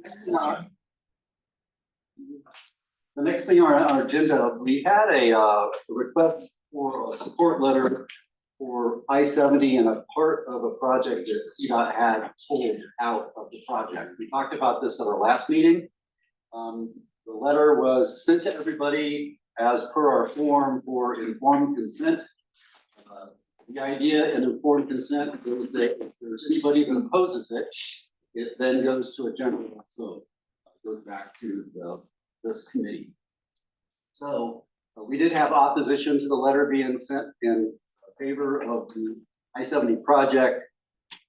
The next thing on our agenda, we had a request for a support letter for I-70 and a part of a project that CDOT had pulled out of the project. We talked about this at our last meeting. The letter was sent to everybody as per our form for informed consent. The idea in informed consent is that if there's anybody who opposes it, it then goes to a general, so it goes back to this committee. So we did have opposition to the letter being sent in favor of the I-70 project.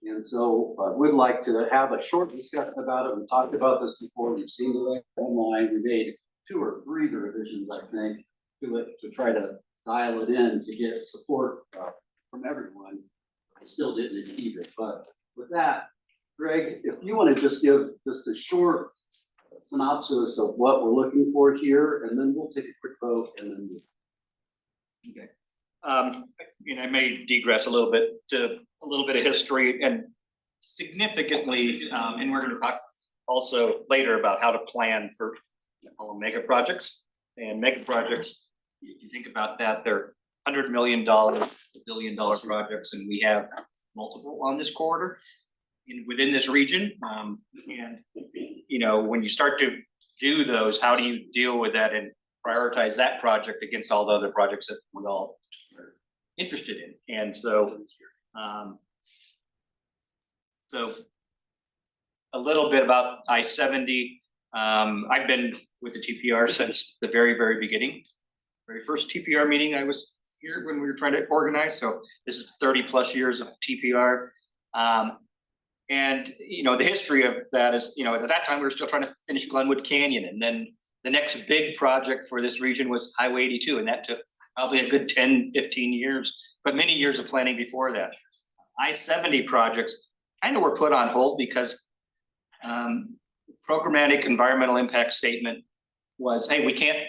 And so I would like to have a short discussion about it. We talked about this before. We've seen it online. We made 2 or 3 revisions, I think, to it to try to dial it in to get support from everyone. I still didn't achieve it. But with that, Greg, if you want to just give just a short synopsis of what we're looking for here, and then we'll take a quick vote and then okay. I may digress a little bit to a little bit of history and significantly, and we're going to talk also later about how to plan for mega projects. And mega projects, if you think about that, they're $100 million, $1 billion projects, and we have multiple on this corridor within this region. And when you start to do those, how do you deal with that and prioritize that project against all the other projects that we all are interested in? And so, a little bit about I-70. I've been with the TPR since the very, very beginning. Very first TPR meeting I was here when we were trying to organize. So this is 30 plus years of TPR. And the history of that is, at that time we were still trying to finish Glenwood Canyon, and then the next big project for this region was Highway 82, and that took probably a good 10, 15 years, but many years of planning before that. I-70 projects kind of were put on hold because programmatic environmental impact statement was, hey, we can't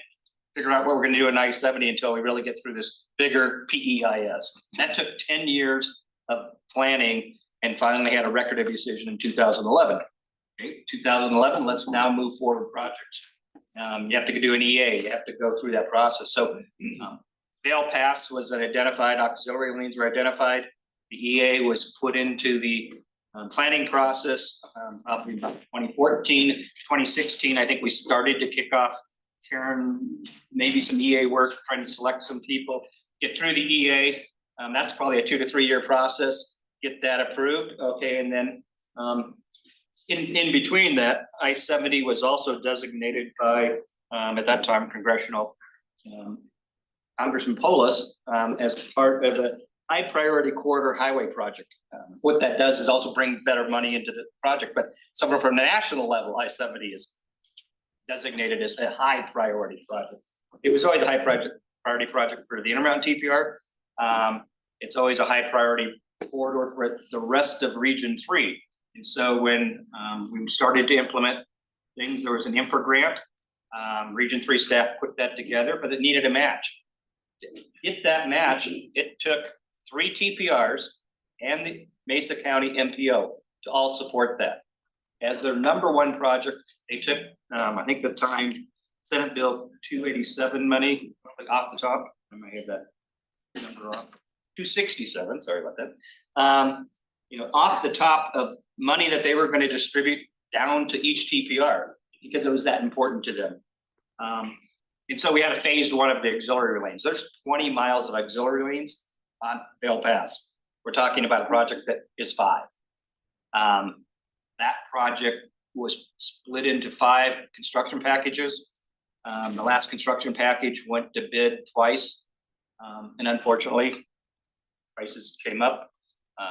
figure out what we're going to do in I-70 until we really get through this bigger PEIS. That took 10 years of planning and finally had a record of decision in 2011. Okay, 2011, let's now move forward projects. You have to do an EA, you have to go through that process. So Vale Pass was identified, auxiliary lanes were identified. The EA was put into the planning process probably about 2014, 2016. I think we started to kick off maybe some EA work, trying to select some people, get through the EA. That's probably a 2 to 3 year process, get that approved. Okay, and then in between that, I-70 was also designated by, at that time, Congressional Congressman Polis as part of a high priority corridor highway project. What that does is also bring better money into the project, but somewhere from the national level, I-70 is designated as a high priority project. It was always a high priority project for the Intermountain TPR. It's always a high priority corridor for the rest of Region 3. And so when we started to implement things, there was an infra grant. Region 3 staff put that together, but it needed a match. To get that match, it took 3 TPRs and the Mesa County MPO to all support that. As their #1 project, they took, I think the time, Senate Bill 287 money, off the top, I might have that number off, 267, sorry about that. Off the top of money that they were going to distribute down to each TPR because it was that important to them. And so we had a phase 1 of the auxiliary lanes. There's 20 miles of auxiliary lanes on Vale Pass. We're talking about a project that is 5. That project was split into 5 construction packages. The last construction package went to bid twice. And unfortunately, prices came up.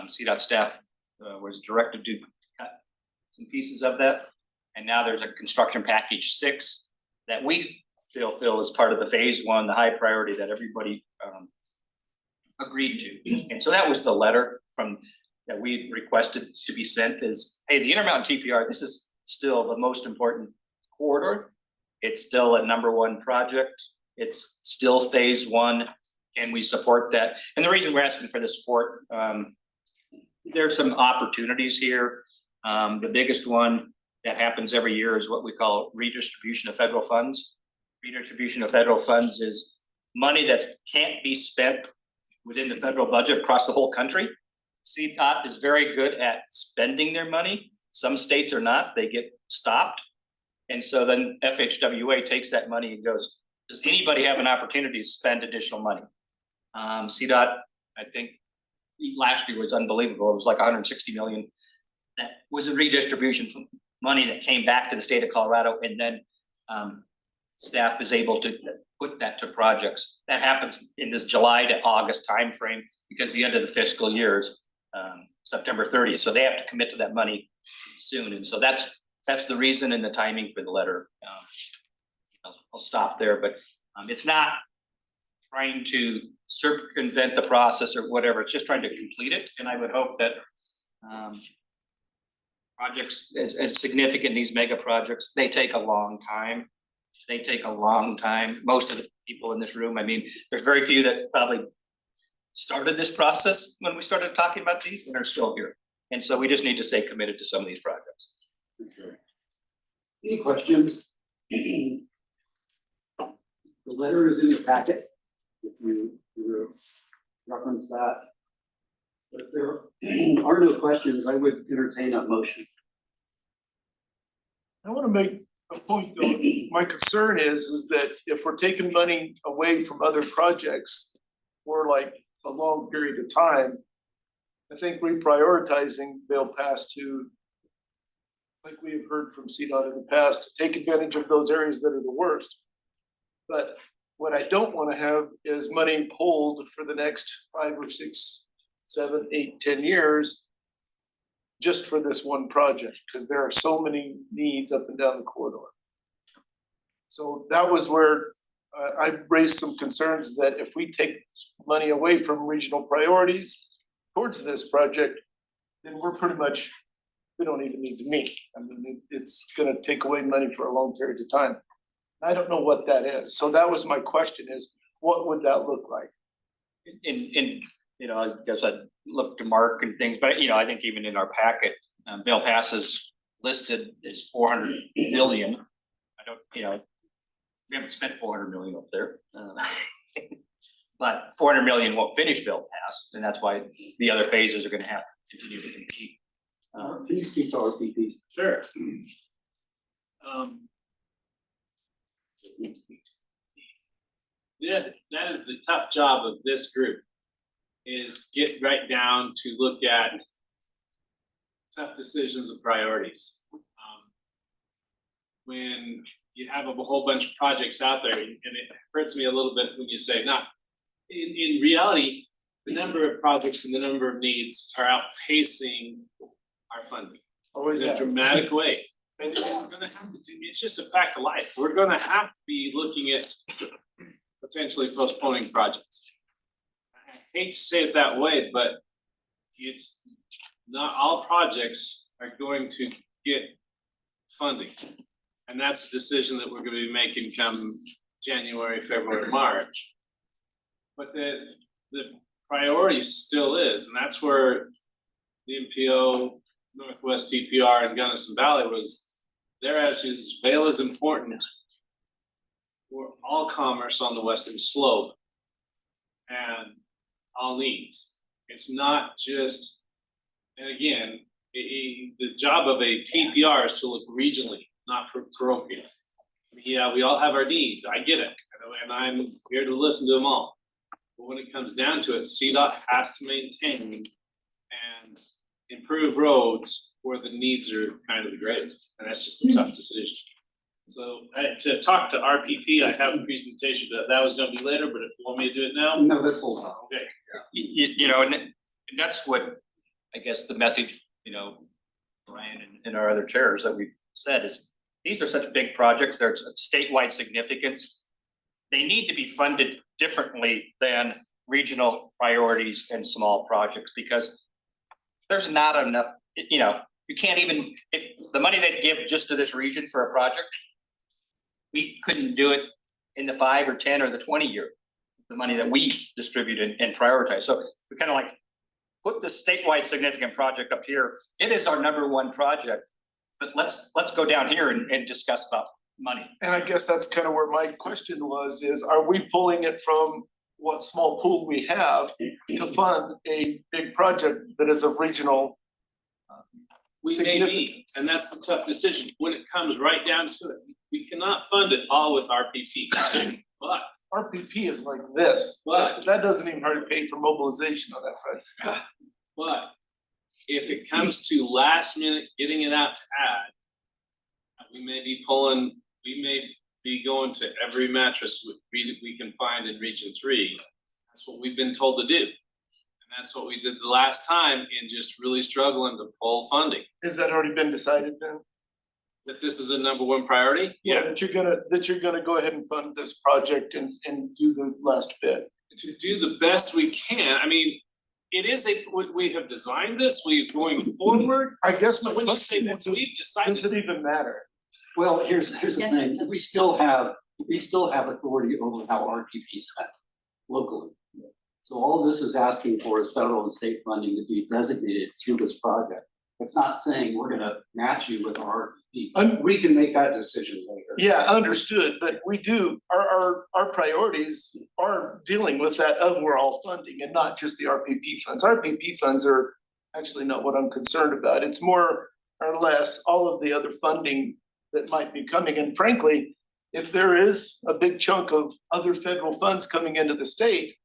CDOT staff was directed to cut some pieces of that. And now there's a construction package 6 that we still feel is part of the phase 1, the high priority that everybody agreed to. And so that was the letter that we requested to be sent is, hey, the Intermountain TPR, this is still the most important corridor. It's still a #1 project. It's still phase 1, and we support that. And the reason we're asking for the support, there's some opportunities here. The biggest one that happens every year is what we call redistribution of federal funds. Redistribution of federal funds is money that can't be spent within the federal budget across the whole country. CDOT is very good at spending their money. Some states are not, they get stopped. And so then FHWA takes that money and goes, does anybody have an opportunity to spend additional money? CDOT, I think last year was unbelievable. It was like 160 million. That was a redistribution from money that came back to the state of Colorado, and then staff is able to put that to projects. That happens in this July to August timeframe because the end of the fiscal year is September 30th. So they have to commit to that money soon. And so that's the reason and the timing for the letter. I'll stop there, but it's not trying to circumvent the process or whatever. It's just trying to complete it. And I would hope that projects as significant, these mega projects, they take a long time. They take a long time. Most of the people in this room, I mean, there's very few that probably started this process when we started talking about these and are still here. And so we just need to stay committed to some of these projects. Okay. Any questions? The letter is in your packet. If you reference that. But if there are no questions, I would entertain a motion. I want to make a point though. My concern is that if we're taking money away from other projects for like a long period of time, I think reprioritizing Vail Pass to, like we have heard from CDOT in the past, to take advantage of those areas that are the worst. But what I don't want to have is money pulled for the next 5 or 6, 7, 8, 10 years just for this one project, because there are so many needs up and down the corridor. So that was where I raised some concerns that if we take money away from regional priorities towards this project, then we're pretty much, we don't even need to meet. I mean, it's gonna take away money for a long period of time. I don't know what that is. So that was my question is, what would that look like? In you know, I guess I'd look to Mark and things, but you know, I think even in our packet, Vail Pass is listed as 400 million. I don't, you know, we haven't spent 400 million up there. But 400 million won't finish Vail Pass, and that's why the other phases are gonna have to continue to compete. Can you speak to RPP? Sure. Yeah, that is the tough job of this group, is get right down to look at tough decisions and priorities. When you have a whole bunch of projects out there, and it hurts me a little bit when you say not, in reality, the number of projects and the number of needs are outpacing our funding Always in a have. dramatic way. And so we're gonna have to, it's just a fact of life. We're gonna have to be looking at potentially postponing projects. I hate to say it that way, but it's not all projects are going to get funding. And that's a decision that we're gonna be making come January, February, March. But the priority still is, and that's where the MPO, Northwest TPR and Gunnison Valley was, their attitude is Vail is important for all commerce on the western slope and all needs. It's not just, and again, the job of a TPR is to look regionally, not parochial. Yeah, we all have our needs, I get it, and I'm here to listen to them all. But when it comes down to it, CDOT has to maintain and improve roads where the needs are kind of the greatest, and that's just a tough decision. So to talk to RPP, I have a presentation that was gonna be later, but if you want me to do it now? No, that's all. Okay. You know, and that's what I guess the message, you know, Brian and our other chairs that we've said is, these are such big projects, they're of statewide significance. They need to be funded differently than regional priorities and small projects, because there's not enough, you know, you can't even, if the money they give just to this region for a project, we couldn't do it in the 5 or 10 or the 20 year, the money that we distribute and prioritize. So we kind of like put the statewide significant project up here. It is our #1 project But let's go down here and discuss about money. And I guess that's kind of where my question was, is are we pulling it from what small pool we have to fund a big project that is of regional? We may be, and that's the tough decision. When it comes right down to it, we cannot fund it all with RPP. But, RPP is like this, But- that doesn't even hardly pay for mobilization on that project. but if it comes to last minute getting it out to ad, we may be going to every mattress we can find in Region 3. That's what we've been told to do. And that's what we did the last time and just really struggling to pull funding. Has that already been decided then? That this is a number one priority? That you're gonna go ahead and fund this project and do the last bit. To do the best we can. I mean, it is we have designed this, we're going forward. I guess So my when you question say that is, we've does decided, it even matter? Well, here's the Yes, thing, it does. we still have authority over how RPP is spent locally. So all this is asking for is federal and state funding to be designated through this project. It's not saying we're gonna match you with our RPP. We can make that decision later. Yeah, understood, but we do, our priorities are dealing with that overall funding and not just the RPP funds. RPP funds are actually not what I'm concerned about. It's more or less all of the other funding that might be coming. And frankly, if there is a big chunk of other federal funds coming into the state,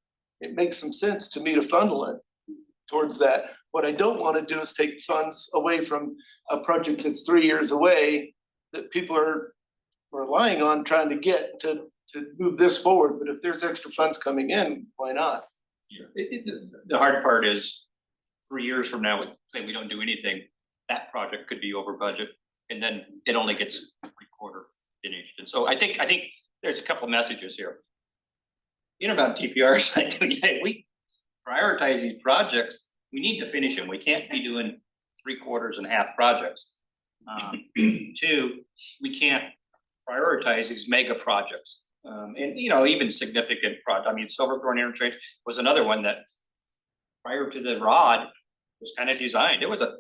it makes some sense to me to funnel it towards that. What I don't wanna do is take funds away from a project that's 3 years away that people are relying on trying to get to move this forward. But if there's extra funds coming in, why not? The hard part is 3 years from now, say we don't do anything, that project could be over budget. And then it only gets 3/4 finished. And so I think there's a couple messages here. You know about TPR is like, yeah, we prioritize these projects, we need to finish them. We can't be doing 3/4 and half projects. 2, we can't prioritize these mega projects. And even significant I mean, Silverthorne Interchange was another one that prior to the ROD was kind of designed. It was at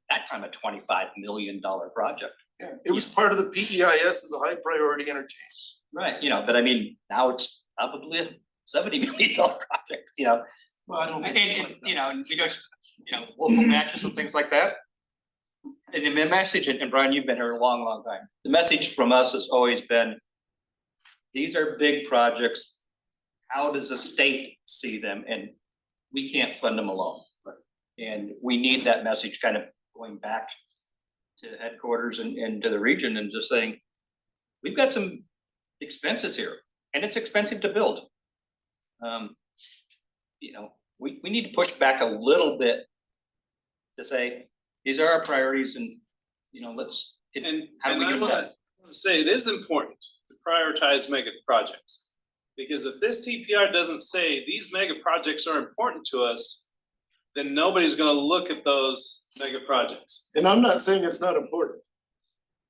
that time a $25 million project. Yeah, it was part of the PEIS as a high priority interchange. Right, but I mean, now it's probably a $70 million project, Well, I don't and, think. and because, local matches and things like that. And the message, and Brian, you've been here a long, long time. The message from us has always been, these are big projects. How does the state see them? And we can't fund them alone. And we need that message kind of going back to headquarters and to the region and just saying, we've got some expenses here and it's expensive to build. We need to push back a little bit to say, these are our priorities and, let's. and How do we I get wanna that? say it is important to prioritize mega projects. Because if this TPR doesn't say these mega projects are important to us, then nobody's gonna look at those mega projects. And I'm not saying it's not important.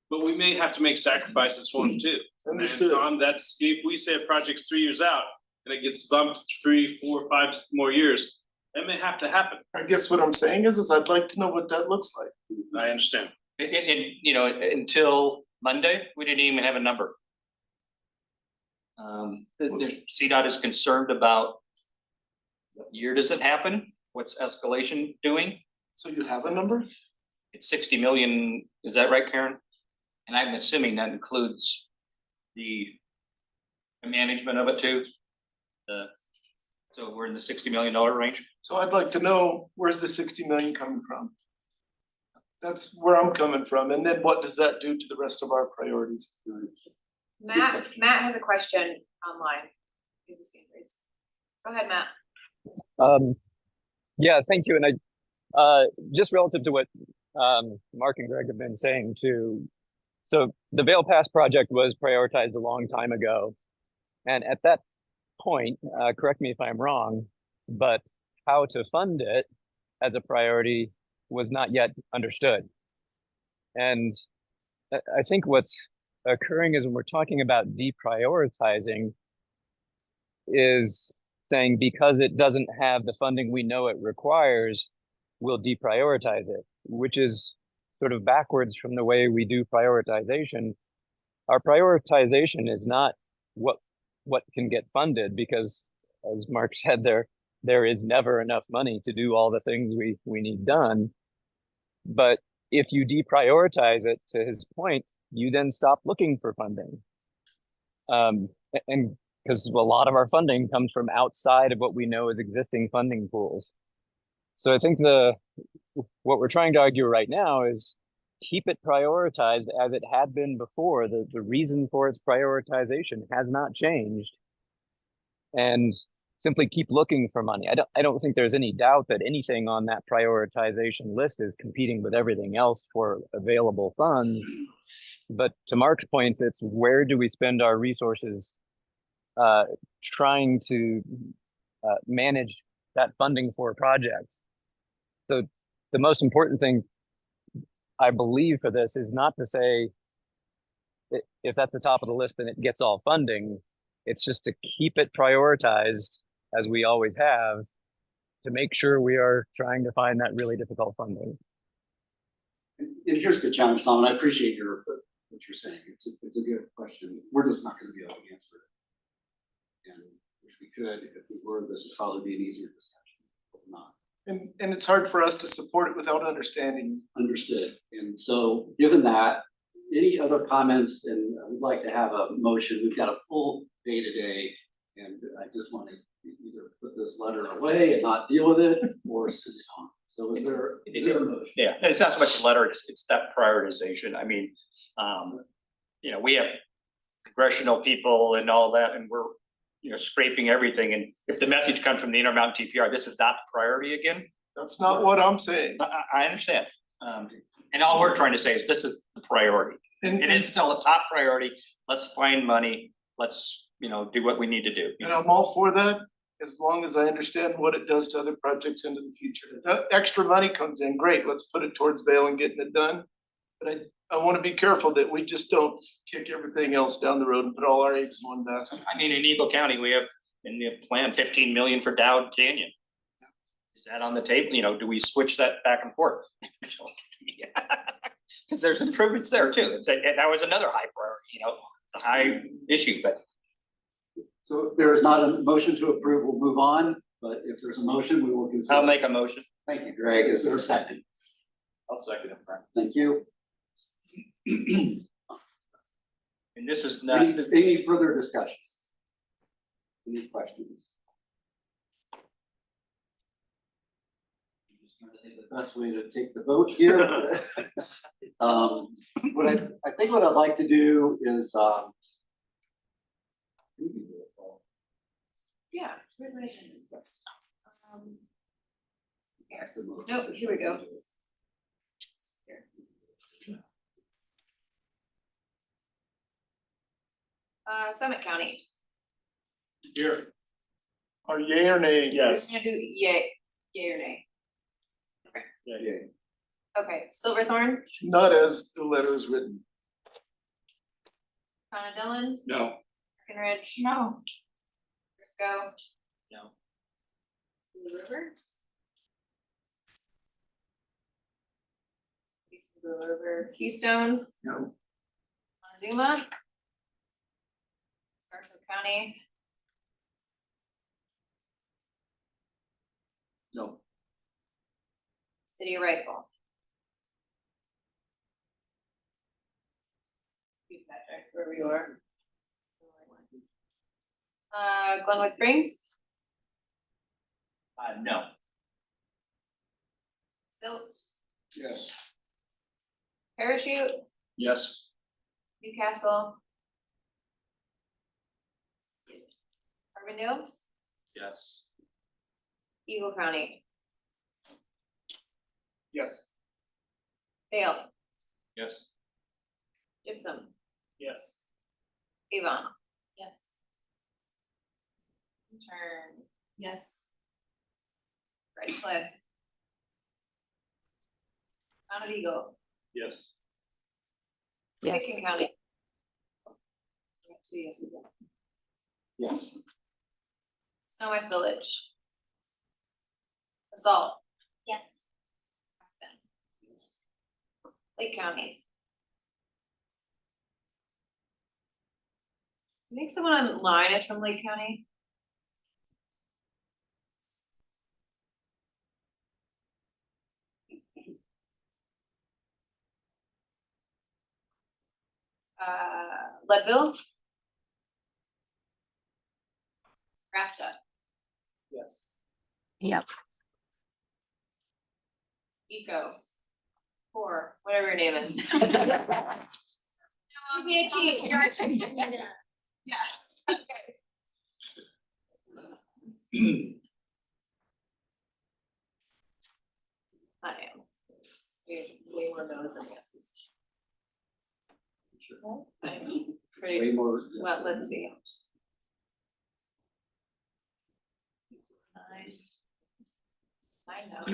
But we may have to make sacrifices for them too. Understood. And Tom, that's, if we say a project's 3 years out and it gets bumped 3, 4, 5 more years, that may have to happen. I guess what I'm saying is I'd like to know what that looks like. I understand. Until Monday, we didn't even have a number. CDOT is concerned about what year does it happen? What's escalation doing? So you have a number? It's 60 million, is that right, Karen? And I'm assuming that includes the management of it too? So we're in the $60 million range? So I'd like to know, where's the 60 million coming from? That's where I'm coming from. And then what does that do to the rest of our priorities? Matt has a question online. Use his hand raised. Go ahead, Matt. Yeah, thank you. And I, just relative to what, Mark and Greg have been saying too. So the Vail Pass project was prioritized a long time ago. And at that point, correct me if I'm wrong, but how to fund it as a priority was not yet understood. And I think what's occurring is when we're talking about deprioritizing is saying because it doesn't have the funding we know it requires, we'll deprioritize it, which is sort of backwards from the way we do prioritization. Our prioritization is not what can get funded, because as Mark said, there is never enough money to do all the things we need done. But if you deprioritize it, to his point, you then stop looking for funding. And because a lot of our funding comes from outside of what we know as existing funding pools. So I think what we're trying to argue right now is keep it prioritized as it had been before. The reason for its prioritization has not changed. And simply keep looking for money. I don't think there's any doubt that anything on that prioritization list is competing with everything else for available funds. But to Mark's point, it's where do we spend our resources trying to manage that funding for projects. So the most important thing I believe for this is not to say if that's the top of the list, then it gets all funding. It's just to keep it prioritized as we always have, to make sure we are trying to find that really difficult funding. And here's the challenge, Tom, and I appreciate what you're saying. It's a good question. We're just not gonna be able to answer it. And if we could, if we were, this would probably be an easier discussion, but we're not. And it's hard for us to support it without understanding. Understood. And so, given that, any other comments, and I would like to have a motion. We've got a full day today, and I just want to either put this letter away and not deal with it, or send it on. So is there a motion? Yeah, and it's not so much the letter, it's that prioritization. I mean, we have congressional people and all that, and we're, scraping everything. And if the message comes from the Intermountain TPR, this is not the priority again, That's not what I'm saying. I understand. And all we're trying to say is this is the priority. And, It is still a top priority. Let's find money. Let's, do what we need to do. and I'm all for that, as long as I understand what it does to other projects into the future. If that extra money comes in, great, let's put it towards Vail and getting it done. But I wanna be careful that we just don't kick everything else down the road and put all our eggs in one basket. I mean, in Eagle County, we have in the plan 15 million for Dowd Canyon. Is that on the table? Do we switch that back and forth? Because there's improvements there too. That was another high priority, it's a high issue, but. So if there is not a motion to approve, we'll move on, but if there's a motion, we will consider. I'll make a motion. Thank you, Greg. Is there a second? I'll second it, Frank. Thank you. And this is not. Any further discussions? Any questions? I'm just trying to think the best way to take the vote here. I think what I'd like to do is, Yeah. No, here we go. Summit County. Here. Are yay or nay? We're gonna do yay or nay. yeah, Okay, Silverthorne, Not as the letter is written. Town of Dillon, No. Breckenridge. No. Frisco. No. Blue River. Blue River, Keystone. No. Montezuma. Starkville County, No. City of Rifle. Keep that right where we are. Glenwood Springs, No. Silt, Yes. Parachute, Yes. Newcastle. Carbondale, Yes. Eagle County, Yes. Vale, Yes. Gypsum, Yes. Avon. Yes. Turn. Yes. Red Cliff. Town of Eagle, Yes. Pickens County. We have 2 yeses. yes, Snow West Village. Assault. Yes. Aspen. Lake County. I think someone online is from Lake County. Leadville. Rafta. Yes. Yep. Eco. Or whatever your name is. Give me a team. Yes. Okay. I am. Way more no's than yeses. I'm Way pretty, more. well, let's see. I know.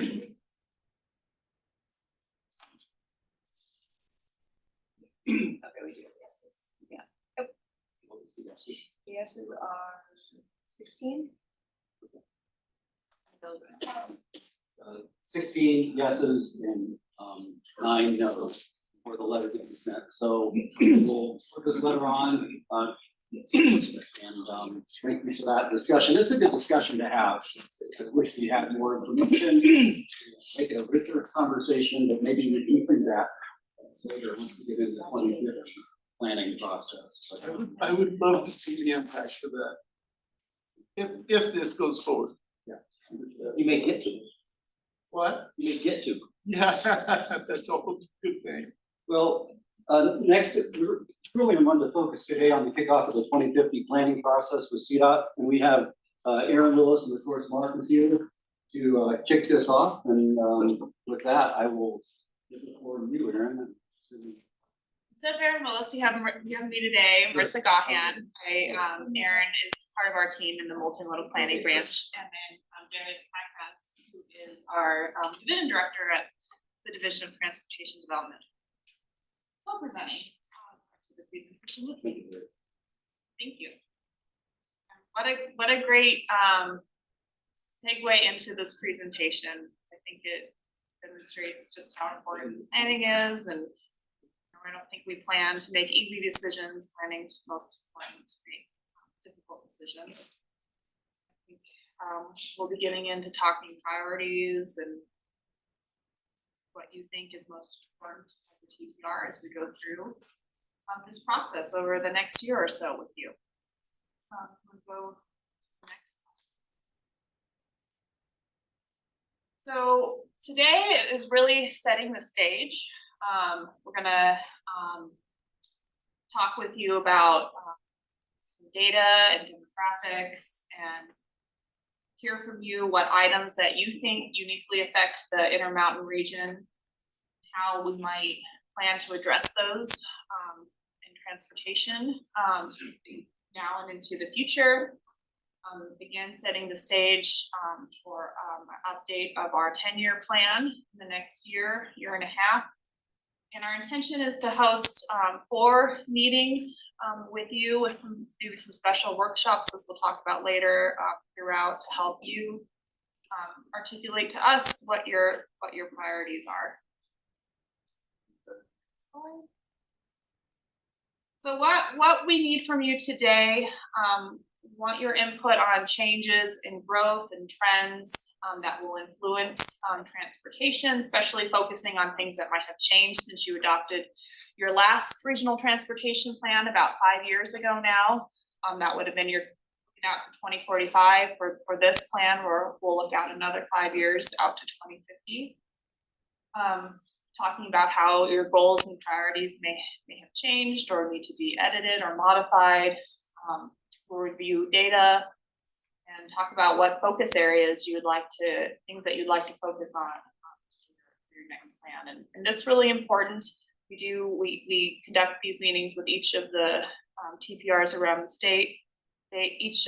Okay, we do have yeses. Yeah. Yep. The yeses are 16. 16 yeses and 9 no's for the letter getting sent. So we'll put this letter on and thank you for that discussion. It's a good discussion to have. I wish we had more information, make a richer conversation, but maybe we do think that later once we get into the 2050 planning process. I would love to see the impacts of that. If this goes forward. You may get to, What? you may get to. Yeah, that's a good thing. Well, next, we're really wanted to focus today on the kickoff of the 2050 planning process with CDOT. And we have Aaron Willis and of course Mark is here to kick this off. And with that, I will give the floor to you, Aaron. So Aaron Willis, you have me today, Marissa Gahan. Aaron is part of our team in the multimodal planning branch, and then Darius Packras, who is our division director at the Division of Transportation Development. Co-presenting parts of the presentation with me. Thank you. What a great segue into this presentation. I think it demonstrates just how important planning is, and I don't think we plan to make easy decisions. Planning is most important to make difficult decisions. I think we'll be getting into talking priorities and what you think is most important of the TPR as we go through this process over the next year or so with you. We'll go to the next slide. So today is really setting the stage. We're gonna talk with you about some data and demographics and hear from you what items that you think uniquely affect the Intermountain region, how we might plan to address those in transportation now and into the future. Begin setting the stage for an update of our 10-year plan in the next year and a half. And our intention is to host 4 meetings with you with maybe some special workshops, as we'll talk about later, throughout to help you articulate to us what your priorities are. So what we need from you today, want your input on changes in growth and trends that will influence transportation, especially focusing on things that might have changed since you adopted your last regional transportation plan about 5 years ago now. That would have been your looking out to 2045 for this plan, where we'll look out another 5 years out to 2050. Talking about how your goals and priorities may have changed or need to be edited or modified. We'll review data and talk about what focus areas things that you'd like to focus on for your next plan. And this is really important. We conduct these meetings with each of the TPRs around the state. They each,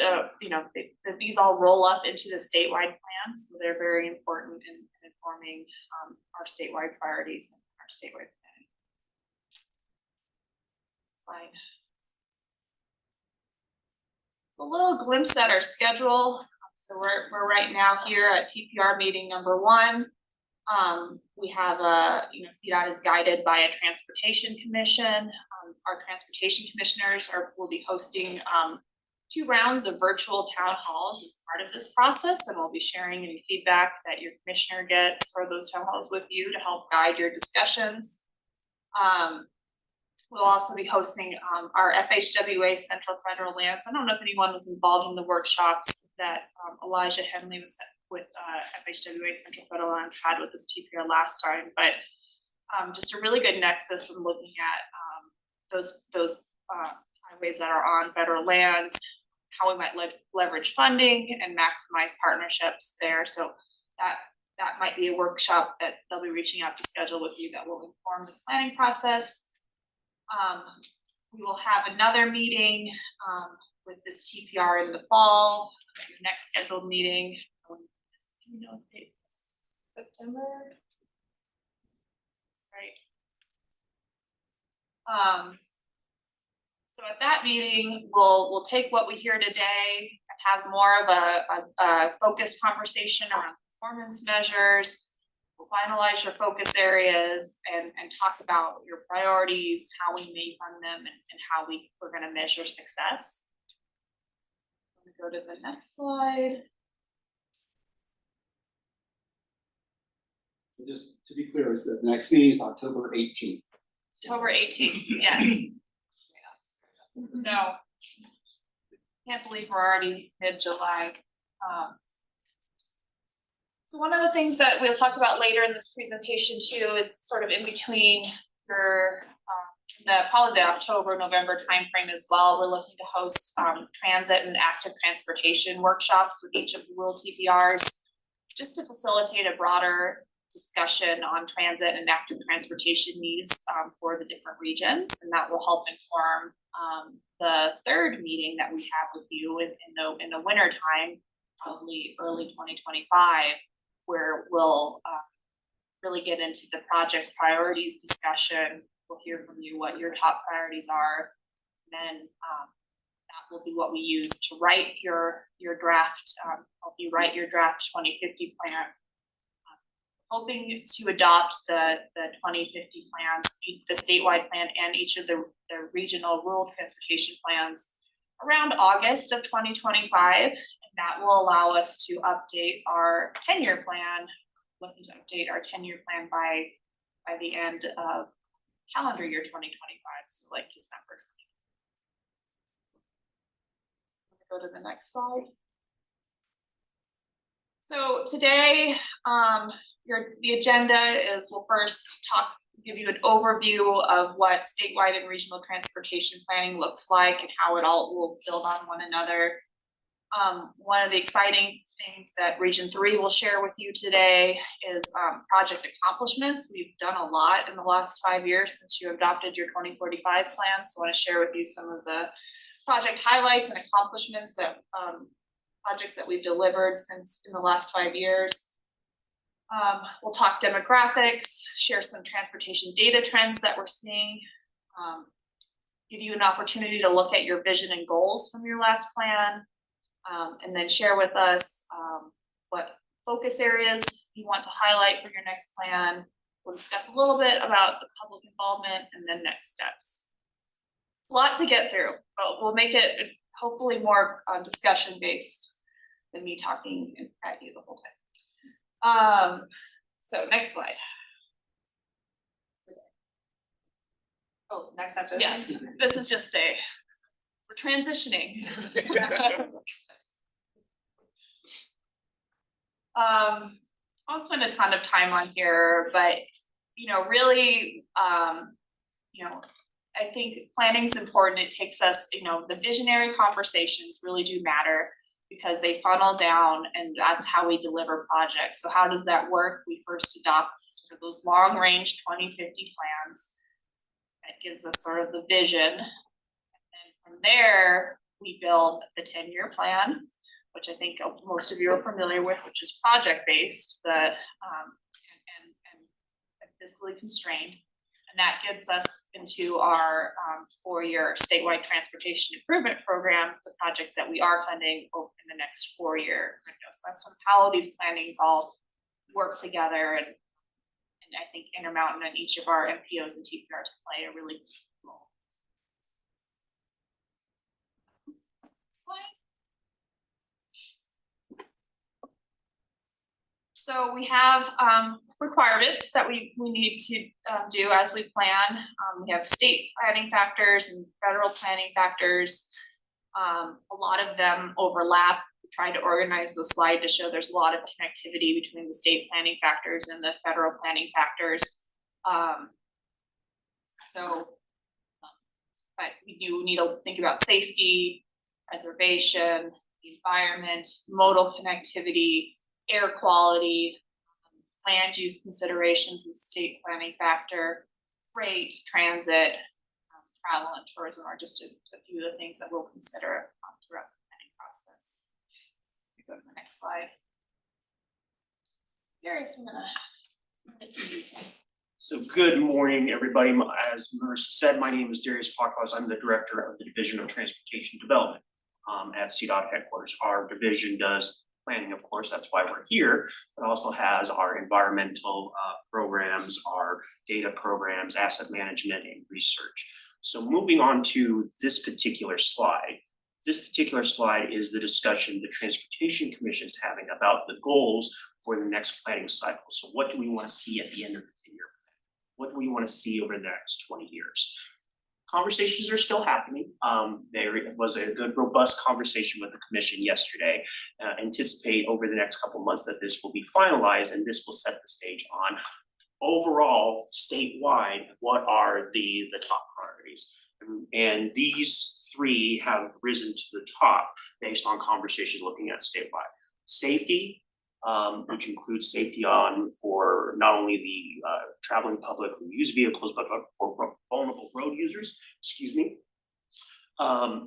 these all roll up into the statewide plan, so they're very important in informing our statewide priorities and our statewide planning. Slide. A little glimpse at our schedule. So we're right now here at TPR meeting number 1. We have a, CDOT is guided by a transportation commission. Our transportation commissioners will be hosting 2 rounds of virtual town halls as part of this process, and we'll be sharing any feedback that your commissioner gets for those town halls with you to help guide your discussions. We'll also be hosting our FHWA Central Federal Lands. I don't know if anyone was involved in the workshops that Elijah Henley was with FHWA Central Federal Lands had with this TPR last time, but just a really good nexus in looking at those highways that are on federal lands, how we might leverage funding and maximize partnerships there. So that might be a workshop that they'll be reaching out to schedule with you that will inform this planning process. We will have another meeting with this TPR in the fall. Your next scheduled meeting, September, right? So at that meeting, we'll take what we hear today and have more of a focused conversation around performance measures. We'll finalize your focus areas and talk about your priorities, how we may fund them, and how we're going to measure success. I'm going to go to the next slide. Just to be clear, is the next meeting is October 18th. October 18th, yes. No. Can't believe we're already mid-July. So one of the things that we'll talk about later in this presentation too is sort of in between your probably the October, November timeframe as well. We're looking to host transit and active transportation workshops with each of the rural TPRs just to facilitate a broader discussion on transit and active transportation needs for the different regions, and that will help inform the third meeting that we have with you in the winter time, probably early 2025, where we'll really get into the project priorities discussion. We'll hear from you what your top priorities are, and then that will be what we use to write your draft. Help you write your draft 2050 plan. Hoping to adopt the 2050 plans, the statewide plan and each of the regional rural transportation plans around August of 2025. And that will allow us to update our 10-year plan, looking to update our 10-year plan by the end of calendar year 2025, so like December 2025. Go to the next slide. So today, the agenda is we'll first give you an overview of what statewide and regional transportation planning looks like and how it all will build on one another. One of the exciting things that Region 3 will share with you today is project accomplishments. We've done a lot in the last 5 years since you adopted your 2045 plan. So I want to share with you some of the project highlights and accomplishments that projects that we've delivered since in the last 5 years. We'll talk demographics, share some transportation data trends that we're seeing, give you an opportunity to look at your vision and goals from your last plan, and then share with us what focus areas you want to highlight for your next plan. We'll discuss a little bit about the public involvement and then next steps. A lot to get through, but we'll make it hopefully more discussion based than me talking at you the whole time. So next slide. Oh, next after this? Yes, this is just we're transitioning. I won't spend a ton of time on here, but really, I think planning is important. It takes us, the visionary conversations really do matter because they funnel down and that's how we deliver projects. So how does that work? We first adopt sort of those long range 2050 plans that gives us sort of the vision. And then from there, we build the 10-year plan, which I think most of you are familiar with, which is project-based, and fiscally constrained. And that gets us into our 4-year statewide transportation improvement program, the projects that we are funding in the next 4-year window. So that's sort of how these plannings all work together and I think Intermountain and each of our MPOs and TPR to play a really key role. Slide. So we have requirements that we need to do as we plan. We have state planning factors and federal planning factors. A lot of them overlap. We tried to organize the slide to show there's a lot of connectivity between the state planning factors and the federal planning factors. But we do need to think about safety, preservation, the environment, modal connectivity, air quality, land use considerations as a state planning factor, freight, transit, travel and tourism are just a few of the things that we'll consider throughout the planning process. We go to the next slide. Darius, I'm gonna hand it to you. So good morning, everybody. As Marissa said, my name is Darius Pakwas. I'm the Director of the Division of Transportation Development at CDOT headquarters. Our division does planning, of course, that's why we're here, but also has our environmental programs, our data programs, asset management, and research. So moving on to this particular slide. This particular slide is the discussion the Transportation Commission is having about the goals for the next planning cycle. So what do we want to see at the end of the 10-year plan? What do we want to see over the next 20 years? Conversations are still happening. There was a good, robust conversation with the commission yesterday. Anticipate over the next couple of months that this will be finalized, and this will set the stage on overall statewide, what are the top priorities. And these three have risen to the top based on conversations looking at statewide. Safety, which includes safety for not only the traveling public who use vehicles, but for vulnerable road users,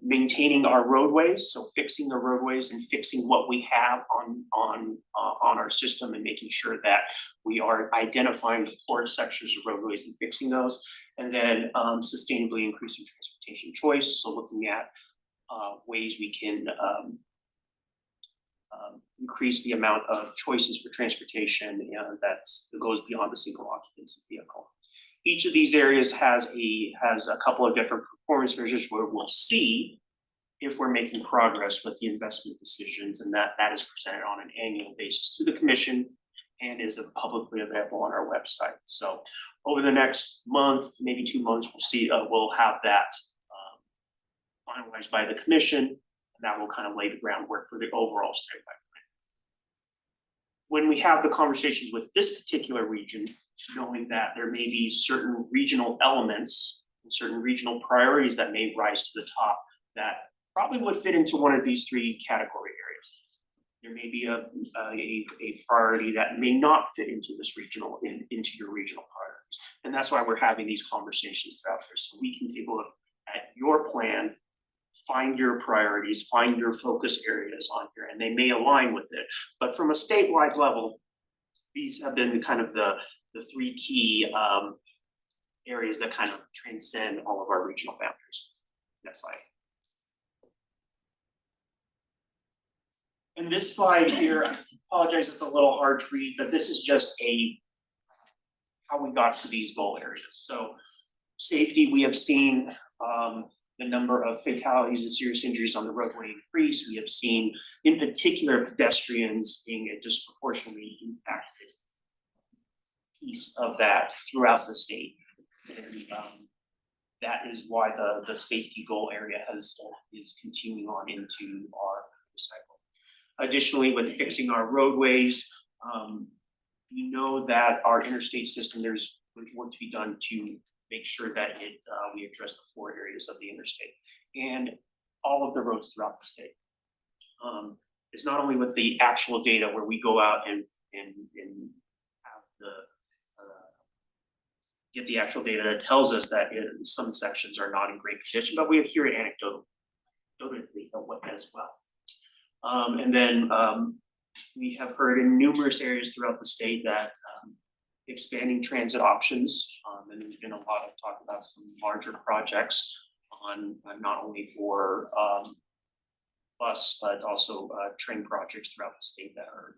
maintaining our roadways, so fixing the roadways and fixing what we have on our system and making sure that we are identifying the poor sections of roadways and fixing those. And then sustainably increasing transportation choice, so looking at ways we can increase the amount of choices for transportation that goes beyond the single occupancy vehicle. Each of these areas has a couple of different performance measures where we'll see if we're making progress with the investment decisions, and that is presented on an annual basis to the commission and is publicly available on our website. So over the next month, maybe 2 months, we'll have that finalized by the commission, and that will kind of lay the groundwork for the overall statewide plan. When we have the conversations with this particular region, knowing that there may be certain regional elements and certain regional priorities that may rise to the top that probably would fit into one of these three category areas. There may be a priority that may not fit into this into your regional priorities. And that's why we're having these conversations throughout there. So we can take a look at your plan, find your priorities, find your focus areas on here, and they may align with it. But from a statewide level, these have been kind of the three key areas that kind of transcend all of our regional boundaries. Next slide. And this slide here, I apologize, it's a little hard to read, but this is just how we got to these goal areas. So safety, we have seen the number of fatalities and serious injuries on the roadway increase. We have seen, in particular, pedestrians being a disproportionately impacted piece of that throughout the state. And that is why the safety goal area is continuing on into our cycle. Additionally, with fixing our roadways, we know that our interstate system, there's work to be done to make sure that we address the 4 areas of the interstate and all of the roads throughout the state. It's not only with the actual data where we go out and have get the actual data that tells us that some sections are not in great condition, but we hear it anecdotally as well. And then we have heard in numerous areas throughout the state that expanding transit options, and there's been a lot of talk about some larger projects on not only for bus, but also train projects throughout the state that are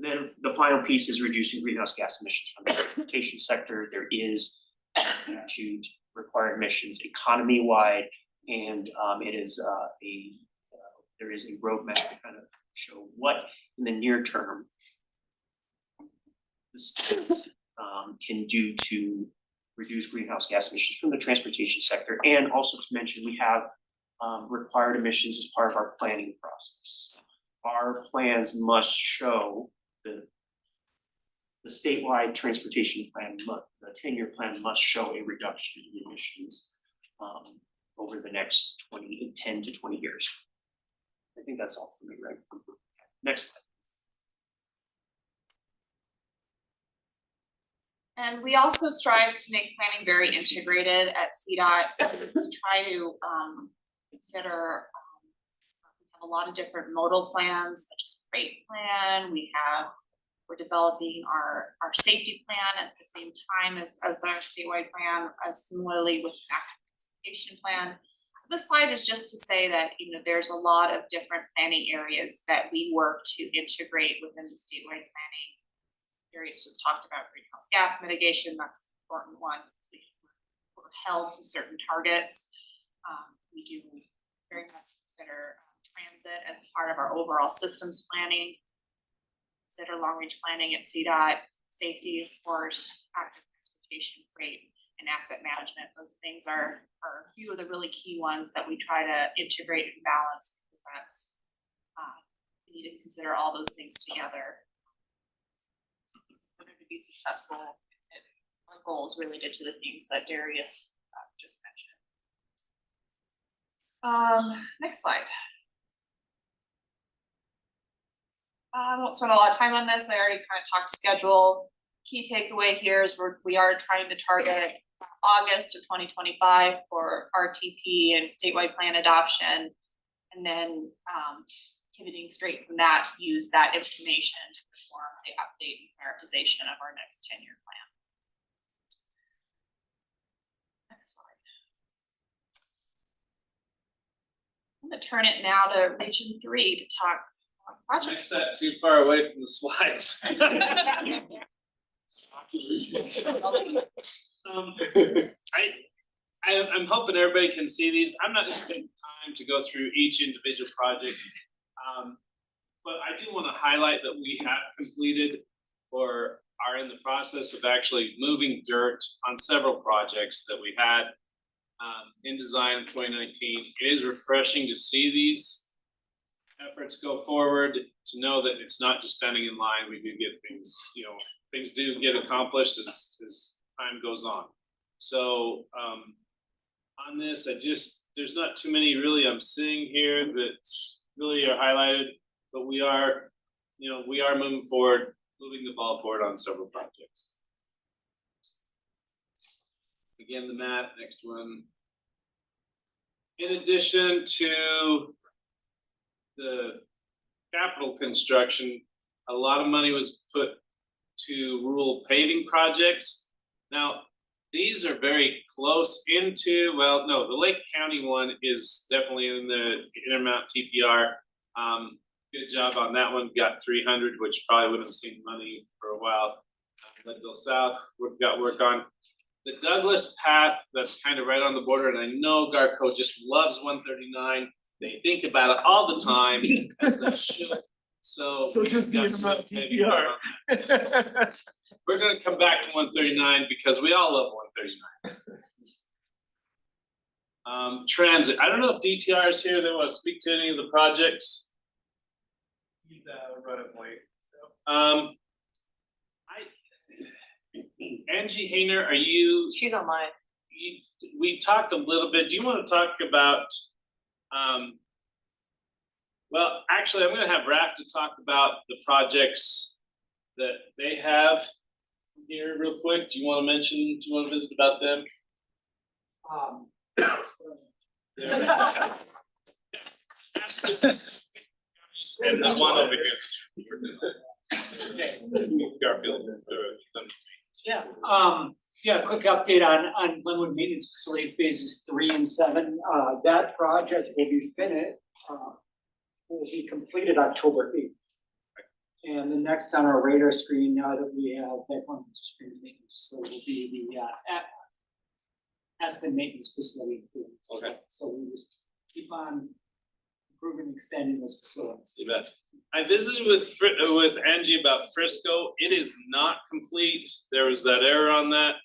And then the final piece is reducing greenhouse gas emissions from the transportation sector. There is statute required emissions economy-wide, and it is there is a roadmap to kind of show what in the near term the state can do to reduce greenhouse gas emissions from the transportation sector, and also to mention we have required emissions as part of our planning process. Our plans must show the statewide transportation plan, the 10-year plan must show a reduction in emissions over the next 10 to 20 years. I think that's all for me, right? Next slide. And we also strive to make planning very integrated at CDOT, so we try to consider we have a lot of different modal plans, such as freight plan. We're developing our safety plan at the same time as our statewide plan, similarly with the active transportation plan. This slide is just to say that, you know, there's a lot of different planning areas that we work to integrate within the statewide planning. Areas just talked about greenhouse gas mitigation, that's an important one. We're held to certain targets. We do very much consider transit as part of our overall systems planning. Consider long range planning at CDOT, safety, of course, active transportation, freight, and asset management. Those things are a few of the really key ones that we try to integrate and balance, because that's we need to consider all those things together. We're going to be successful in our goals related to the things that Darius just mentioned. Next slide. I won't spend a lot of time on this. I already kind of talked schedule. Key takeaway here is we are trying to target August of 2025 for RTP and statewide plan adoption, and then pivoting straight from that to use that information to perform the update and prioritization of our next 10-year plan. Next slide. I'm going to turn it now to Region 3 to talk about I projects. sat too far away from the slides. I'm hoping everybody can see these. I'm not just taking time to go through each individual project. But I do want to highlight that we have completed or are in the process of actually moving dirt on several projects that we had in design in 2019. It is refreshing to see these efforts go forward, to know that it's not just standing in line. We do get things, you know, things do get accomplished as time goes on. So on this, there's not too many really I'm seeing here that really are highlighted, but we are moving forward, moving the ball forward on several projects. Again, the map, next one. In addition to the capital construction, a lot of money was put to rural paving projects. Now, these are very close into, well, no, the Lake County one is definitely in the IMTPR. Good job on that one, got 300, which probably wouldn't have seen money for a while. Leadville South, we've got work on. The Douglas path, that's kind of right on the border, and I know Garco just loves 139. They think about it all the time, as they should. So just the IMTPR. We're gonna come back to 139 because we all love 139. Transit, I don't know if DTR is here, they want to speak to any of the projects. He's running late. Angie Hayner, are you? She's online. We talked a little bit, do you want to talk about, well, actually, I'm gonna have Raph to talk about the projects that they have here real quick. Do you want to visit about them? And the one over here. Garfield. Yeah, quick update on Glenwood Maintenance Facility phases 3 and 7. That project will be finished, will be completed October 8th. And the next on our radar screen, now that we have that one springs maintenance facility, will be the Aspen maintenance facility. Okay. So we just keep on improving, and expanding those facilities. You bet. I visited with Angie about Frisco. It is not complete. There was that error on that.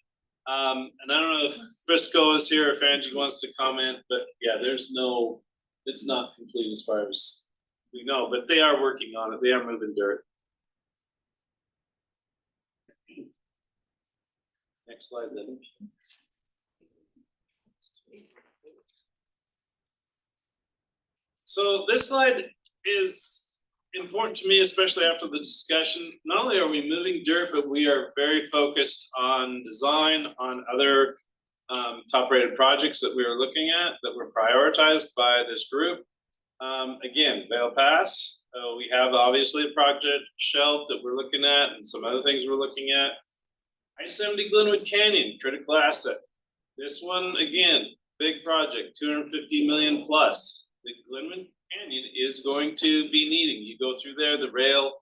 And I don't know if Frisco is here, if Angie wants to comment, but yeah, it's not complete as far as we know, but they are working on it. They are moving dirt. Next slide then. So this slide is important to me, especially after the discussion. Not only are we moving dirt, but we are very focused on design, on other top rated projects that we are looking at that were prioritized by this group. Again, Vale Pass, we have obviously a project shelf that we're looking at and some other things we're looking at. I-70 Glenwood Canyon, critical asset. This one, again, big project, 250 million plus. The Glenwood Canyon is going to be needing, you go through there, the rail,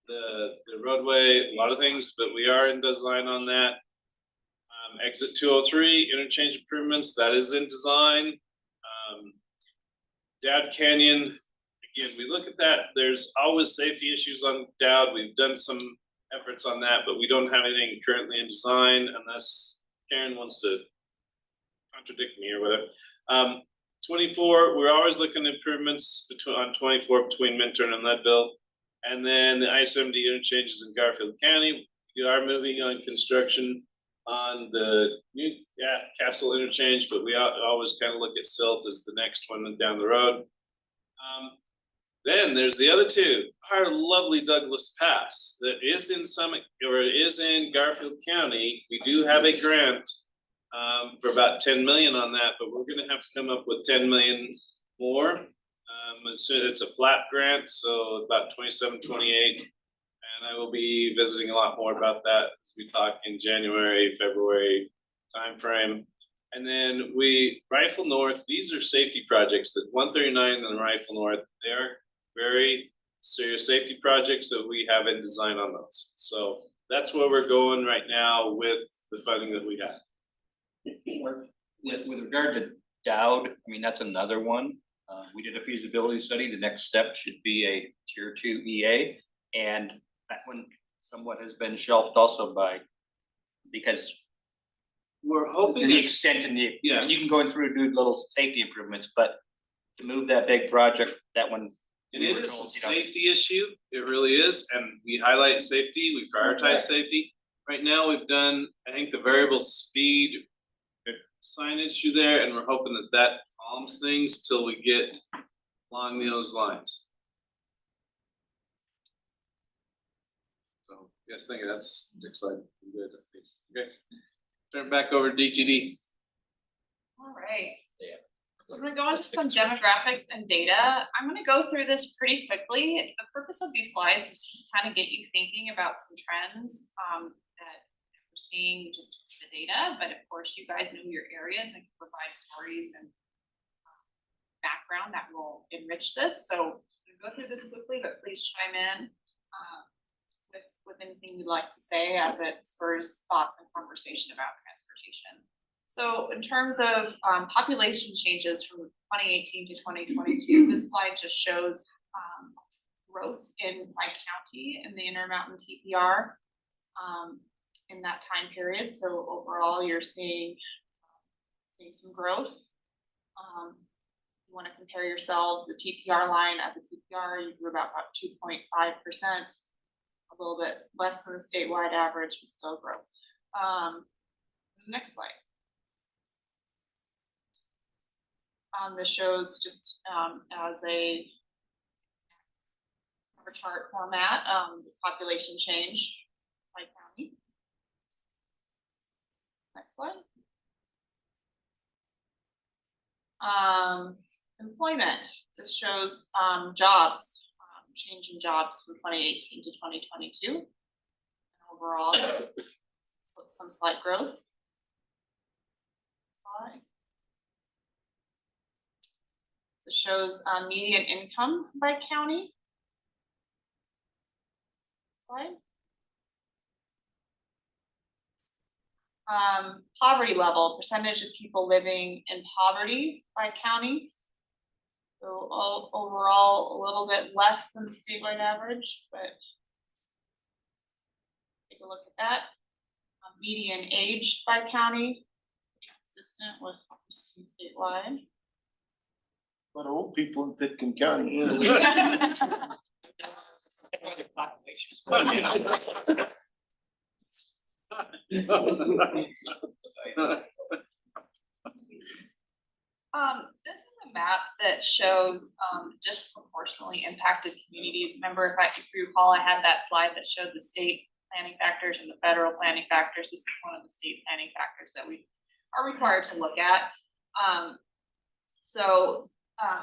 the roadway, a lot of things, but we are in design on that. Exit 203, interchange improvements, that is in design. Dowd Canyon, again, we look at that, there's always safety issues on Dowd. We've done some efforts on that, but we don't have anything currently in design unless Karen wants to contradict me or whatever. 24, we're always looking at improvements on 24 between Minturn and Leadville. And then the I-70 interchanges in Garfield County. We are moving on construction on the new Castle interchange, but we always kind of look at Silt as the next one down the road. Then there's the other two, our lovely Douglas Pass that is in Summit, or it is in Garfield County. We do have a grant for about 10 million on that, but we're gonna have to come up with 10 million more. It's a flat grant, so about 27, 28. And I will be visiting a lot more about that as we talk in January, February timeframe. And then Rifle North, these are safety projects that 139 and Rifle North, they're very serious safety projects that we have in design on those. So that's where we're going right now with the funding that we have. With regard to Dowd, I mean, that's another one. We did a feasibility study. The next step should be a tier 2 EA. And that one somewhat has been shelved also because We're hoping the it's- extent and yeah. you can go in through and do little safety improvements, but to move that big project, that one. And it is a safety issue, it really is, and we highlight safety, we prioritize safety. Right now, we've done, I think, the variable speed signage through there, and we're hoping that calms things till we get along those lines. So, yes, thank you, that's exciting, good, okay. Turn it back over to DTD. All right. Yeah. So I'm gonna go into some demographics and data. I'm gonna go through this pretty quickly. The purpose of these slides is just to kind of get you thinking about some trends that we're seeing just from the data, but of course you guys know your areas and can provide stories and background that will enrich this. So I'm gonna go through this quickly, but please chime in with anything you'd like to say as it spurs thoughts and conversation about transportation. So in terms of population changes from 2018 to 2022, this slide just shows growth by county in the Intermountain TPR in that time period. So overall, you're seeing some growth. You want to compare yourselves, the TPR line as a TPR, you grew about 2.5%, a little bit less than the statewide average, but still growth. Next slide. This shows just as a cover chart format, the population change by county. Next slide. Employment, this shows jobs, change in jobs from 2018 to 2022. And overall, some slight growth. Slide. This shows median income by county. slide. Poverty level, percentage of people living in poverty by county. So overall, a little bit less than the statewide average, but take a look at that. Median age by county, consistent with statewide. A lot of old people in Pitkin County. This is a map that shows disproportionately impacted communities. Remember, if you recall, I had that slide that showed the state planning factors and the federal planning factors. This is one of the state planning factors that we are required to look at.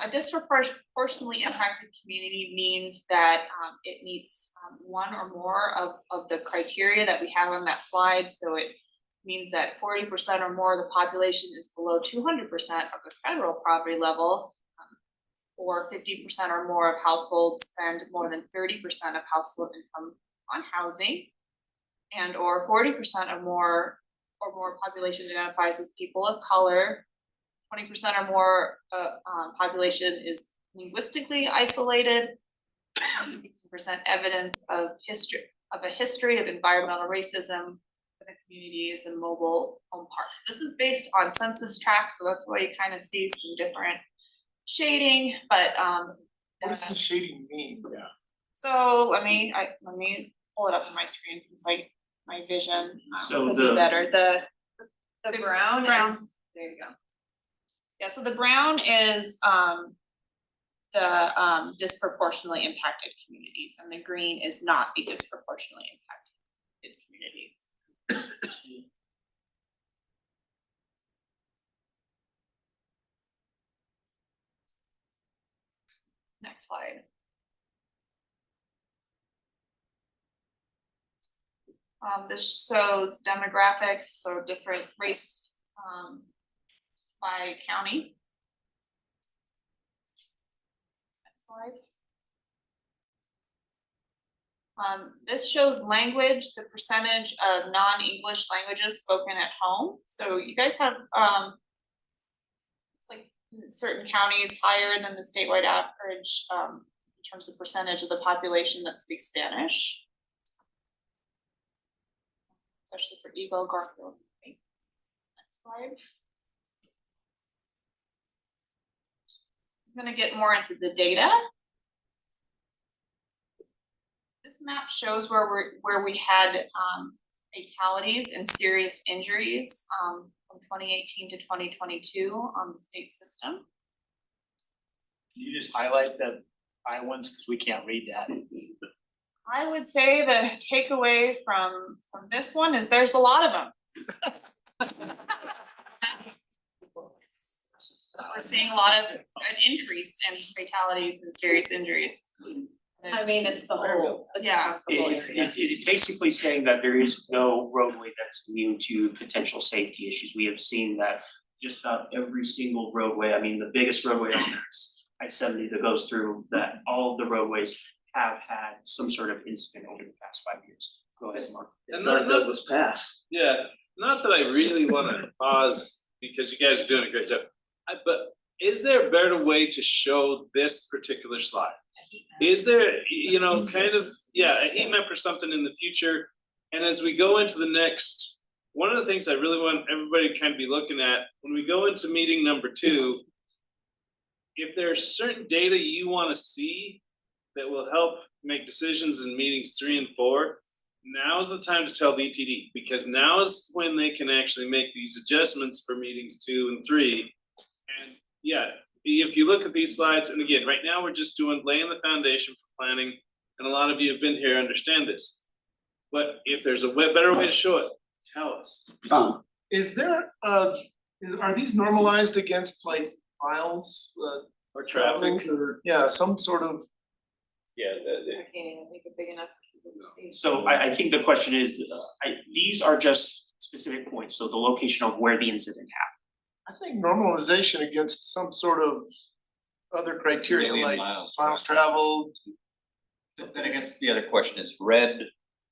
A disproportionately impacted community means that it meets one or more of the criteria that we have on that slide. So it means that 40% or more of the population is below 200% of the federal poverty level, or 50% or more of households spend more than 30% of household income on housing, and or 40% or more population identifies as people of color. 20% or more population is linguistically isolated. 50% evidence of a history of environmental racism. The community is in mobile home parks. This is based on census tracts, so that's why you kind of see some different shading. But What does the shading mean? Yeah. so let me pull it up on my screen since my vision So could be better. The brown brown. is, there you go. Yeah, so the brown is the disproportionately impacted communities, and the green is not a disproportionately impacted communities. Next slide. This shows demographics, so different race by county. Next slide. This shows language, the percentage of non-English languages spoken at home. So you guys have it's like certain counties higher than the statewide average in terms of percentage of the population that speaks Spanish. Especially for Eagle, Garfield. Next slide. I'm gonna get more into the data. This map shows where we had fatalities and serious injuries from 2018 to 2022 on the state system. Can you just highlight the Iowans, because we can't read that? I would say the takeaway from this one is there's a lot of them. We're seeing a lot of an increase in fatalities and serious injuries. I mean, it's the whole. Yeah. across the whole It's area. basically saying that there is no roadway that's immune to potential safety issues. We have seen that just about every single roadway, I mean, the biggest roadway on there is I-70 that goes through that, all of the roadways have had some sort of incident over the past 5 years. Go ahead, Mark. And not, was passed. yeah, not that I really wanna pause, because you guys are doing a great job. But is there a better way to show this particular slide? Is there, kind of, a heat map or something in the future? And as we go into the next, one of the things I really want everybody to kind of be looking at, when we go into meeting number 2, if there's certain data you wanna see that will help make decisions in meetings 3 and 4, now's the time to tell BTD, because now is when they can actually make these adjustments for meetings 2 and 3. And if you look at these slides, and again, right now we're just laying the foundation for planning, and a lot of you have been here, understand this. But if there's a better way to show it, tell us. Is there, are these normalized against like miles, Or traffic. or, yeah, some sort of, Yeah, I can't even make it big enough for people to see. So I think the question is, these are just specific points, so the location of where the incident happened. I think normalization against some sort of other criteria like miles traveled. Then I guess the other question is, red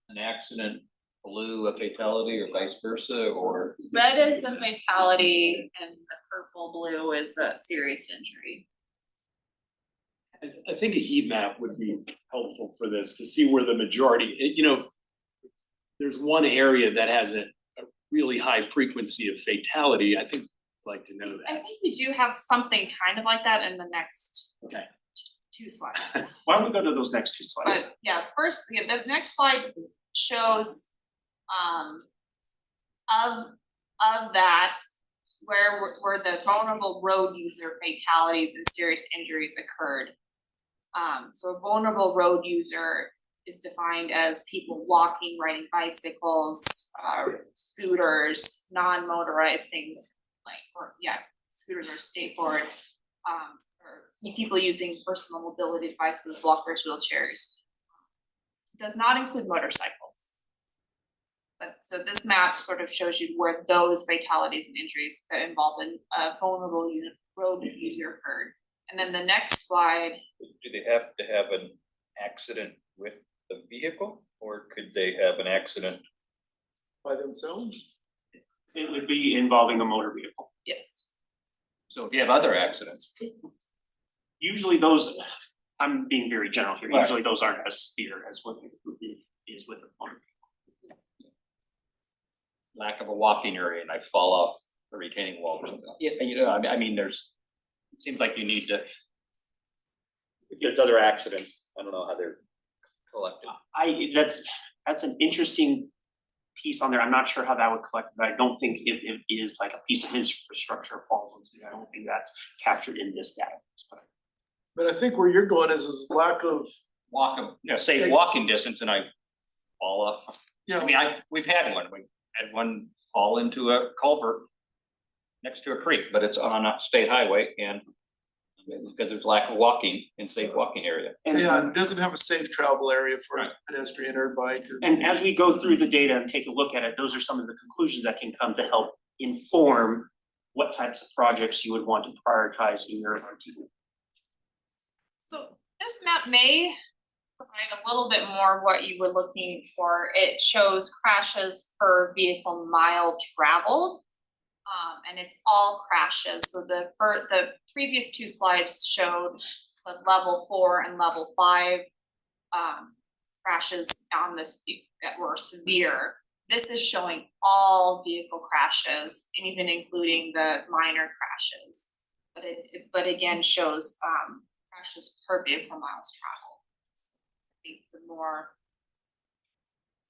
an accident blue a fatality or vice versa, or? Red is a fatality and the purple blue is a serious injury. I think a heat map would be helpful for this, to see where the majority, there's one area that has a really high frequency of fatality, I think I'd like to know I that. think we do have something kind of like that in the next Okay. two slides. Why don't we go to those next two slides? But yeah, first, the next slide shows of that, where the vulnerable road user fatalities and serious injuries occurred. So a vulnerable road user is defined as people walking, riding bicycles, scooters, non-motorized things like, scooters or skateboard, or people using personal mobility devices, walkers, wheelchairs. Does not include motorcycles. But so this map sort of shows you where those fatalities and injuries that involve a vulnerable road user occurred. And then the next slide. Do they have to have an accident with the vehicle, or could they have an accident? By themselves? It would be involving a motor vehicle. Yes. So if you have other accidents, Usually those, I'm being very general here, Right. usually those aren't as severe as what it is with a motor vehicle. lack of a walking area and I fall off the retaining wall or something, I mean, it seems like you need to. If there's other accidents, I don't know how they're collected. That's an interesting piece on there. I'm not sure how that would collect, but I don't think if it is like a piece of infrastructure falls into it, I don't think that's captured in this data. But I think where you're going is lack of, Safe walking distance and I fall off. yeah. I mean, we've had one fall into a culvert next to a creek, but it's on a state highway and because there's lack of walking and safe walking area. And Yeah, it doesn't have a safe travel area for a Right. pedestrian or bike or. And as we go through the data and take a look at it, those are some of the conclusions that can come to help inform what types of projects you would want to prioritize in your RTP. So this map may provide a little bit more what you were looking for. It shows crashes per vehicle mile traveled. And it's all crashes. So the previous two slides showed the level 4 and level 5 crashes on this that were severe. This is showing all vehicle crashes, and even including the minor crashes. But it again shows crashes per vehicle miles traveled. So I think the more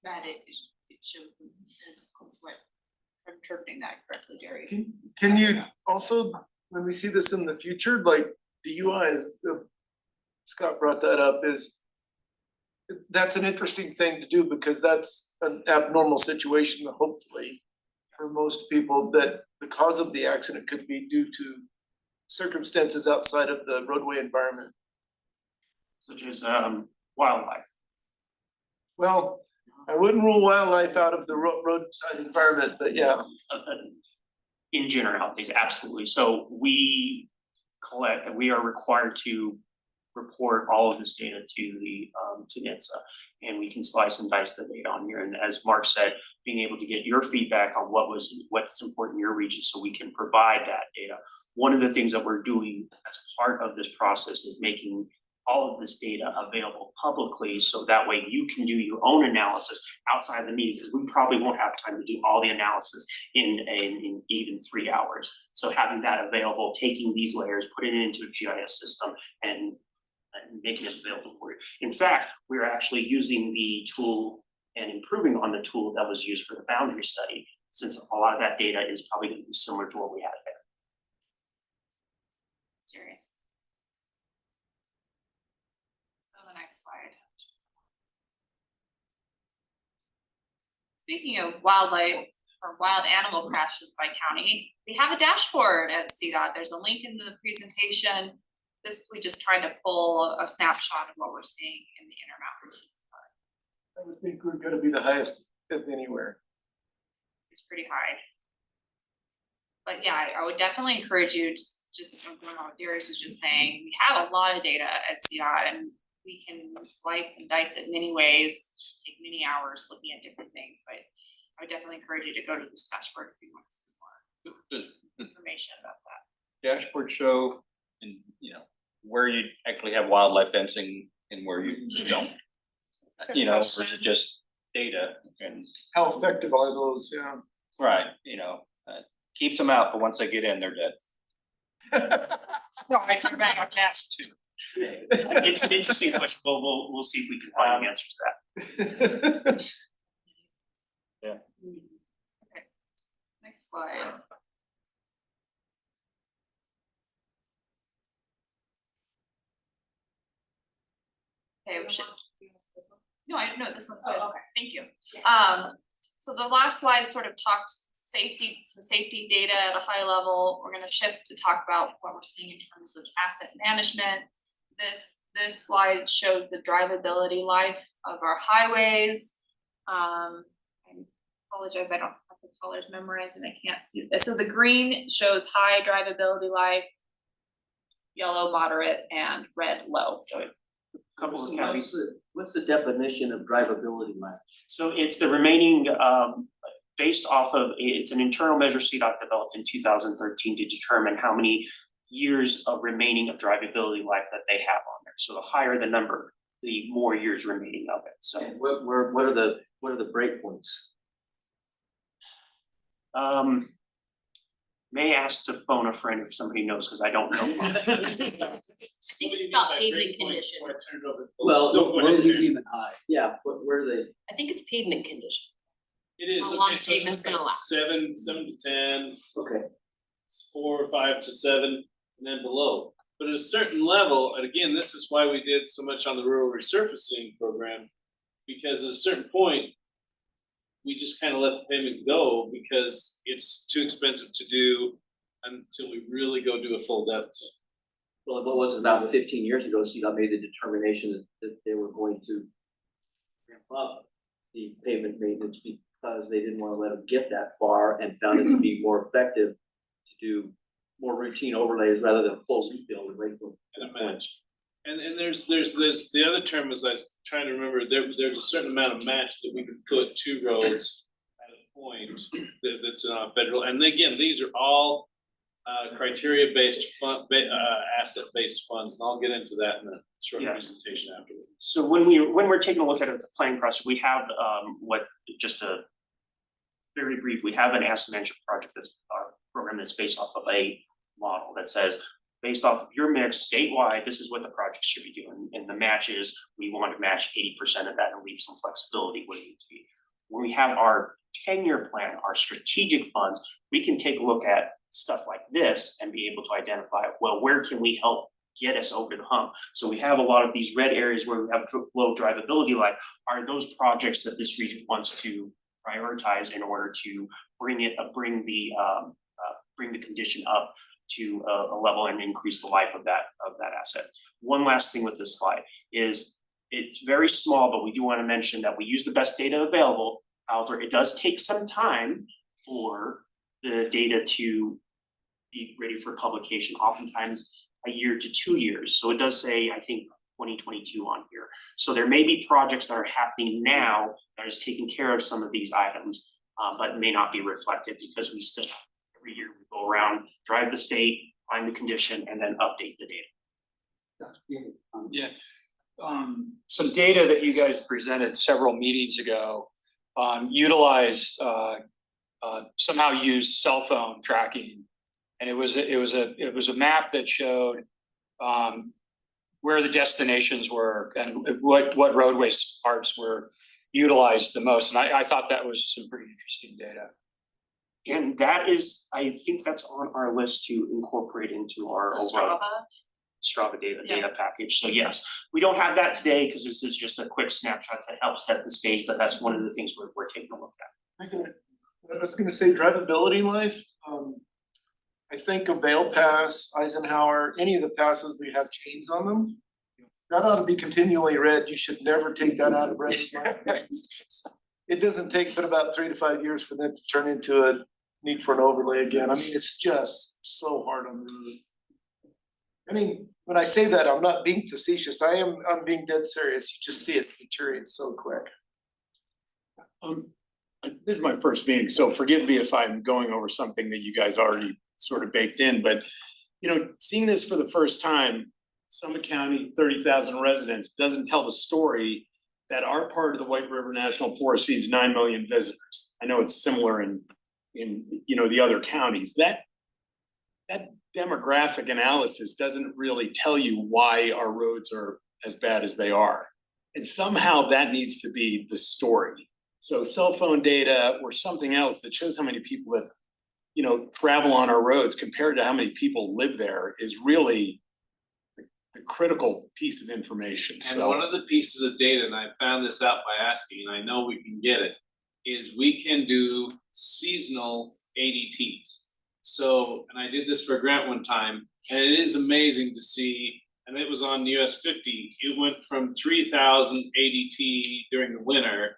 that it shows them is what I'm interpreting that correctly, Gary. Can you also, when we see this in the future, like the UI is, Scott brought that up, is that's an interesting thing to do because that's an abnormal situation, hopefully, for most people, that the cause of the accident could be due to circumstances outside of the roadway environment. Such as wildlife. Well, I wouldn't rule wildlife out of the roadside environment, but yeah. In generalities, absolutely. So we are required to report all of this data to the to NHTSA, and we can slice and dice the data on here. And as Mark said, being able to get your feedback on what's important in your region so we can provide that data. One of the things that we're doing as part of this process is making all of this data available publicly, so that way you can do your own analysis outside of the meeting, because we probably won't have time to do all the analysis in even 3 hours. So having that available, taking these layers, putting it into a GIS system and making it available for you. In fact, we're actually using the tool and improving on the tool that was used for the boundary study, since a lot of that data is probably going to be similar to what we had there. Serious. So the next slide. Speaking of wildlife or wild animal crashes by county, we have a dashboard at CDOT. There's a link in the presentation. We just tried to pull a snapshot of what we're seeing in the Intermountain. I would think we're gonna be the highest of anywhere. It's pretty high. But yeah, I would definitely encourage you, just going on what Darius was just saying, we have a lot of data at CDOT, and we can slice and dice it many ways, take many hours looking at different things, but I would definitely encourage you to go to this dashboard if you want to see more Does the information about that. dashboard show and, where you actually have wildlife fencing and where you don't? Or is it just data and, How effective are those? Yeah. right, keeps them out, but once they get in, they're dead. No, I turn back on task too. It's an interesting question, but we'll see if we can find an answer to that. Okay, next slide. Okay, we should. No, I know this one's good. Okay, thank you. So the last slide sort of talked safety, some safety data at a high level. We're gonna shift to talk about what we're seeing in terms of asset management. This slide shows the drivability life of our highways. I apologize, I don't have the colors memorized and I can't see this. So the green shows high drivability life, yellow moderate, and red low. So Couple of caveats. What's the definition of drivability life? So it's the remaining, based off of, it's an internal measure CDOT developed in 2013 to determine how many years of remaining of drivability life that they have on there. So the higher the number, the more years remaining of it, so. And what are the breakpoints? May ask to phone a friend if somebody knows, because I don't know. I think it's about pavement condition. Where do you deem it high? Yeah, where are they? I think it's pavement condition. It is, How long okay, so pavement's gonna last. seven to 10, Okay. 4 or 5 to 7, and then below. But at a certain level, and again, this is why we did so much on the rural resurfacing program, because at a certain point, we just kind of let the pavement go because it's too expensive to do until we really go do a full depth. Well, what was it, about 15 years ago, CDOT made the determination that they were going to ramp up the pavement maintenance because they didn't want to let them get that far and found it to be more effective to do more routine overlays rather than full rebuild and regular. And a match. And there's the other term is I was trying to remember, there's a certain amount of match that we could put to roads at a point that's federal, and again, these are all criteria based fund, asset based funds, and I'll get into that in a short presentation afterwards. So when we're taking a look at it, the planning process, we have just a very brief, we have an asset management project that's program that's based off of a model that says, based off of your mix statewide, this is what the project should be doing. And the match is, we want to match 80% of that and leave some flexibility where it needs to be. When we have our 10-year plan, our strategic funds, we can take a look at stuff like this and be able to identify, well, where can we help get us over the hump? So we have a lot of these red areas where we have low drivability life. Are those projects that this region wants to prioritize in order to bring the condition up to a level and increase the life of that asset. One last thing with this slide is it's very small, but we do want to mention that we use the best data available. However, it does take some time for the data to be ready for publication, oftentimes a year to 2 years. So it does say, I think, 2022 on here. So there may be projects that are happening now that is taking care of some of these items, but may not be reflected because we still, every year we go around, drive the state, find the condition, and then update the data. Yeah. Some data that you guys presented several meetings ago, utilized, somehow used cell phone tracking. And it was a map that showed, where the destinations were and what roadway parts were utilized the most. And I thought that was some pretty interesting data. And that is, I think that's on our list to incorporate into our overall Strava data package. So yes, we don't have that today because this is just a quick snapshot to help set the stage, but that's one of the things we're taking a look at. I was gonna say drivability life, I think of Vale Pass, Eisenhower, any of the passes that have chains on them. That ought to be continually read. You should never take that out of red. It doesn't take but about 3 to 5 years for them to turn into a need for an overlay again. I mean, it's just so hard on the road. I mean, when I say that, I'm not being facetious. I'm being dead serious. You just see it deteriorate so quick. This is my first meeting, so forgive me if I'm going over something that you guys already sort of baked in, but seeing this for the first time, Summit County, 30,000 residents, doesn't tell the story that our part of the White River National Forest sees 9 million visitors. I know it's similar in the other counties. That demographic analysis doesn't really tell you why our roads are as bad as they are. And somehow that needs to be the story. So cell phone data or something else that shows how many people that travel on our roads compared to how many people live there is really the critical piece of information. And So one of the pieces of data, and I found this out by asking, and I know we can get it, is we can do seasonal ADTs. So, and I did this for a grant one time, and it is amazing to see, and it was on US 50, it went from 3,000 ADT during the winter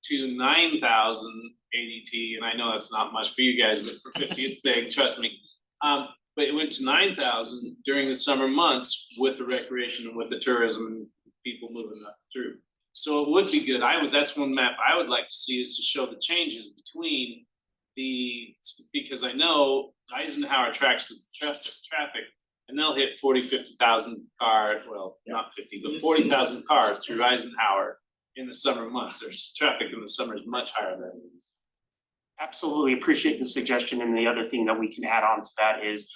to 9,000 ADT, and I know that's not much for you guys, but for 50, it's big, trust me. But it went to 9,000 during the summer months with the recreation and with the tourism and people moving up through. So it would be good, that's one map I would like to see, is to show the changes between because I know Eisenhower tracks the traffic, and they'll hit 50,000 cars, well, not 50, but 40,000 cars through Eisenhower in the summer months. There's traffic in the summer is much higher than. Absolutely appreciate the suggestion, and the other thing that we can add on to that is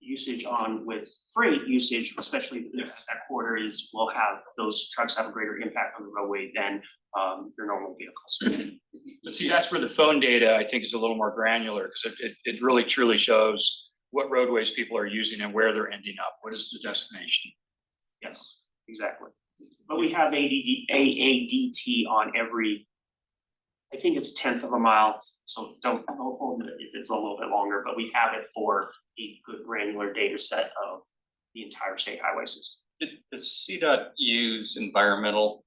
usage with freight usage, especially this quarter will have those trucks have a greater impact on the roadway than your normal vehicles. But see, that's where the phone data, I think, is a little more granular, because it really truly shows what roadways people are using and where they're ending up. What is the destination? Yes, exactly. But we have AADT on every, I think it's 1/10 of a mile, so don't hold it if it's a little bit longer, but we have it for a good granular data set of the entire state highway system. Does CDOT use environmental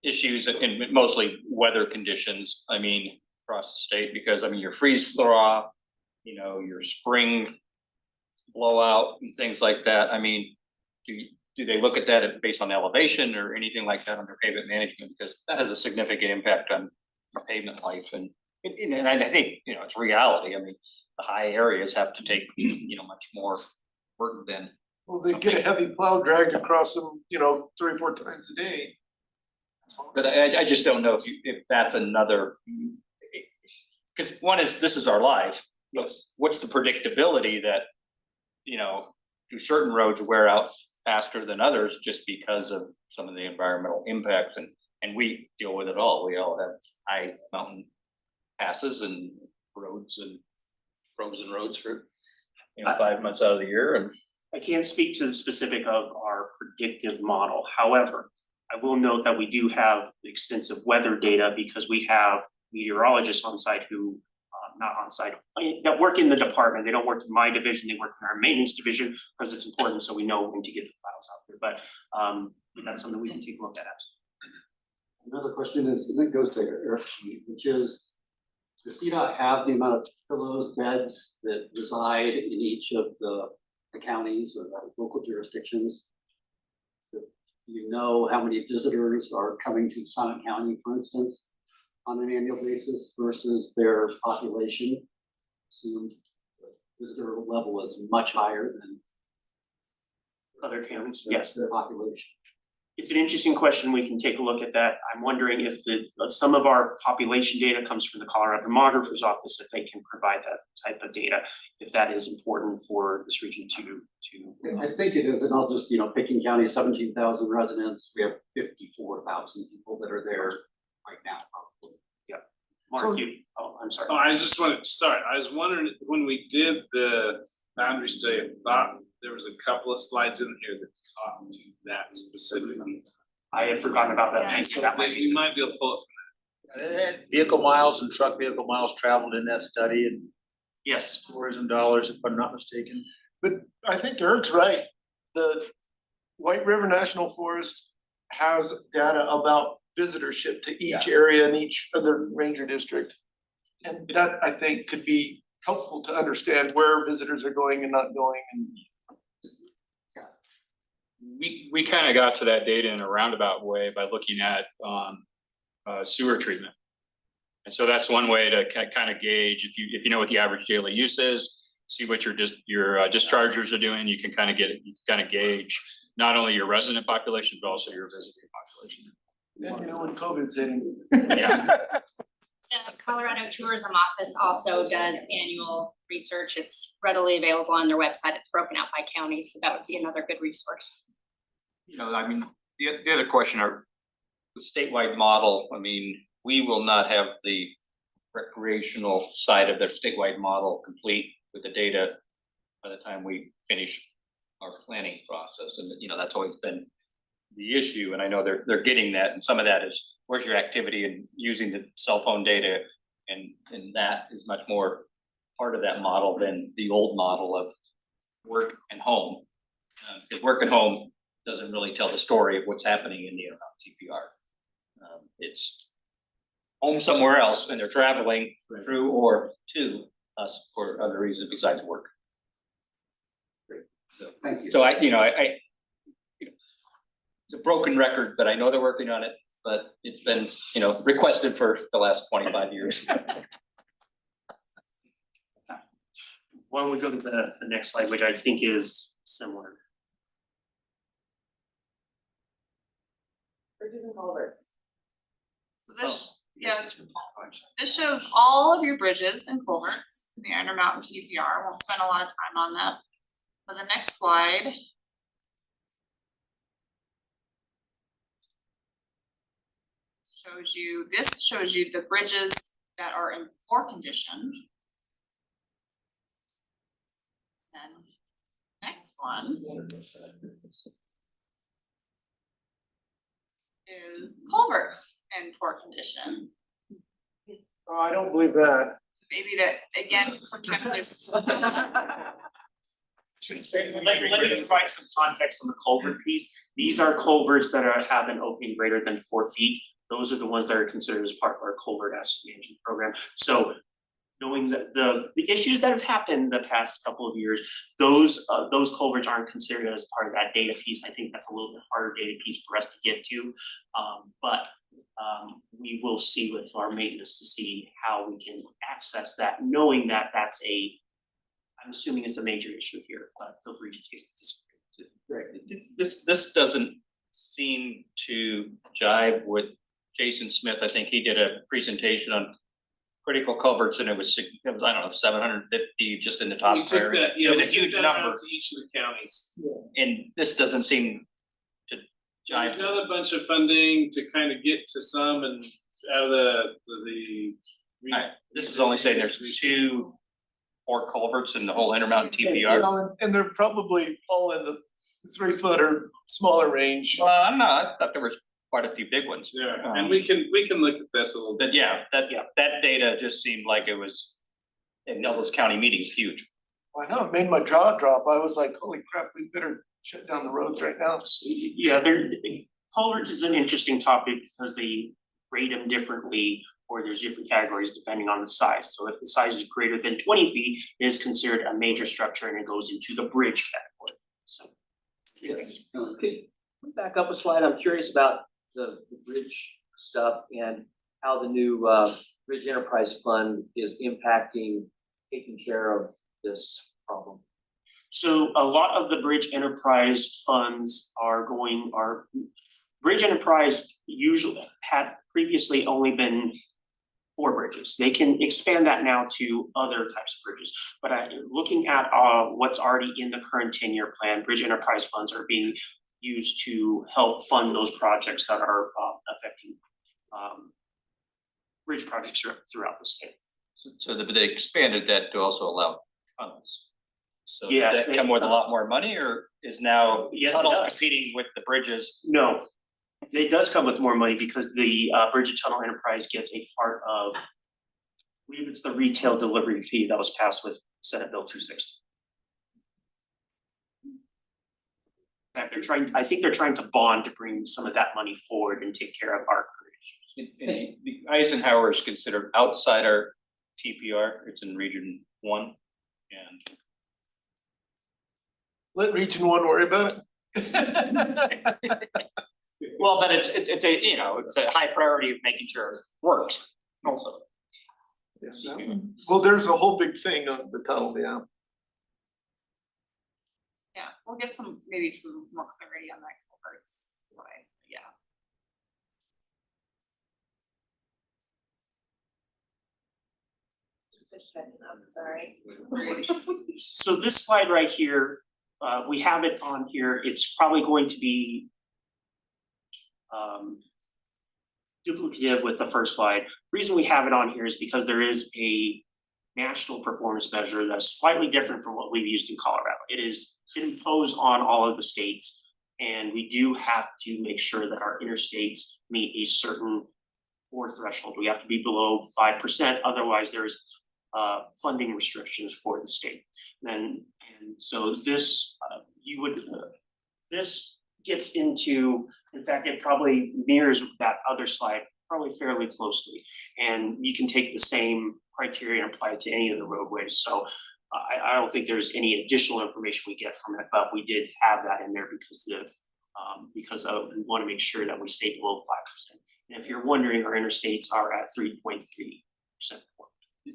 issues and mostly weather conditions, across the state? Because your freeze thaw, your spring blowout and things like that. Do they look at that based on elevation or anything like that under pavement management? Because that has a significant impact on our pavement life, and I think, it's reality. The high areas have to take, much more work than. Well, they get a heavy plow drag across them, 3 or 4 times a day. But I just don't know if that's another, because one is, this is our life. What's the predictability that, do certain roads wear out faster than others just because of some of the environmental impacts, and we deal with it all. We all have high mountain passes and roads and frozen roads for 5 months out of the year. And I can't speak to the specific of our predictive model. However, I will note that we do have extensive weather data because we have meteorologists on site who, not on site, that work in the department. They don't work in my division, they work in our maintenance division, because it's important so we know when to get the plows out there. But that's something we can take a look at. Another question is, and it goes to Eric, which is, does CDOT have the amount of pillows, beds that reside in each of the counties or the local jurisdictions? Do you know how many visitors are coming to Summit County, for instance, on an annual basis versus their population? Assume the visitor level is much higher than Other counties, their- yes. their population. It's an interesting question. We can take a look at that. I'm wondering if some of our population data comes from the Colorado Demographer's Office, if they can provide that type of data, if that is important for this region to. I think it is, and I'll just, Picking County, 17,000 residents, we have 54,000 people that are there right now, probably. Mark, I'm sorry. I was wondering, when we did the boundary study, I thought there was a couple of slides in here that talked to that specifically. I had forgotten about that. Thanks for that. You might be able to pull it. Vehicle miles and truck vehicle miles traveled in that study, and Yes, tourism dollars, if I'm not mistaken. But I think Eric's right. The White River National Forest has data about visitorship to each area in each other ranger district. And that, I think, could be helpful to understand where visitors are going and not going, and we kind of got to that data in a roundabout way by looking at sewer treatment. And so that's one way to kind of gauge if you know what the average daily use is, see what your dischargers are doing. You can kind of gauge not only your resident population but also your visiting population. Yeah, you know, when COVID's hitting. The Colorado Tourism Office also does annual research. It's readily available on their website. It's broken out by county, so that would be another good resource. You know, I mean, the other question are the statewide model. I mean, we will not have the recreational side of their statewide model complete with the data by the time we finish our planning process. And, you know, that's always been the issue. And I know they're getting that. And some of that is where's your activity and using the cell phone data. And that is much more part of that model than the old model of work and home. Because work and home doesn't really tell the story of what's happening in the IMTPR. It's home somewhere else and they're traveling through or to us for other reasons besides work. So, Thank you. so you know, it's a broken record, but I know they're working on it, but it's been, you know, requested for the last 25 years. Why don't we go to the next slide, which I think is similar. Bridges and culverts. So this, Yes. this shows all of your bridges and culverts in the Intermountain TPR. Won't spend a lot of time on that. For the next slide. This shows you the bridges that are in poor condition. And next one is culverts in poor condition. Oh, I don't believe that. Maybe that, again, sometimes there's. Let me provide some context on the culvert piece. These are culverts that have an opening greater than 4 feet. Those are the ones that are considered as part of our culvert asset management program. So knowing that the issues that have happened in the past couple of years, those culverts aren't considered as part of that data piece. I think that's a little bit harder data piece for us to get to. But we will see with our maintenance to see how we can access that, knowing that that's I'm assuming it's a major issue here, but feel free to take this. This doesn't seem to jive with Jason Smith. I think he did a presentation on critical culverts and it was I don't know, 750 just in the top We took area. that, yeah, It was we a took huge that out number. to each of the counties. And this doesn't seem to We've jive. got a bunch of funding to kind of get to some and out of the. Alright, this is only saying there's 2 poor culverts in the whole Intermountain TPR. And they're probably all in the 3 foot or smaller range. Well, I'm not, I thought there was quite a few big ones. Yeah, and we can look at this a little bit. But yeah, that data just seemed like it was in Nellis County meetings, huge. I know, it made my jaw drop. I was like, holy crap, we better shut down the roads right now. Yeah, culverts is an interesting topic because they rate them differently, or there's different categories depending on the size. So if the size is greater than 20 feet, it is considered a major structure and it goes into the bridge category. So. Yes. Could we back up a slide? I'm curious about the bridge stuff and how the new Bridge Enterprise Fund is impacting taking care of this problem. So a lot of the Bridge Enterprise funds Bridge Enterprise usually had previously only been 4 bridges. They can expand that now to other types of bridges. But looking at what's already in the current 10-year plan, Bridge Enterprise funds are being used to help fund those projects that are affecting bridge projects throughout the state. So they expanded that to also allow tunnels. So Yes, does that come with a lot more money or is now Yes, it tunnels does. competing with the bridges? No, it does come with more money because the Bridge and Tunnel Enterprise gets a part of, I believe it's the retail delivery fee that was passed with Senate Bill 260. In fact, I think they're trying to bond to bring some of that money forward and take care of our issues. And the Eisenhower is considered outside our TPR. It's in Region 1 and Let Region 1 worry about it. Well, but it's a, you know, it's a high priority of making sure it works also. Well, there's a whole big thing on the tunnel, yeah. Yeah, we'll get maybe some more clarity on that culverts way, yeah. Just checking up, sorry. So this slide right here, we have it on here, it's probably going to be duplicative with the first slide. Reason we have it on here is because there is a national performance measure that's slightly different from what we've used in Colorado. It is imposed on all of the states, and we do have to make sure that our interstates meet a certain core threshold. We have to be below 5%, otherwise there's funding restrictions for the state. And so this this gets into, in fact, it probably mirrors that other slide probably fairly closely. And you can take the same criteria and apply it to any of the roadways. So I don't think there's any additional information we get from it, but we did have that in there because we want to make sure that we stay below 5%. And if you're wondering, our interstates are at 3.3%.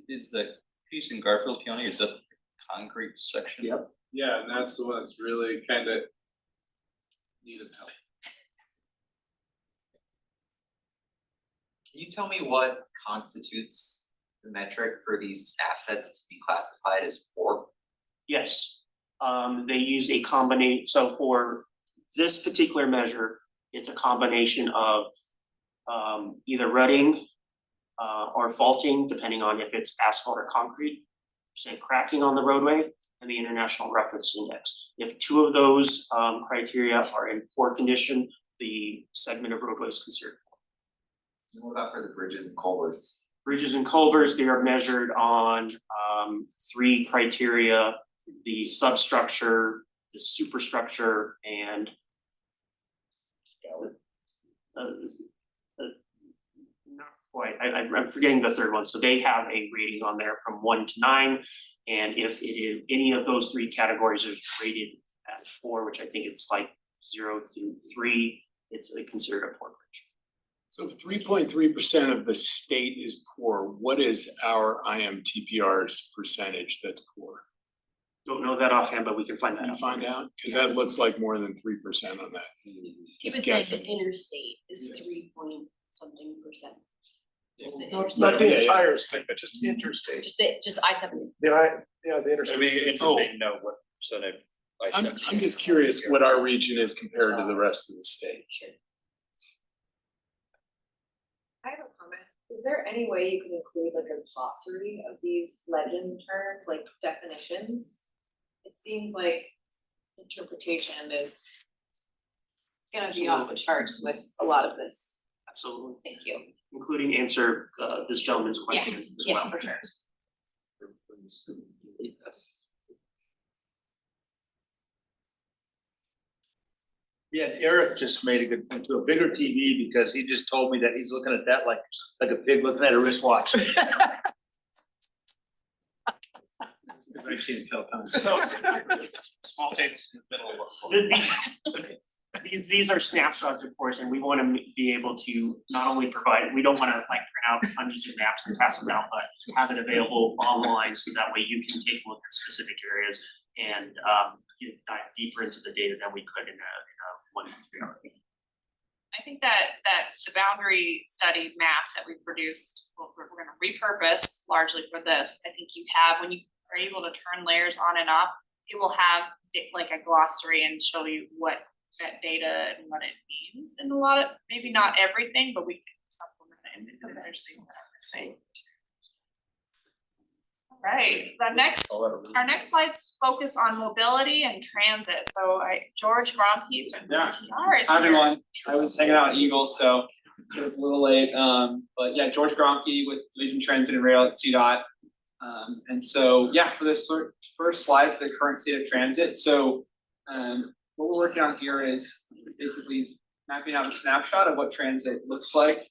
Is the piece in Garfield County, is that the concrete section? Yep. Yeah, and that's the one that's really kind of needed help. Can you tell me what constitutes the metric for these assets to be classified as poor? Yes, they use a combination, so for this particular measure, it's a combination of either rutting or faulting, depending on if it's asphalt or concrete, percent cracking on the roadway, and the International Reference Index. If two of those criteria are in poor condition, the segment of roadway is considered poor. And what about for the bridges and culverts? Bridges and culverts, they are measured on 3 criteria: the substructure, the superstructure, and not quite, I'm forgetting the third one. So they have a rating on there from 1 to 9. And if it is any of those 3 categories is rated at 4, which I think it's like 0 to 3, it's considered a poor bridge. So if 3.3% of the state is poor, what is our IMTPR's percentage that's poor? Don't know that offhand, but we can find that Can you out. find out? Cause that looks like more than 3% on that. He Just was saying guessing. the interstate is Yes. 3 point something%. Just the Not interstate, the entire state, but just interstate. just I-70. The I interstate. mean, system. interesting to know what percentage. I'm just curious what our region is compared to the rest of the state. I have a comment. Is there any way you could include like a glossary of these legend terms, like definitions? It seems like interpretation is gonna be off the charts with a lot of this. Absolutely, Thank you. including answer this gentleman's questions as well. Yeah, for sure. Yeah, Eric just made a good point to a bigger TV because he just told me that he's looking at that like a pig looking at a wristwatch. I can't tell time. So, small tables in the middle of the. These are snapshots, of course, and we want to be able to not only provide, we don't want to like print out hundreds of maps and pass them out, but have it available online so that way you can take a look at specific areas and dive deeper into the data than we could in a 1 to 3 hour meeting. I think that the boundary study map that we produced, we're gonna repurpose largely for this. I think you have, when you are able to turn layers on and off, it will have like a glossary and show you what that data and what it means. And a lot of, maybe not everything, but we can supplement it and if there's things that are missing. Right, our next slides focus on mobility and transit. So George Gromke from Yeah. IMTPR is Hi, here. everyone. I was hanging out at Eagle, so it was a little late. But yeah, George Gromke with Division Transit and Rail at CDOT. And so, yeah, for this first slide for the current state of transit. So what we're working on here is basically mapping out a snapshot of what transit looks like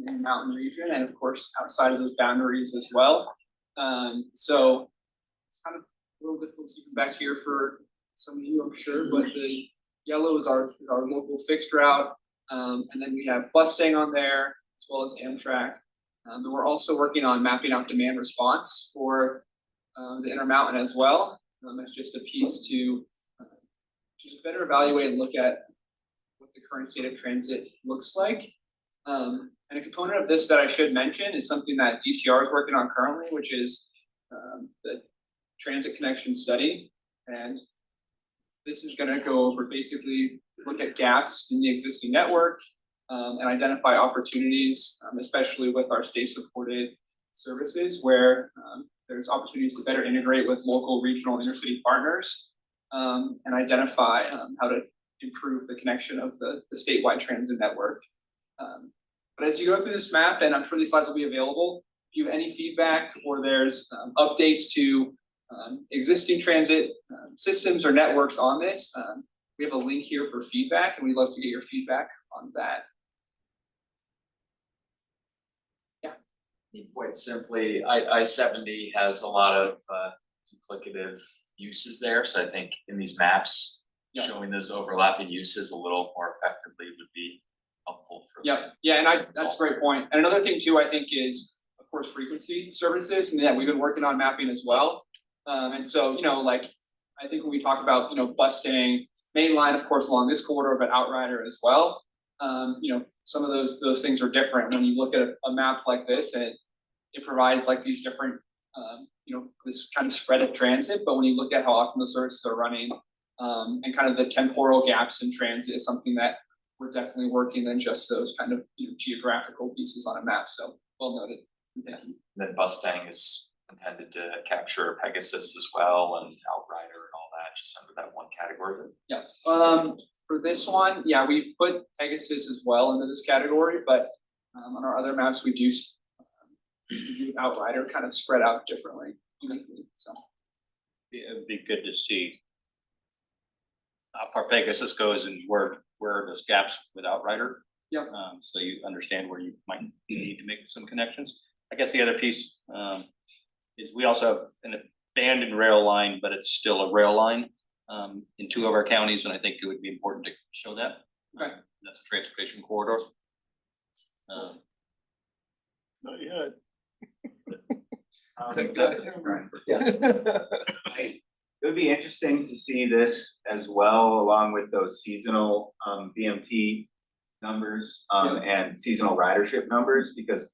in the mountain region and of course outside of those boundaries as well. So it's kind of a little difficult to see from back here for some of you, I'm sure, but the Yellow is our local fixed route, and then we have bus staying on there as well as Amtrak. And we're also working on mapping out demand response for the Intermountain as well. That's just a piece to just better evaluate and look at what the current state of transit looks like. And a component of this that I should mention is something that DTR is working on currently, which is the transit connection study. And this is gonna go over basically look at gaps in the existing network and identify opportunities, especially with our state-supported services where there's opportunities to better integrate with local, regional, intercity partners and identify how to improve the connection of the statewide transit network. But as you go through this map, and I'm sure these slides will be available, if you have any feedback or there's updates to existing transit systems or networks on this, we have a link here for feedback, and we'd love to get your feedback on that. Quite simply, I-70 has a lot of duplicative uses there, so I think in these maps, showing those overlapping uses a little more effectively would be helpful for. Yeah, and that's a great point. And another thing too, I think is, of course, frequency services, and yeah, we've been working on mapping as well. And so, like, I think when we talk about, bus staying, main line, of course, along this corridor, but Outrider as well. Some of those things are different when you look at a map like this, and it provides like these different, this kind of spread of transit. But when you look at how often the services are running, and kind of the temporal gaps in transit is something that we're definitely working than just those kind of geographical pieces on a map. So well noted. Thank you. Then bus staying is intended to capture Pegasus as well and Outrider and all that, just under that one category. Yeah. For this one, yeah, we've put Pegasus as well into this category, but on our other maps we do Outrider kind of spread out differently. So It'd be good to see how far Pegasus goes and where are those gaps with Outrider. Yeah. So you understand where you might need to make some connections. I guess the other piece is we also have an abandoned rail line, but it's still a rail line in 2 of our counties, and I think it would be important to show that. Okay. That's a transportation corridor. Not yet. It would be interesting to see this as well, along with those seasonal BMT numbers and seasonal ridership numbers, because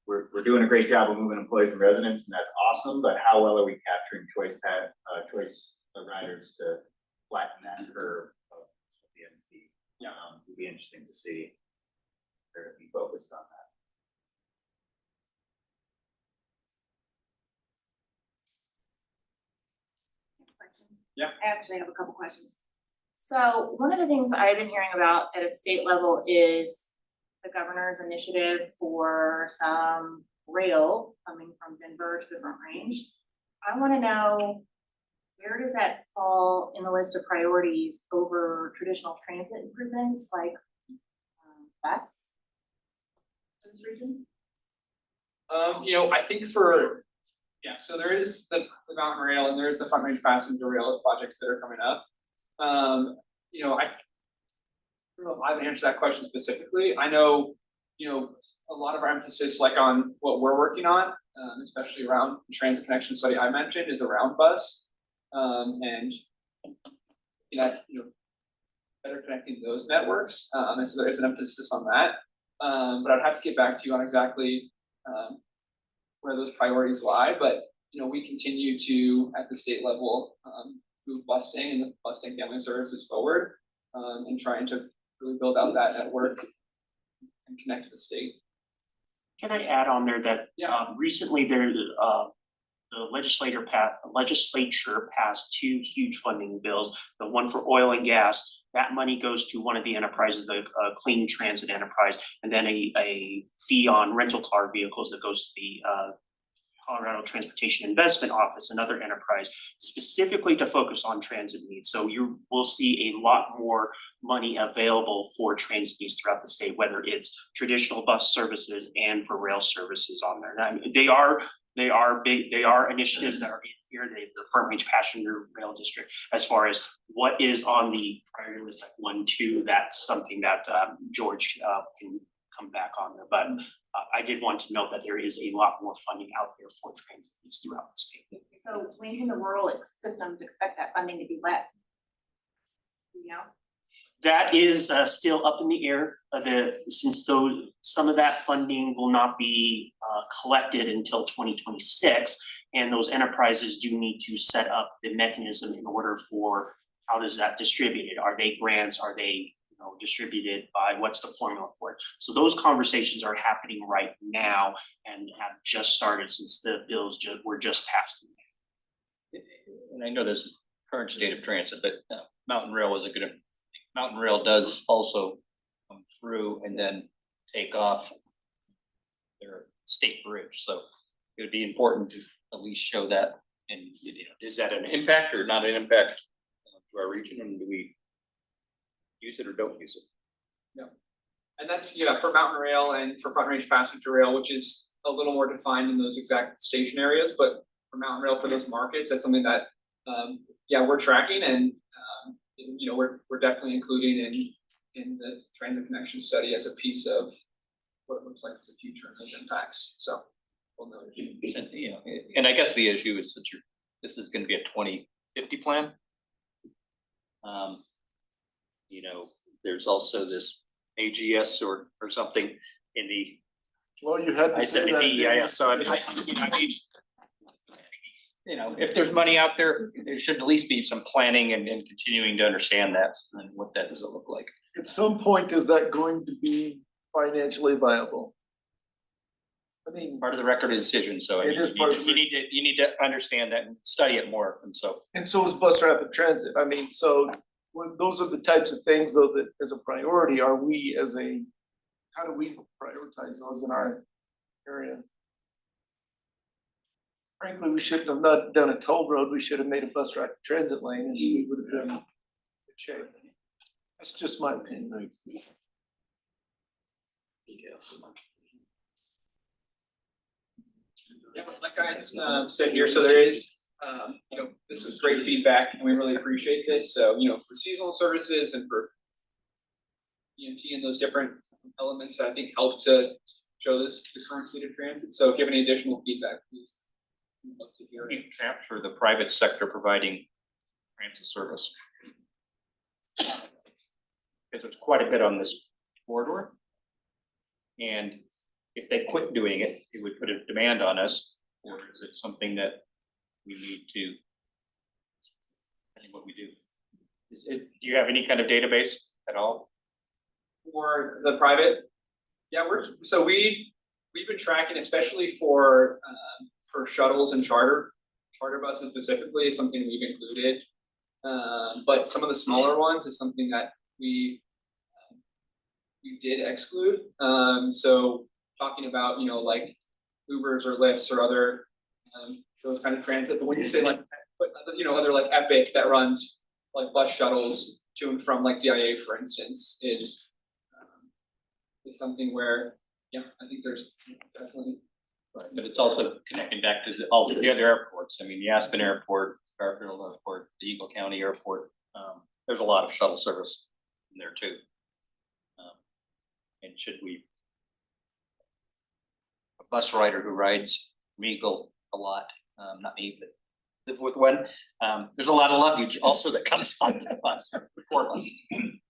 we're doing a great job of moving employees and residents, and that's awesome. But how well are we capturing choice riders to flatten that curve of BMT? It'd be interesting to see or be focused on that. Yeah. I actually have a couple questions. So one of the things I've been hearing about at a state level is the governor's initiative for some rail coming from Denver to the Front Range. I want to know, where does that fall in the list of priorities over traditional transit improvements like bus for this region? I think so there is the Mountain Rail and there is the Front Range Passenger Rail as projects that are coming up. I don't know if I would answer that question specifically. I know, a lot of our emphasis like on what we're working on, especially around the transit connection study I mentioned, is around bus. And better connecting those networks. And so there is an emphasis on that. But I'd have to get back to you on exactly where those priorities lie. But we continue to, at the state level, move busing and the busing family services forward, and trying to really build out that network and connect to the state. Can I add on there that recently the legislature passed 2 huge funding bills. The one for oil and gas, that money goes to one of the enterprises, the Clean Transit Enterprise, and then a fee on rental car vehicles that goes to the Colorado Transportation Investment Office, another enterprise, specifically to focus on transit needs. So you will see a lot more money available for transit needs throughout the state, whether it's traditional bus services and for rail services on there. Now, they are initiatives that are in here, the Front Range Passenger Rail District, as far as what is on the priority list, like 1, 2, that's something that George can come back on there. But I did want to note that there is a lot more funding out there for transit needs throughout the state. So when can the rural systems expect that funding to be let? You know? That is still up in the air, since some of that funding will not be collected until 2026. And those enterprises do need to set up the mechanism in order for, how does that distributed? Are they grants, are they distributed by, what's the formula for it? So those conversations are happening right now and have just started since the bills were just passed. And I know there's current state of transit, but Mountain Rail is a good, Mountain Rail does also come through and then take off their state bridge, so it would be important to at least show that. And is that an impact or not an impact to our region, and do we use it or don't use it? Yeah, and that's, for Mountain Rail and for Front Range Passenger Rail, which is a little more defined in those exact station areas, but for Mountain Rail, for those markets, that's something that, we're tracking, and, we're definitely including in the transit connection study as a piece of what it looks like for the future and those impacts, so we'll know. And I guess the issue is that this is gonna be a 2050 plan. There's also this AGS or something in the Well, you had to say that. DEIS, so if there's money out there, there should at least be some planning and continuing to understand that and what that does it look like. At some point, is that going to be financially viable? I mean, Part of the record of decision, so It is part of you need to understand that and study it more, and so. and so is bus rapid transit. I mean, so those are the types of things though that as a priority, how do we prioritize those in our area? Frankly, we shouldn't have not done a toll road. We should have made a bus rapid transit lane and we would have been in good shape. That's just my opinion. Details. Yeah, like I said here, so there is, this was great feedback and we really appreciate this. So, for seasonal services and for EMT and those different elements, that I think help to show the current state of transit. So if you have any additional feedback, please. We'd love to hear it. You capture the private sector providing transit service. Because there's quite a bit on this corridor. And if they quit doing it, it would put a demand on us, or is it something that we need to? I think what we do. Do you have any kind of database at all? For the private, we've been tracking, especially for shuttles and charter buses specifically, is something we've included. But some of the smaller ones is something that we did exclude. So talking about, like Ubers or Lyfts or other those kind of transit. But when you say like, other like Epic that runs like bus shuttles to and from like DIA, for instance, is something where, I think there's definitely. Right, but it's also connecting back to all the other airports. I mean, the Aspen Airport, Garfield Airport, the Eagle County Airport. There's a lot of shuttle service in there too. And should we? A bus rider who rides from Eagle a lot, not me, but live with one. There's a lot of luggage also that comes on that bus, before bus. And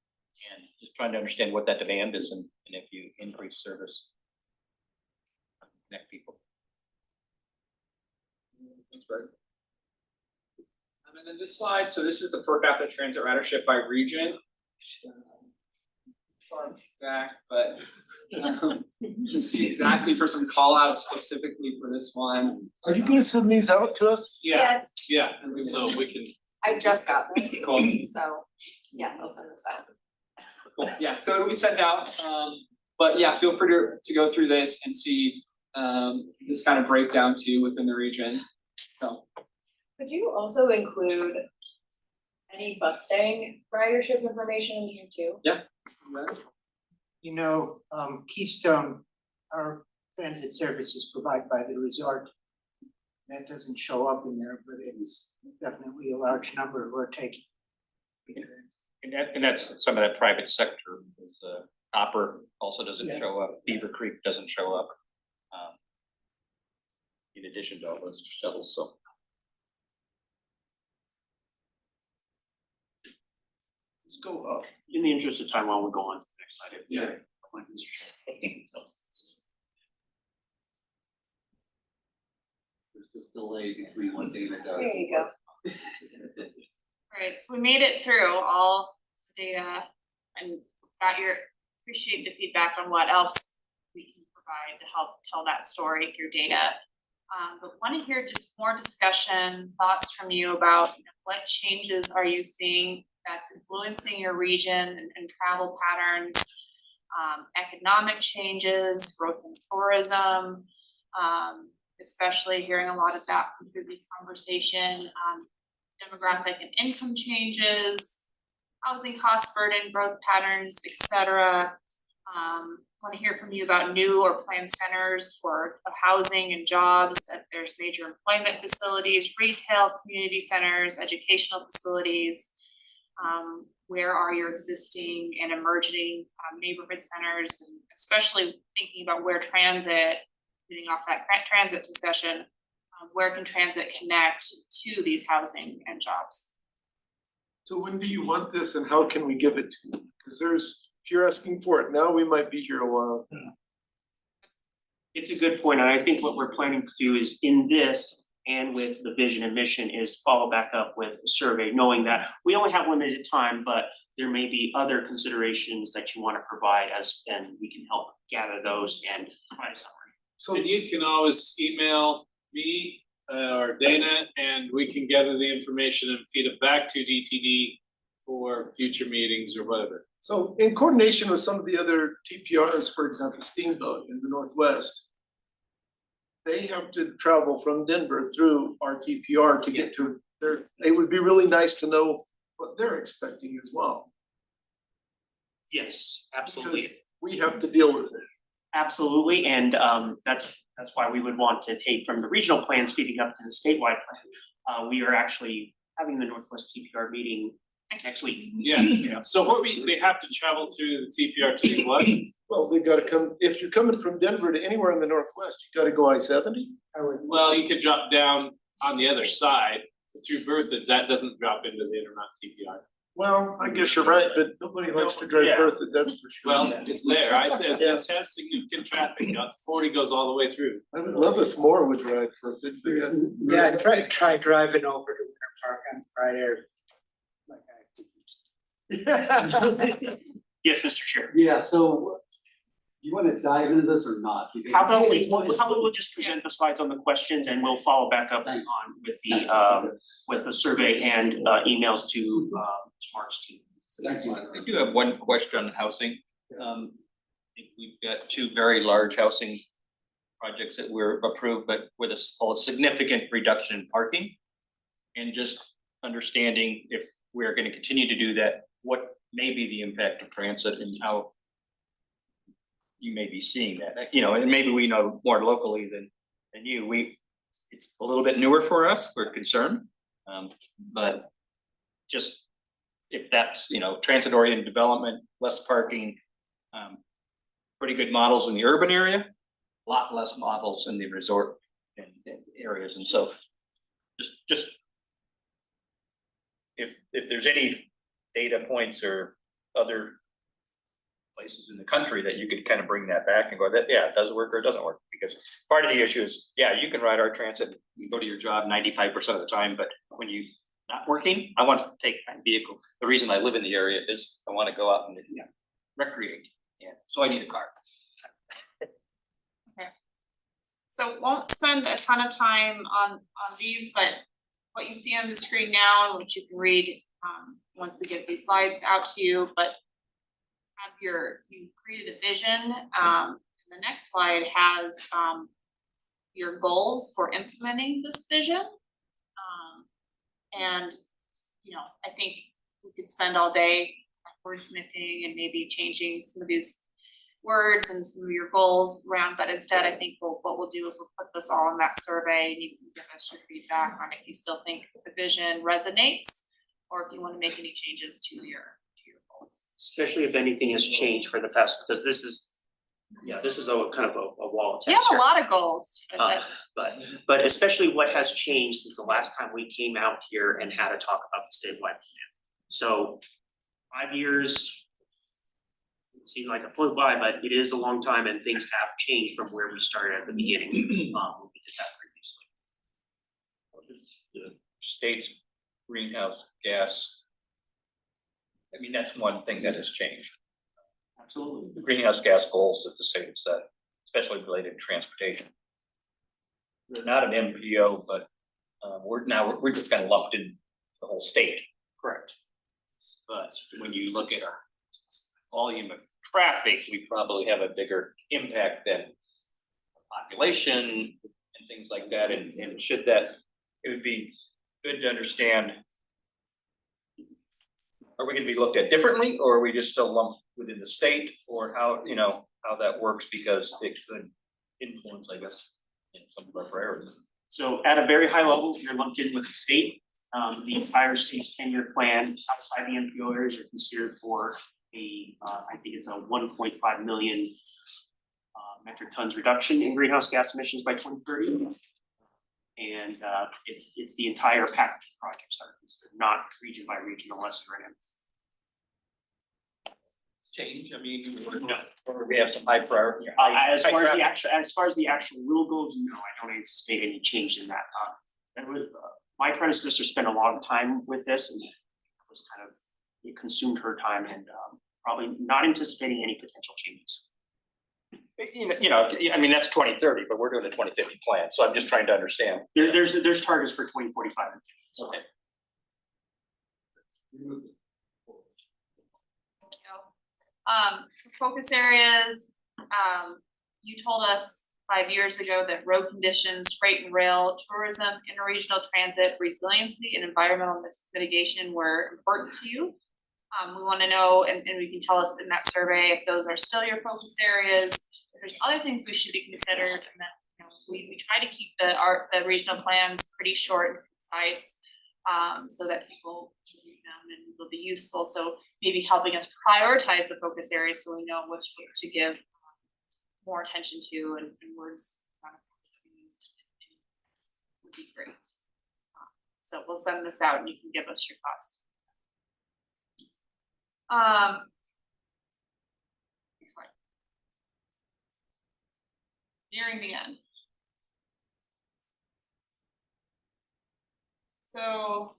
just trying to understand what that demand is and if you increase service. Connect people. Thanks, Greg. And then this slide, so this is the per capita transit ridership by region. Far back, but see exactly for some call outs specifically for this one. Are you gonna send these out to us? Yes. Yeah, so we can. I just got this, Cool. so, yes, I'll send this out. Cool. Yeah, so it'll be sent out, but yeah, feel free to go through this and see this kind of breakdown too within the region, so. Could you also include any bus staying ridership information in here too? Yeah. Keystone, our transit service is provided by the resort. That doesn't show up in there, but it's definitely a large number who are taking. And that's some of that private sector, because Copper also doesn't Yeah. show up, Beaver Creek doesn't show up. In addition to all those shuttles, so. Let's go, in the interest of time, while we go on to the next slide. Yeah. There's just delays between what Dana does. There you go. Alright, so we made it through all the data and appreciate the feedback on what else we can provide to help tell that story through data. But wanna hear just more discussion, thoughts from you about what changes are you seeing that's influencing your region and travel patterns, economic changes, growth in tourism, especially hearing a lot of that through this conversation, demographic and income changes, housing cost burden, growth patterns, etc. Want to hear from you about new or planned centers for housing and jobs, if there's major employment facilities, retail, community centers, educational facilities. Where are your existing and emerging neighborhood centers, and especially thinking about where transit, getting off that transit discussion, where can transit connect to these housing and jobs? So when do you want this and how can we give it to you? Because if you're asking for it now, we might be here a while. It's a good point, and I think what we're planning to do is in this and with the vision and mission is follow back up with a survey, knowing that we only have limited time, but there may be other considerations that you want to provide us, and we can help gather those and provide a summary. So you can always email me or Dana, and we can gather the information and feed it back to DTD for future meetings or whatever. So in coordination with some of the other TPRs, for example, Steamboat in the Northwest, they have to travel from Denver through our TPR to get to it would be really nice to know what they're expecting as well. Yes, absolutely. Because we have to deal with it. Absolutely, and that's why we would want to take from the regional plans feeding up to the statewide plan. We are actually having the Northwest TPR meeting next week. Yeah, so they have to travel through the TPR to do what? Well, they gotta come, if you're coming from Denver to anywhere in the Northwest, you gotta go I-70. Well, you could drop down on the other side through Berthoud, that doesn't drop into the Intermountain TPR. Well, I guess you're right, but nobody likes to drive Yeah. Berthoud, that's for sure. Well, it's there, it has significant traffic, you know, 40 goes all the way through. I would love if more would drive Berthoud, but Yeah, try driving over to Winter Park on Friday or like Yes, Mr. Chair. Yeah, so do you want to dive into this or not? Because How about it's- we'll just present the slides on the questions and we'll follow back up on with the survey and emails to Mark's team. Thank you. I do have one question on housing. I think we've got two very large housing projects that were approved, but with a significant reduction in parking. And just understanding if we're gonna continue to do that, what may be the impact of transit and how you may be seeing that, you know, and maybe we know more locally than you, it's a little bit newer for us, we're concerned. But just if that's, you know, transit oriented development, less parking, pretty good models in the urban area, a lot less models in the resort and areas, and so just if there's any data points or other places in the country that you could kind of bring that back and go, that, yeah, it does work or it doesn't work, because part of the issue is, yeah, you can ride our transit, you go to your job 95% of the time, but when you not working, I want to take my vehicle. The reason I live in the area is I want to go out and, you know, recreate, yeah, so I need a car. Okay. So won't spend a ton of time on these, but what you see on the screen now, which you can read once we get these slides out to you, but you created a vision. The next slide has your goals for implementing this vision. And you know, I think we could spend all day wordsmithing and maybe changing some of these words and some of your goals around, but instead I think what we'll do is we'll put this all in that survey and you can give us your feedback on if you still think the vision resonates or if you want to make any changes to your goals. Especially if anything has changed for the past, because this is a kind of a wall of text You have a here. lot of goals, But especially what has changed since the last time we came out here and had a talk about the statewide plan. So 5 years, it seemed like it flew by, but it is a long time and things have changed from where we started at the beginning, when we did that previously. The state's greenhouse gas. I mean, that's one thing that has changed. Absolutely. The greenhouse gas goals that the state has set, especially related to transportation. We're not an MPO, but we're just kind of lumped in the whole state. Correct. But when you look at volume of traffic, we probably have a bigger impact than population and things like that. And should that, it would be good to understand. Are we gonna be looked at differently, or are we just still lumped within the state, or how, how that works, because it could influence, I guess, some of our priorities. So at a very high level, you're lumped in with the state. The entire state's 10-year plan outside the NPO areas are considered for I think it's a 1.5 million metric tons reduction in greenhouse gas emissions by 2030. And it's the entire package of projects that are considered, not region by region unless you're in. Change, I mean, or we have some high priority. As far as the actual rule goes, no, I don't anticipate any change in that. My predecessor spent a lot of time with this, and it consumed her time, and probably not anticipating any potential changes. I mean, that's 2030, but we're doing a 2050 plan, so I'm just trying to understand. There's targets for 2045. Okay. So focus areas, you told us 5 years ago that road conditions, freight and rail, tourism, interregional transit, resiliency, and environmental mitigation were important to you. We want to know, and we can tell us in that survey if those are still your focus areas. If there's other things we should be considered, and that we try to keep the regional plans pretty short and concise, so that people can read them and will be useful. So maybe helping us prioritize the focus areas so we know which to give more attention to and words would be great. So we'll send this out and you can give us your thoughts. Next slide. Nearing the end. So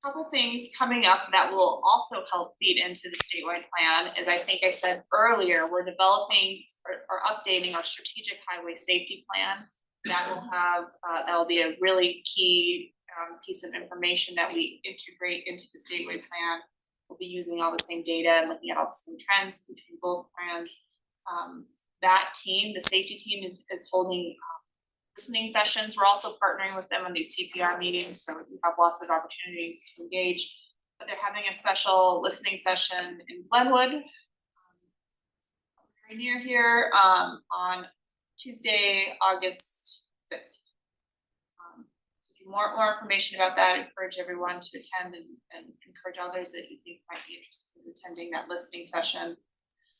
couple things coming up that will also help feed into the statewide plan. As I think I said earlier, we're developing or updating our strategic highway safety plan. That will have that will be a really key piece of information that we integrate into the statewide plan. We'll be using all the same data and looking at all the same trends between both plans. That team, the safety team, is holding listening sessions. We're also partnering with them on these TPR meetings, so we have lots of opportunities to engage. But they're having a special listening session in Glenwood, very near here, on Tuesday, August 6th. So if you want more information about that, I encourage everyone to attend and encourage others that you think might be interested in attending that listening session.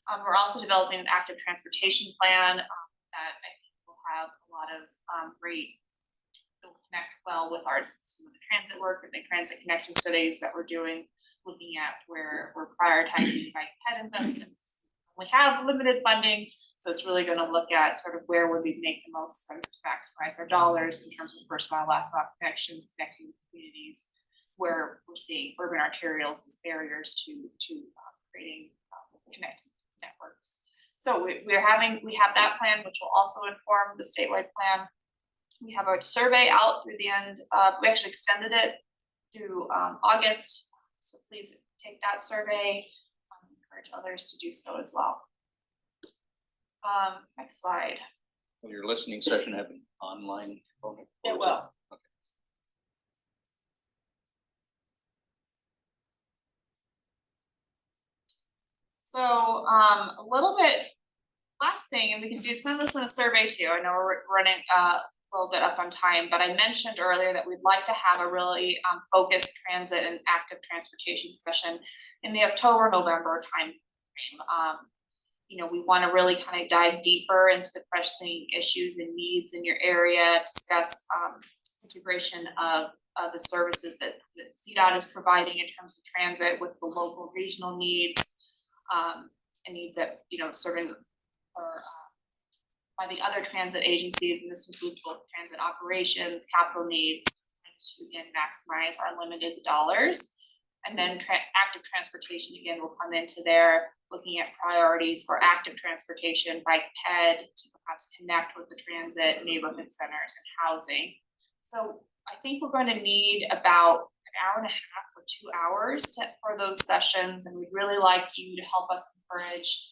We're also developing an active transportation plan that I think will have a lot of great, it'll connect well with some of the transit work or the transit connection studies that we're doing, looking at where we're prioritizing bike ped investments. We have limited funding, so it's really going to look at sort of where would we make the most sense to maximize our dollars in terms of first mile, last mile connections, connecting with communities, where we're seeing urban arterials as barriers to creating connected networks. So we have that plan, which will also inform the statewide plan. We have our survey out through the end. We actually extended it to August. So please take that survey. Encourage others to do so as well. Next slide. Will your listening session have an online component? It will. So, a little bit, last thing, and we can do some of this in a survey too, I know we're running a little bit up on time, but I mentioned earlier that we'd like to have a really focused transit and active transportation session in the October-November timeframe. You know, we wanna really kind of dive deeper into the pressing issues and needs in your area, discuss integration of the services that CDOT is providing in terms of transit with the local regional needs, and needs that, you know, serving or by the other transit agencies, and this includes both transit operations, capital needs, and to again maximize our limited dollars. And then active transportation again will come into there, looking at priorities for active transportation, bike ped, to perhaps connect with the transit, neighborhood centers and housing. So I think we're going to need about an hour and a half or 2 hours for those sessions, and we'd really like you to help us encourage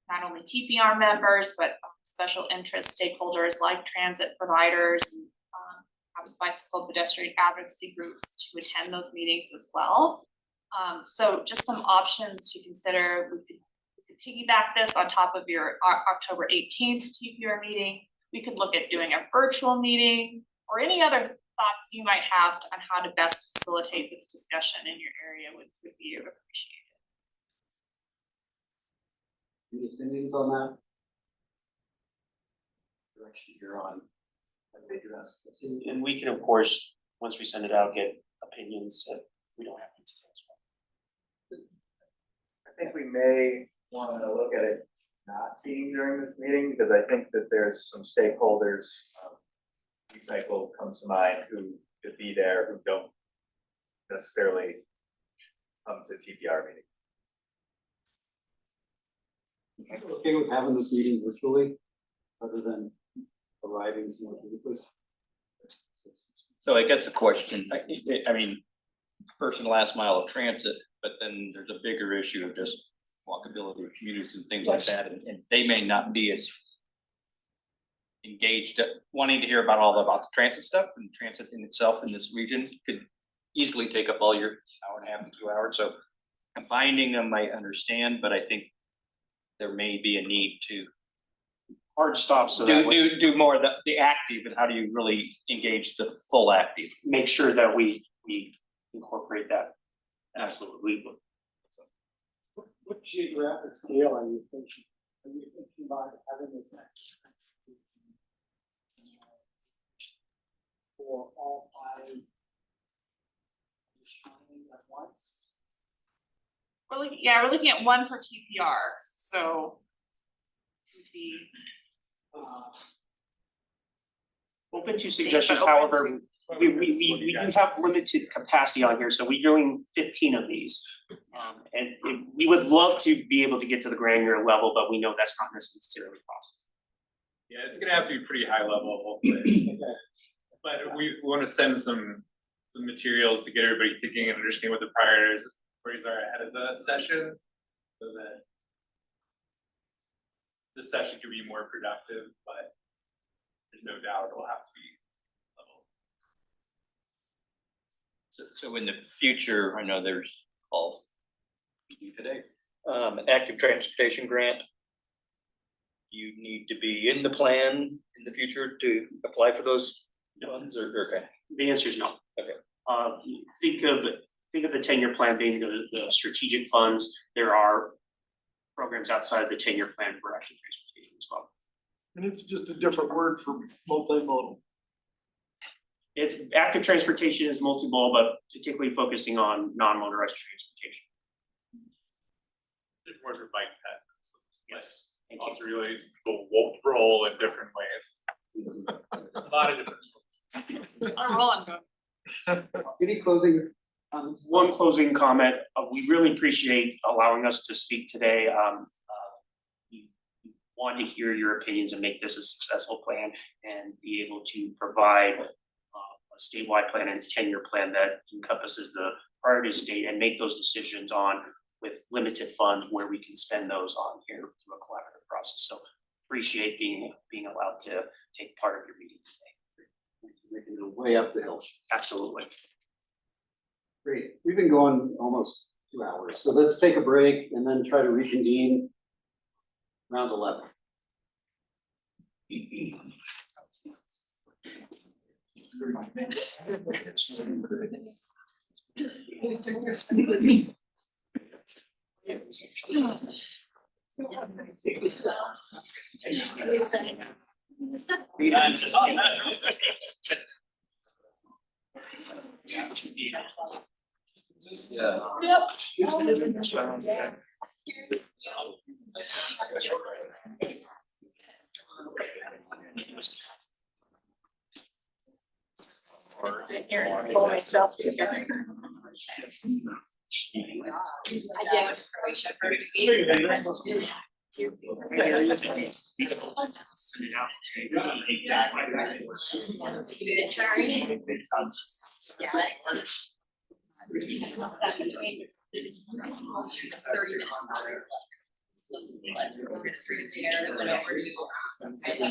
not only TPR members, but special interest stakeholders like transit providers and perhaps bicycle pedestrian advocacy groups to attend those meetings as well. So just some options to consider. We could piggyback this on top of your October 18th TPR meeting. We could look at doing a virtual meeting or any other thoughts you might have on how to best facilitate this discussion in your area would be appreciated. Any opinions on that? Direction you're on, when they address this. And we can, of course, once we send it out, get opinions if we don't have any today as well. I think we may wanna look at it not being during this meeting, because I think that there's some stakeholders, recycle comes to mind, who could be there, who don't necessarily come to TPR meetings. Okay with having this meeting virtually, other than arriving somewhere physically? So I guess the question, I mean, first and last mile of transit, but then there's a bigger issue of just walkability of commuters and things like that, and they may not be as engaged, wanting to hear about the transit stuff, and transit in itself in this region could easily take up all your hour and a half to 2 hours, so combining them I understand, but I think there may be a need to Hard stop, so that do more of the active, and how do you really engage the full active? make sure that we incorporate that. Absolutely. What geographic scale are you thinking? Are you thinking about having this for all 5 counties at once? We're looking at one for TPR, so it would be Open to suggestions, however, we do have limited capacity on here, so we're doing 15 of these. We would love to be able to get to the granular level, but we know that's not necessarily possible. Yeah, it's gonna have to be pretty high level, hopefully. But we wanna send some materials to get everybody thinking and understand what the priorities are ahead of the session, so that the session can be more productive, but there's no doubt it'll have to be level. So in the future, I know there's calls today, active transportation grant. You need to be in the plan in the future to apply for those funds, or okay? The answer is no. Okay. Think of the 10-year plan being the strategic funds. There are programs outside of the 10-year plan for active transportation as well. And it's just a different word for multimodal. It's active transportation is multimodal, but particularly focusing on non-motorized transportation. There's more for bike paths. Yes. Thank Also realize people won't roll in different ways. A lot of different. I'm rolling. Any closing comments? One closing comment, we really appreciate allowing us to speak today. We want to hear your opinions and make this a successful plan and be able to provide a statewide plan and 10-year plan that encompasses the priority state and make those decisions on with limited funds where we can spend those on here through a collaborative process. So appreciate being allowed to take part of your meeting today. Making it way up the hill. Absolutely. Great. We've been going almost 2 hours. So let's take a break and then try to reconvene around 11. Pull myself together. I did Croatia first.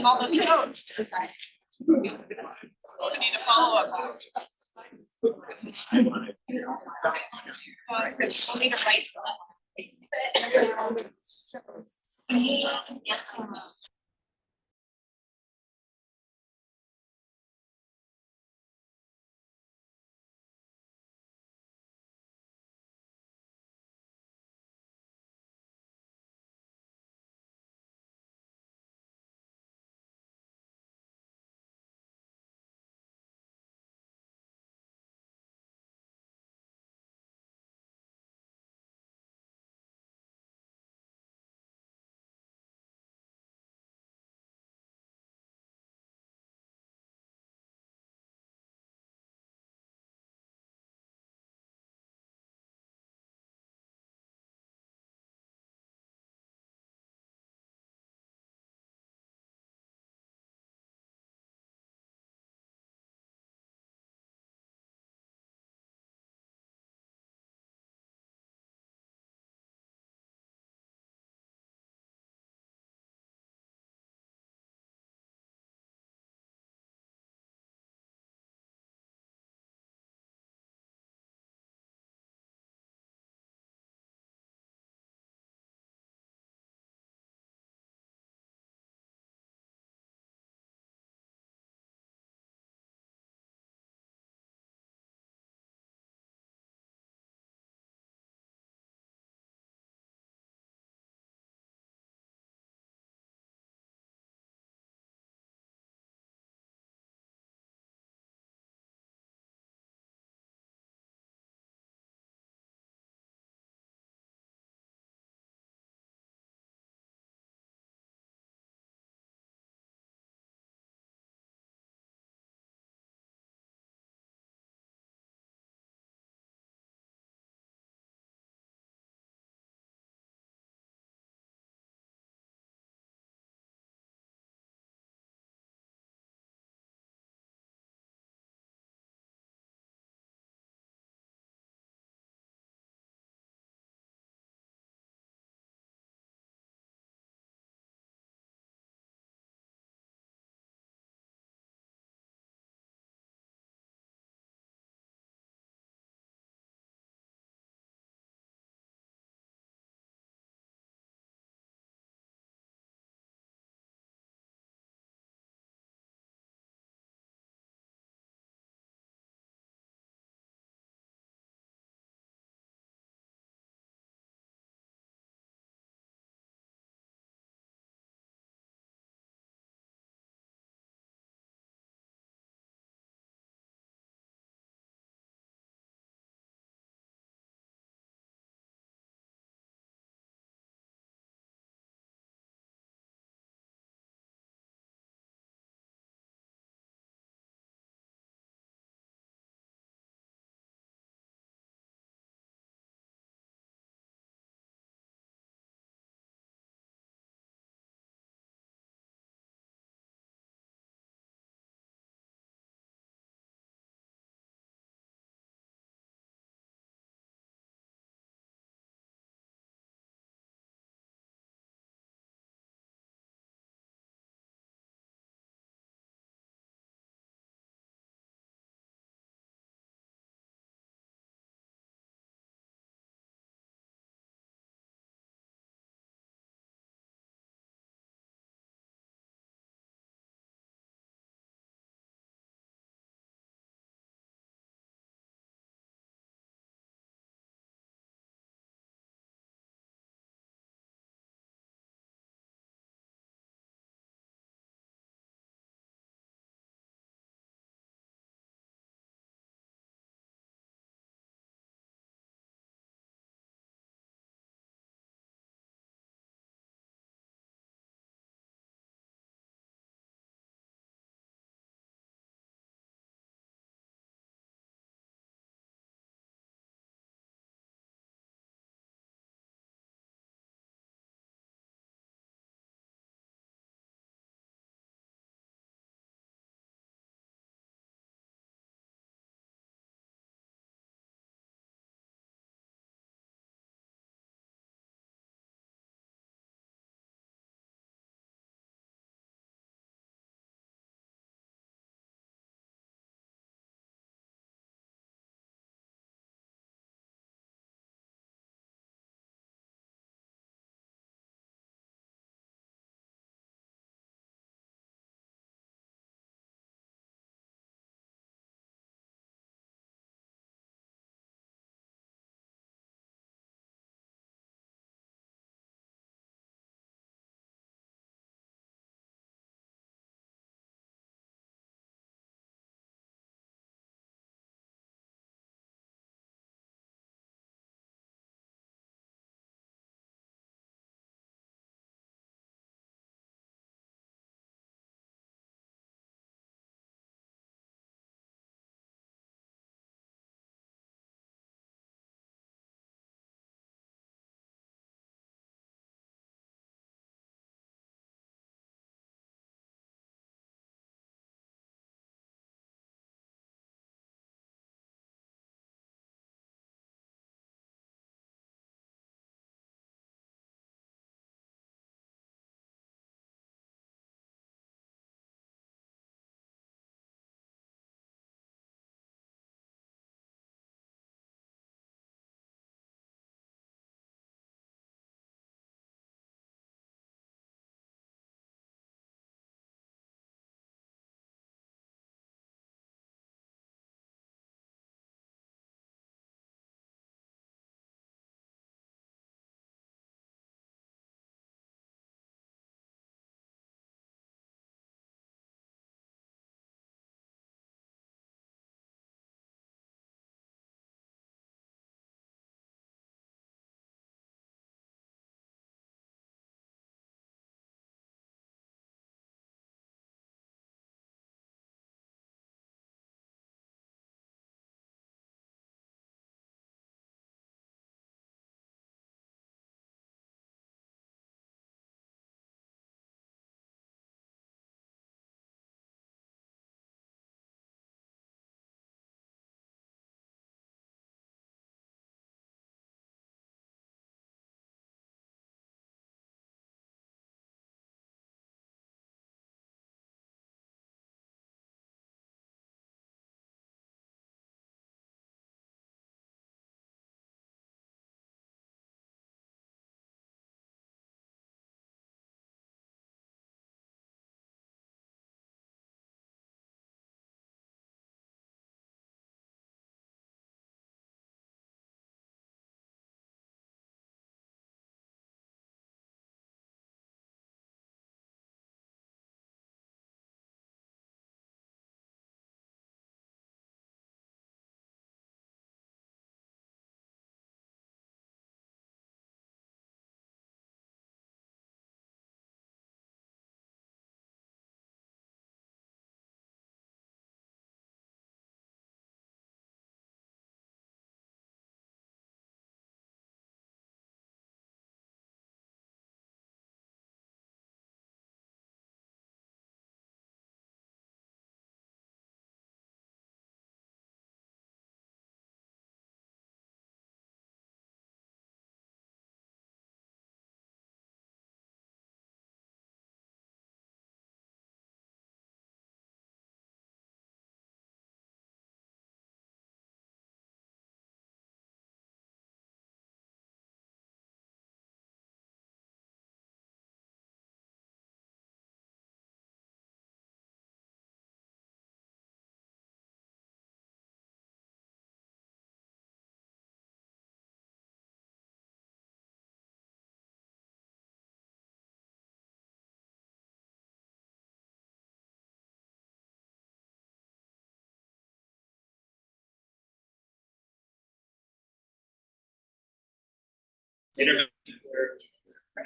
All those notes. We need a follow-up. Oh, that's good. We'll need a right.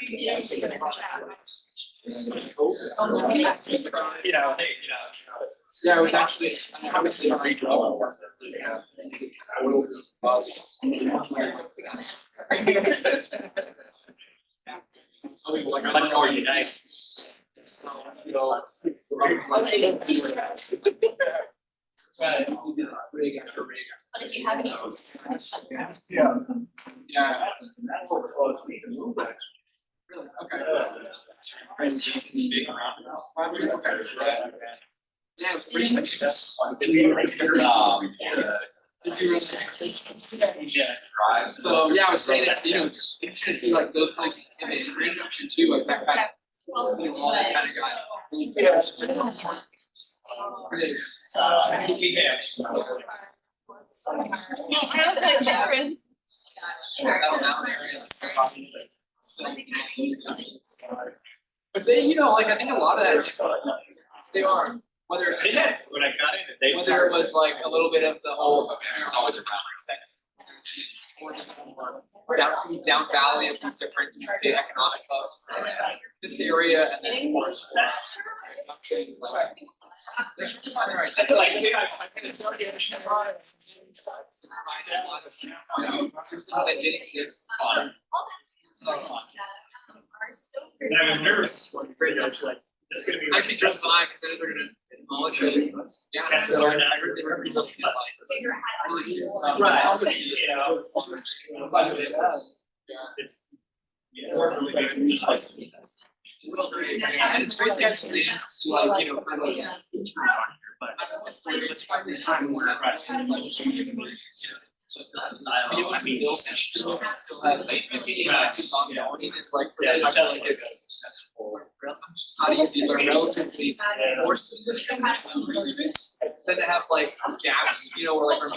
Yeah, it was actually, obviously a redraw. Much more united. So, you know. Right. But if you have any. Yeah. Yeah. Really, okay. Yeah, it was pretty much just. So, yeah, I was saying it's, you know, it's interesting, like those places, I mean, Grand Junction too, like that kind of, you know, all that kind of guy. Yeah, it's pretty important. It is. I was like, Karen. But they, you know, like, I think a lot of that, they are, whether it's. When I got in, they. Whether it was like a little bit of the whole, there's always around. Down valley of these different, you know, the economic hubs, this area, and then of course. Junction, like. There's just fun, right? That's like, yeah, it's already a Chevron. Systems that didn't exist. Fun. So fun. And I was nervous when Bridge actually, it's gonna be. I actually drove by because I know they're gonna demolish it. Yeah, so I heard they were rebuilding it like really soon. So Right. I'll go see it. Yeah. It looks great, and it's great to actually, like, you know, kind of. It's 5 years time where so be able to build and still have like it's like for them, I feel like it's not easy, but relatively more significant for students than to have like gaps, you know, or like I'm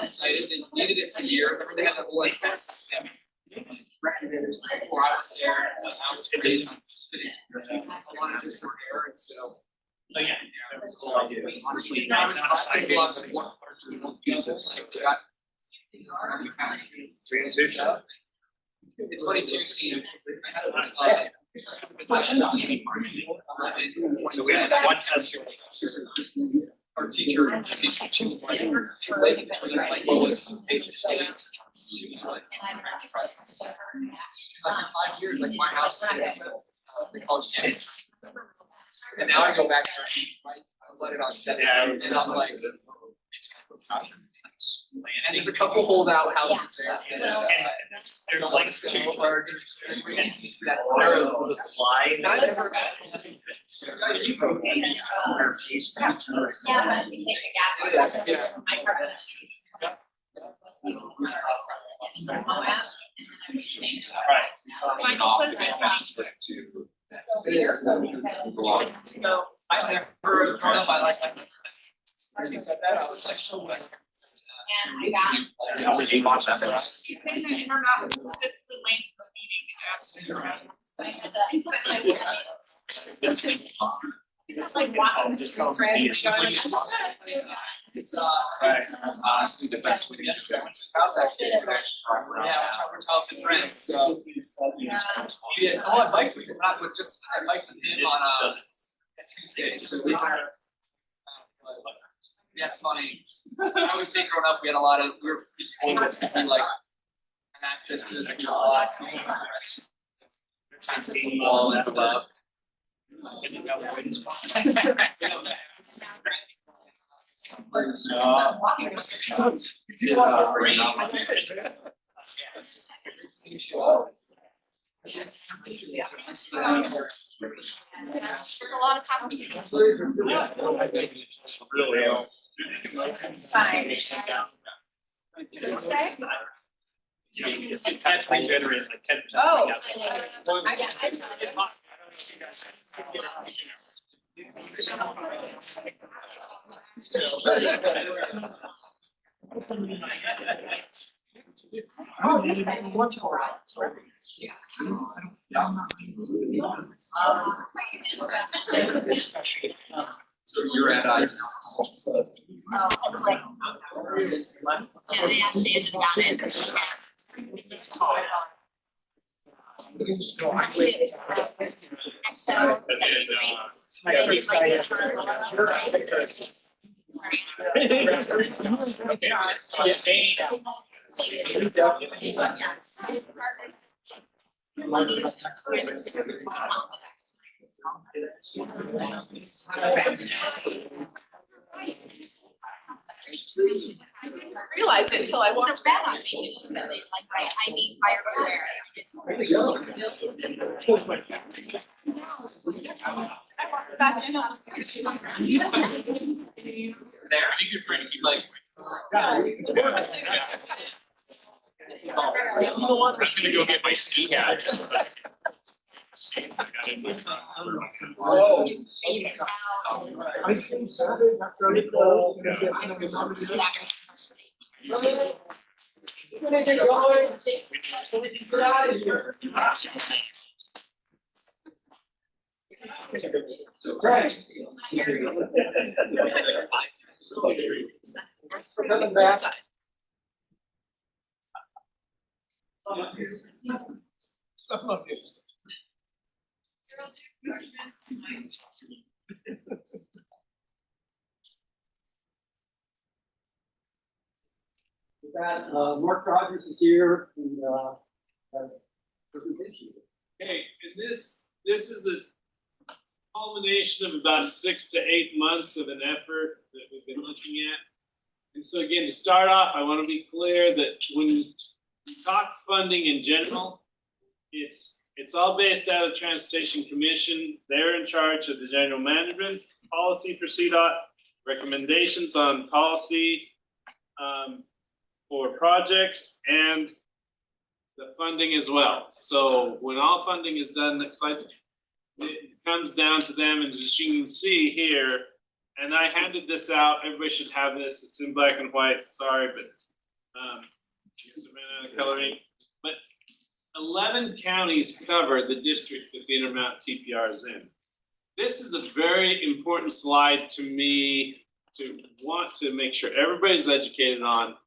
excited, they needed it for years, I mean, they had the whole system. Records before I was there, I was based on a lot of different air, and so. Honestly, I think a lot of support for users, they got. Transition. It's funny too, seeing. So we had one test. Our teacher, she was like, she related between like what was basic state. She's like in 5 years, like my house, the college campus. And now I go back there, right, I let it on set, and I'm like, it's and there's a couple holdout houses there. There's like so hard, it's very easy to see that. And I never. Yeah, we take a gas. It is, yeah. I never grown up, I like that. He said that, I was like, so what? And I got. You think that Intermountain specifically linked the meeting It's like, wow, this is It's honestly the best way to get to his house actually. Yeah, we're talented friends, so. Yeah, oh, I biked with him, not with just, I biked with him on Tuesday, so we were. Yeah, it's funny. I would say growing up, we had a lot of, we were just able to be like, have access to this school. Trying to football and stuff. a lot of conversations. Fine. Tuesday? It's actually generated like 10%. Oh. So you're at I was like. Yeah, I asked Shannon about it, and she had. Excel, sex rates. Realize it until I walked. It's bad on me, ultimately, like I need fire Back in. There, I think you're trying to keep like. You know what? I'm just gonna go get my ski hat. Oh. I think Saturday, that's really cool. Gonna get going, so we can get out of here. Christ. Coming back. Some of it. With that, Mark Rogers is here and, has presentation. Okay, and this is a culmination of about 6 to 8 months of an effort that we've been looking at. And so again, to start off, I want to be clear that when we talk funding in general, it's all based out of Transportation Commission. They're in charge of the general management policy for CDOT, recommendations on policy for projects, and the funding as well. So when all funding is done, next slide, it comes down to them, and as you can see here, and I handed this out, everybody should have this, it's in black and white, sorry, but I guess I ran out of coloring. But 11 counties cover the district that the Intermountain TPR is in. This is a very important slide to me to want to make sure everybody's educated on.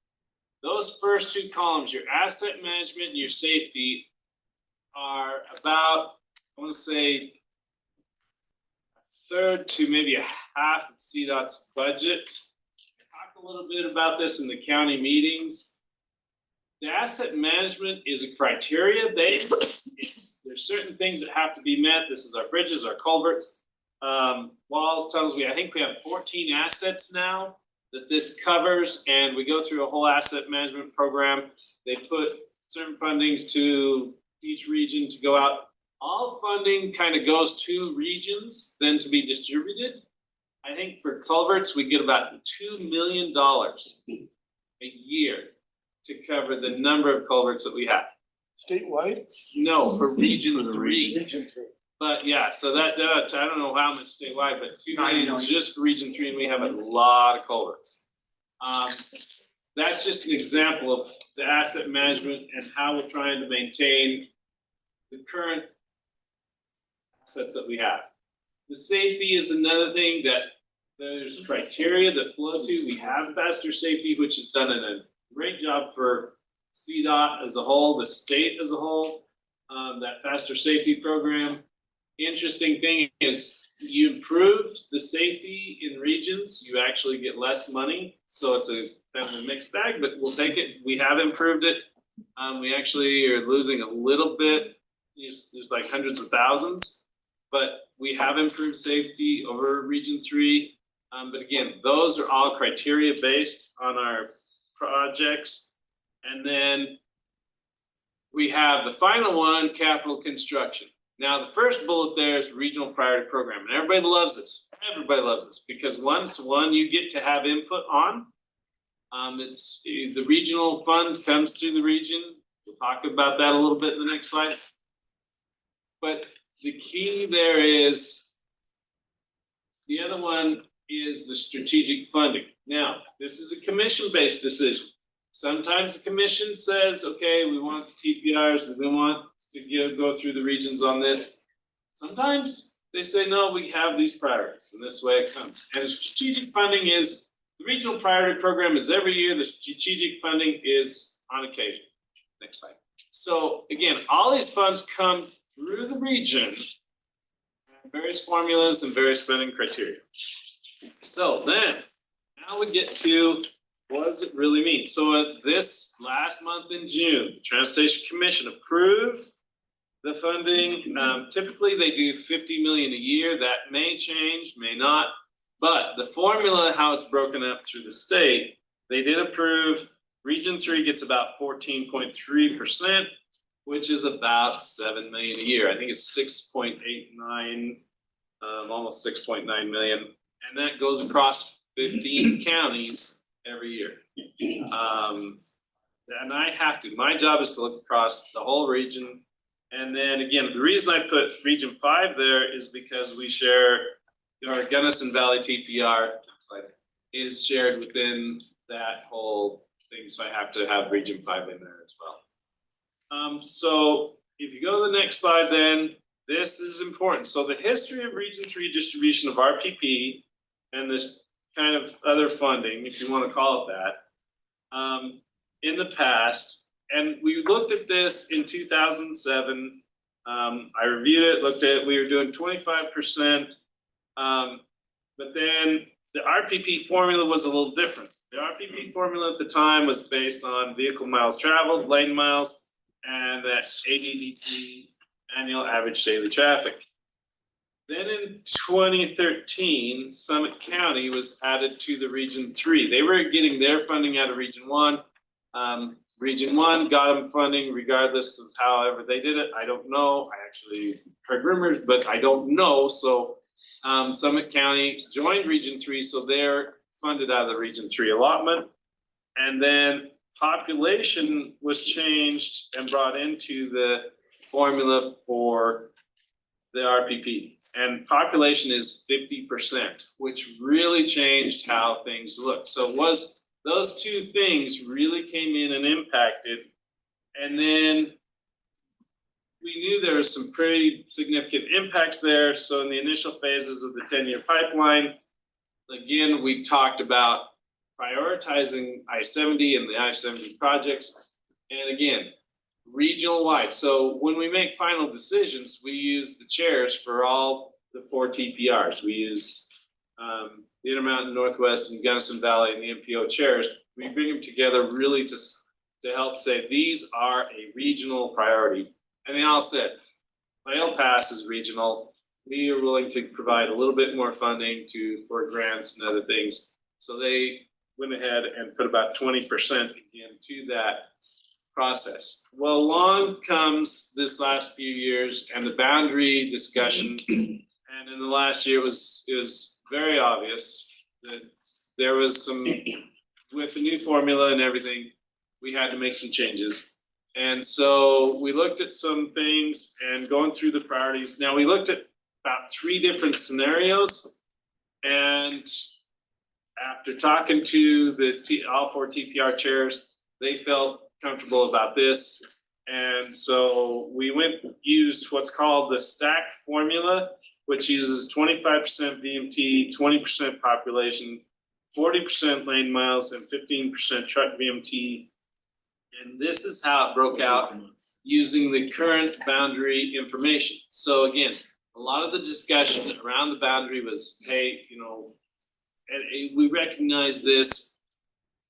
Those first two columns, your asset management and your safety, are about, I want to say, a third to maybe a half of CDOT's budget. Talk a little bit about this in the county meetings. The asset management is a criteria based. There's certain things that have to be met. This is our bridges, our culverts, walls, tunnels. I think we have 14 assets now that this covers, and we go through a whole asset management program. They put certain fundings to each region to go out. All funding kind of goes to regions, then to be distributed. I think for culverts, we get about $2 million a year to cover the number of culverts that we have. Statewide? No, for region 3. Region 3. But yeah, so that, I don't know how much statewide, but 2 million just for region 3, and we have a lot of culverts. That's just an example of the asset management and how we're trying to maintain the current assets that we have. The safety is another thing that there's criteria that flow to. We have faster safety, which has done a great job for CDOT as a whole, the state as a whole, that faster safety program. Interesting thing is you improve the safety in regions, you actually get less money. So it's a kind of a mixed bag, but we'll take it. We have improved it. We actually are losing a little bit. There's like hundreds of thousands, but we have improved safety over region 3. But again, those are all criteria based on our projects. And then we have the final one, capital construction. Now, the first bullet there is regional priority program, and everybody loves this. Everybody loves this because once you get to have input on. It's the regional fund comes through the region. We'll talk about that a little bit in the next slide. But the key there is the other one is the strategic funding. Now, this is a commission-based decision. Sometimes the commission says, okay, we want the TPRs and we want to go through the regions on this. Sometimes they say, no, we have these priorities, and this way it comes. And strategic funding is The regional priority program is every year, the strategic funding is on occasion. Next slide. So again, all these funds come through the region, various formulas and various spending criteria. So then, now we get to what does it really mean? So this last month in June, the Transportation Commission approved the funding. Typically they do 50 million a year. That may change, may not. But the formula, how it's broken up through the state, they did approve. Region 3 gets about 14.3%, which is about 7 million a year. I think it's 6.89, almost 6.9 million. And that goes across 15 counties every year. And I have to, my job is to look across the whole region. And then again, the reason I put Region 5 there is because we share our Gunnison Valley TPR is shared within that whole thing. So I have to have Region 5 in there as well. So if you go to the next slide, then this is important. So the history of Region 3 distribution of RPP and this kind of other funding, if you want to call it that, in the past, and we looked at this in 2007. I reviewed it, looked at it, we were doing 25%, but then the RPP formula was a little different. The RPP formula at the time was based on vehicle miles traveled, lane miles, and that ADDT, annual average daily traffic. Then in 2013, Summit County was added to the Region 3. They were getting their funding out of Region 1. Region 1 got them funding regardless of however they did it. I don't know. I actually heard rumors, but I don't know. So Summit County joined Region 3, so they're funded out of the Region 3 allotment. And then population was changed and brought into the formula for the RPP. And population is 50%, which really changed how things look. So it was those two things really came in and impacted. And then we knew there was some pretty significant impacts there. So in the initial phases of the 10-year pipeline, again, we talked about prioritizing I-70 and the I-70 projects. And again, regional wide. So when we make final decisions, we use the chairs for all the 4 TPRs. We use the Intermountain, Northwest, and Gunnison Valley, and the MPO chairs. We bring them together really to help say these are a regional priority. And they all said, Vail Pass is regional. We are willing to provide a little bit more funding for grants and other things. So they went ahead and put about 20% again to that process. Well, along comes this last few years and the boundary discussion. And in the last year, it was very obvious that there was some, with the new formula and everything, we had to make some changes. And so we looked at some things and going through the priorities. Now we looked at about 3 different scenarios. And after talking to all 4 TPR chairs, they felt comfortable about this. And so we used what's called the stack formula, which uses 25% VMT, 20% population, 40% lane miles, and 15% truck VMT. And this is how it broke out using the current boundary information. So again, a lot of the discussion around the boundary was, hey, you know, and we recognize this.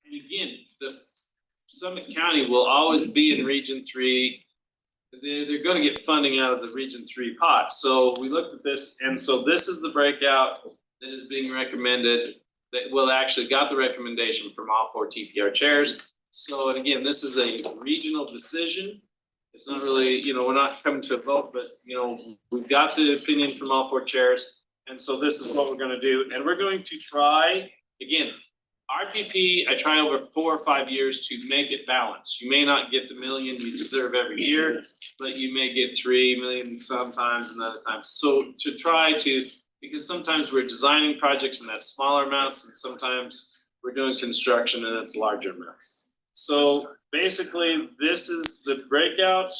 And again, the Summit County will always be in Region 3. They're gonna get funding out of the Region 3 pot. So we looked at this, and so this is the breakout that is being recommended, that actually got the recommendation from all 4 TPR chairs. So, and again, this is a regional decision. It's not really, you know, we're not coming to a vote, but you know, we've got the opinion from all 4 chairs. And so this is what we're gonna do. And we're going to try, again, RPP, I try over 4 or 5 years to make it balanced. You may not get the million you deserve every year, but you may get 3 million sometimes and other times. So to try to, because sometimes we're designing projects and that's smaller amounts, and sometimes we're doing construction and it's larger amounts. So basically, this is the breakout.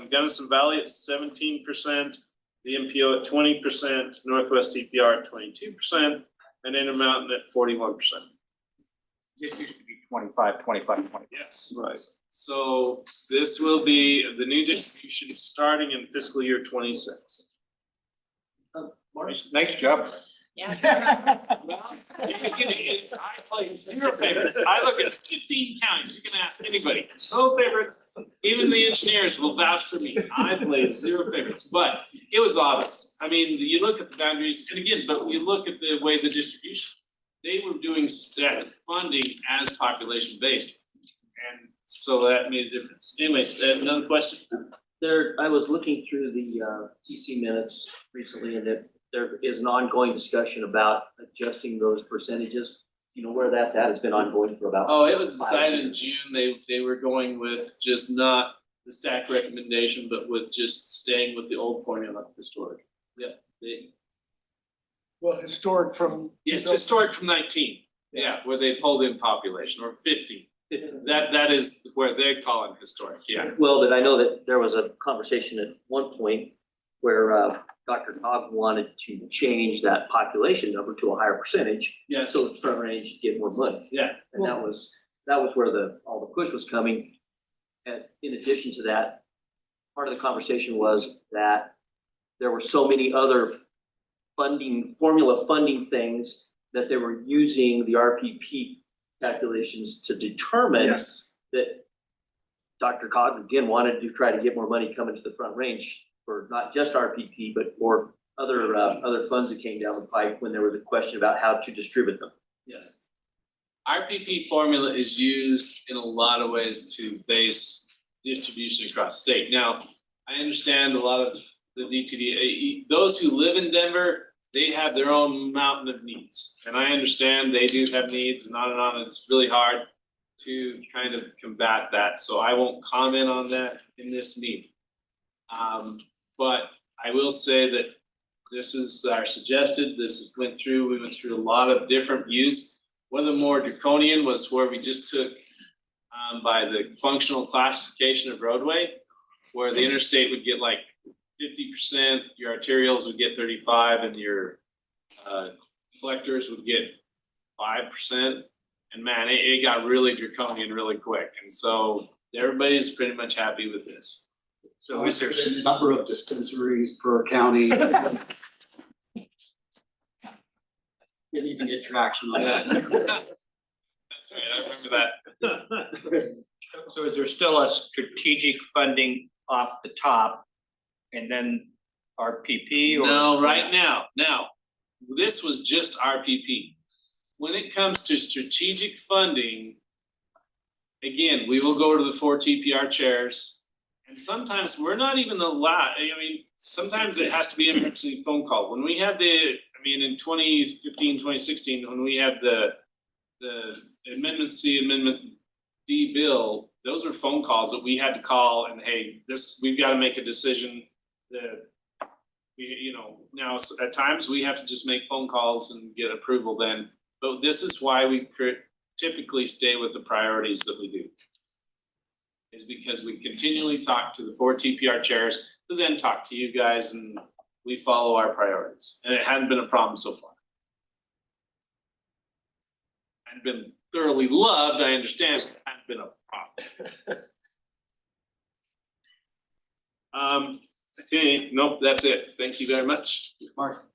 Gunnison Valley at 17%, the MPO at 20%, Northwest TPR at 22%, and Intermountain at 41%. This used to be 25, 25, 20. Yes, right. So this will be the new distribution starting in fiscal year 26. Nice job. Yeah. Well, I play zero favorites. I look at 15 counties. You can ask anybody. No favorites. Even the engineers will vouch for me. I play zero favorites, but it was obvious. I mean, you look at the boundaries, and again, but you look at the way the distribution. They were doing step funding as population based. And so that made a difference. Anyways, another question? There, I was looking through the TC minutes recently, and that there is an ongoing discussion about adjusting those percentages. You know where that's at? It's been ongoing for about. Oh, it was 5 decided in years. June. They were going with just not the stack recommendation, but with just staying with the old formula historic. Yeah, Well, historic from. it's historic from 19, yeah, where they pulled in population, or 50. That is where they're calling historic, yeah. Well, that I know that there was a conversation at one point where Dr. Cobb wanted to change that population number to a higher percentage. Yeah. So the front range could get more money. Yeah. And that was where all the push was coming. And in addition to that, part of the conversation was that there were so many other formula funding things that they were using the RPP calculations to determine Yes. that Dr. Cog again wanted to try to get more money coming to the front range for not just RPP, but for other funds that came down the pipe when there was a question about how to distribute them. Yes. RPP formula is used in a lot of ways to base distribution across state. Now, I understand a lot of the DTD, those who live in Denver, they have their own mountain of needs. And I understand they do have needs and on and on. It's really hard to kind of combat that. So I won't comment on that in this meeting. But I will say that this is our suggested, we went through a lot of different views. One of the more draconian was where we just took by the functional classification of roadway, where the interstate would get like 50%, your arterials would get 35%, and your collectors would get 5%. And man, it got really draconian really quick. And so everybody's pretty much happy with this. So is there a number of dispensaries per county? Didn't even get traction on that. That's right, I remember that. So is there still a strategic funding off the top and then RPP or? No, right now, this was just RPP. When it comes to strategic funding, again, we will go to the 4 TPR chairs. And sometimes we're not even allowed, I mean, sometimes it has to be an emergency phone call. When we had in 2015, 2016, when we had the Amendment C, Amendment D bill, those were phone calls that we had to call and, hey, we've got to make a decision that now at times we have to just make phone calls and get approval then. But this is why we typically stay with the priorities that we do. Is because we continually talk to the 4 TPR chairs, who then talk to you guys, and we follow our priorities. And it hadn't been a problem so far. I've been thoroughly loved, I understand, but it hadn't been a problem. Okay, nope, that's it. Thank you very much. Mark.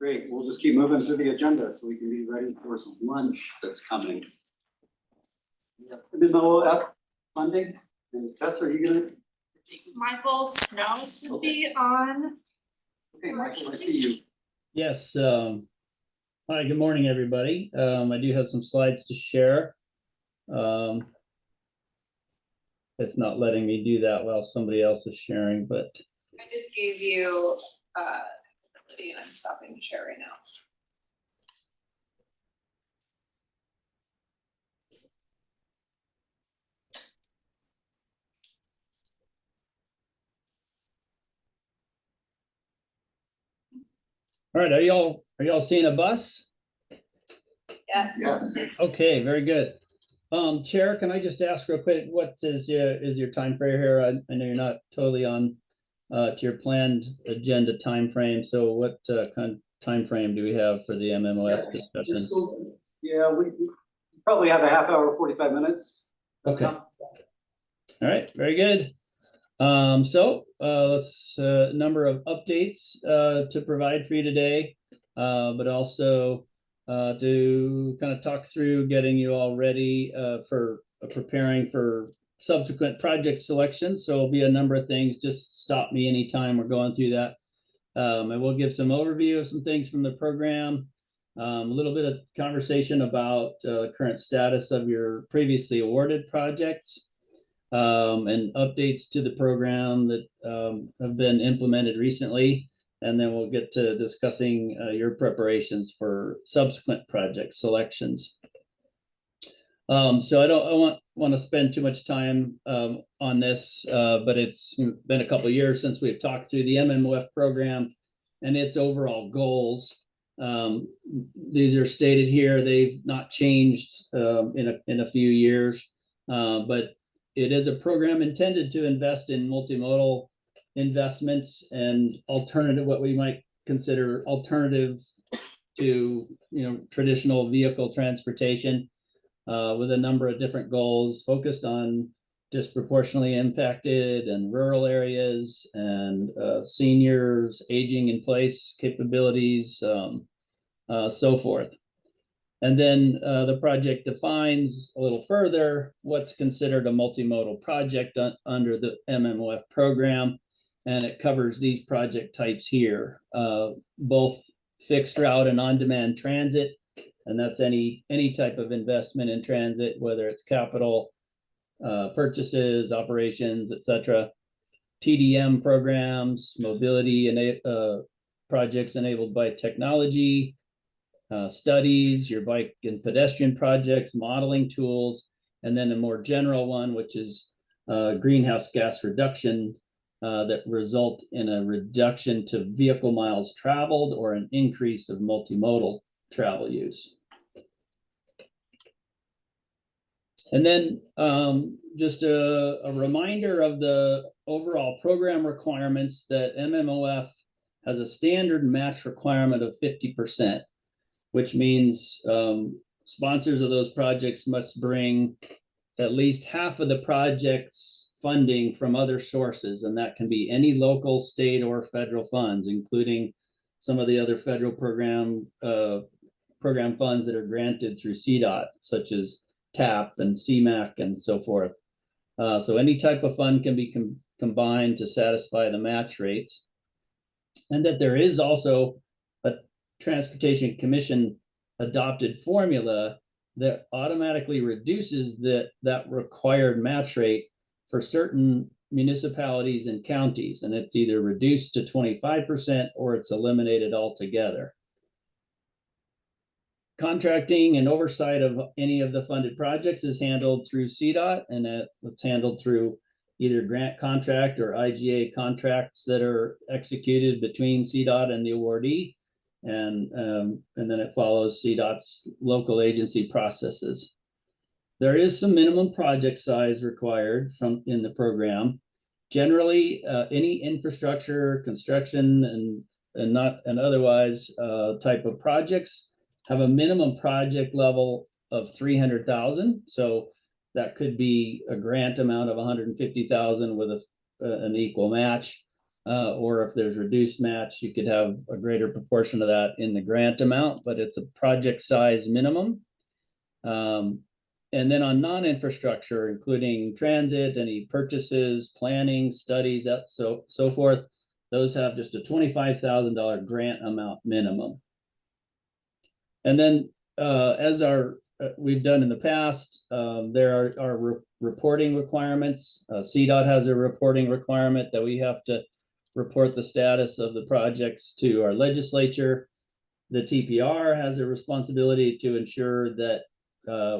Great, we'll just keep moving through the agenda so we can be ready for some lunch that's coming. MMOF funding, and Tess, are you gonna? Michael Snow should be on. Okay, Michael, I see you. Yes, hi, good morning, everybody. I do have some slides to share. It's not letting me do that while somebody else is sharing, but I just gave you and I'm stopping to share right now. all right, are y'all seeing a bus? Yes. Yes. Okay, very good. Chair, can I just ask real quick, what is your time frame here? I know you're not totally on to your planned agenda time frame. So what kind of time frame do we have for the MMOF discussion? Yeah, probably have a half hour, 45 minutes. Okay. All right, very good. Let's number of updates to provide for you today, but also to kind of talk through getting you all ready for preparing for subsequent project selections. So it'll be a number of things. Just stop me anytime we're going through that. And we'll give some overview of some things from the program, a little bit of conversation about current status of your previously awarded projects, and updates to the program that have been implemented recently. And then we'll get to discussing your preparations for subsequent project selections. So I don't want to spend too much time on this, but it's been a couple of years since we've talked through the MMOF program and its overall goals. These are stated here. They've not changed in a few years, but it is a program intended to invest in multimodal investments and alternative, what we might consider alternative to traditional vehicle transportation, with a number of different goals focused on disproportionately impacted and rural areas and seniors, aging in place capabilities, so forth. And then the project defines a little further what's considered a multimodal project under the MMOF program. And it covers these project types here, both fixed route and on-demand transit. And that's any type of investment in transit, whether it's capital, purchases, operations, etc. TDM programs, mobility projects enabled by technology, studies, your bike and pedestrian projects, modeling tools, and then a more general one, which is greenhouse gas reduction that result in a reduction to vehicle miles traveled or an increase of multimodal travel use. And then just a reminder of the overall program requirements that MMOF has a standard match requirement of 50%, which means sponsors of those projects must bring at least half of the project's funding from other sources, and that can be any local, state, or federal funds, including some of the other federal program funds that are granted through CDOT, such as TAP and CMAQ and so forth. So any type of fund can be combined to satisfy the match rates, and that there is also a Transportation Commission adopted formula that automatically reduces that required match rate for certain municipalities and counties, and it's either reduced to 25% or it's eliminated altogether. Contracting and oversight of any of the funded projects is handled through CDOT, and it's handled through either grant contract or IGA contracts that are executed between CDOT and the awardee, and then it follows CDOT's local agency processes. There is some minimum project size required in the program. Generally, any infrastructure, construction, and otherwise type of projects have a minimum project level of 300,000. So that could be a grant amount of 150,000 with an equal match, or if there's reduced match, you could have a greater proportion of that in the grant amount, but it's a project size minimum. And then on non-infrastructure, including transit, any purchases, planning, studies, so forth, those have just a $25,000 grant amount minimum. And then as we've done in the past, there are reporting requirements. CDOT has a reporting requirement that we have to report the status of the projects to our legislature. The TPR has a responsibility to ensure that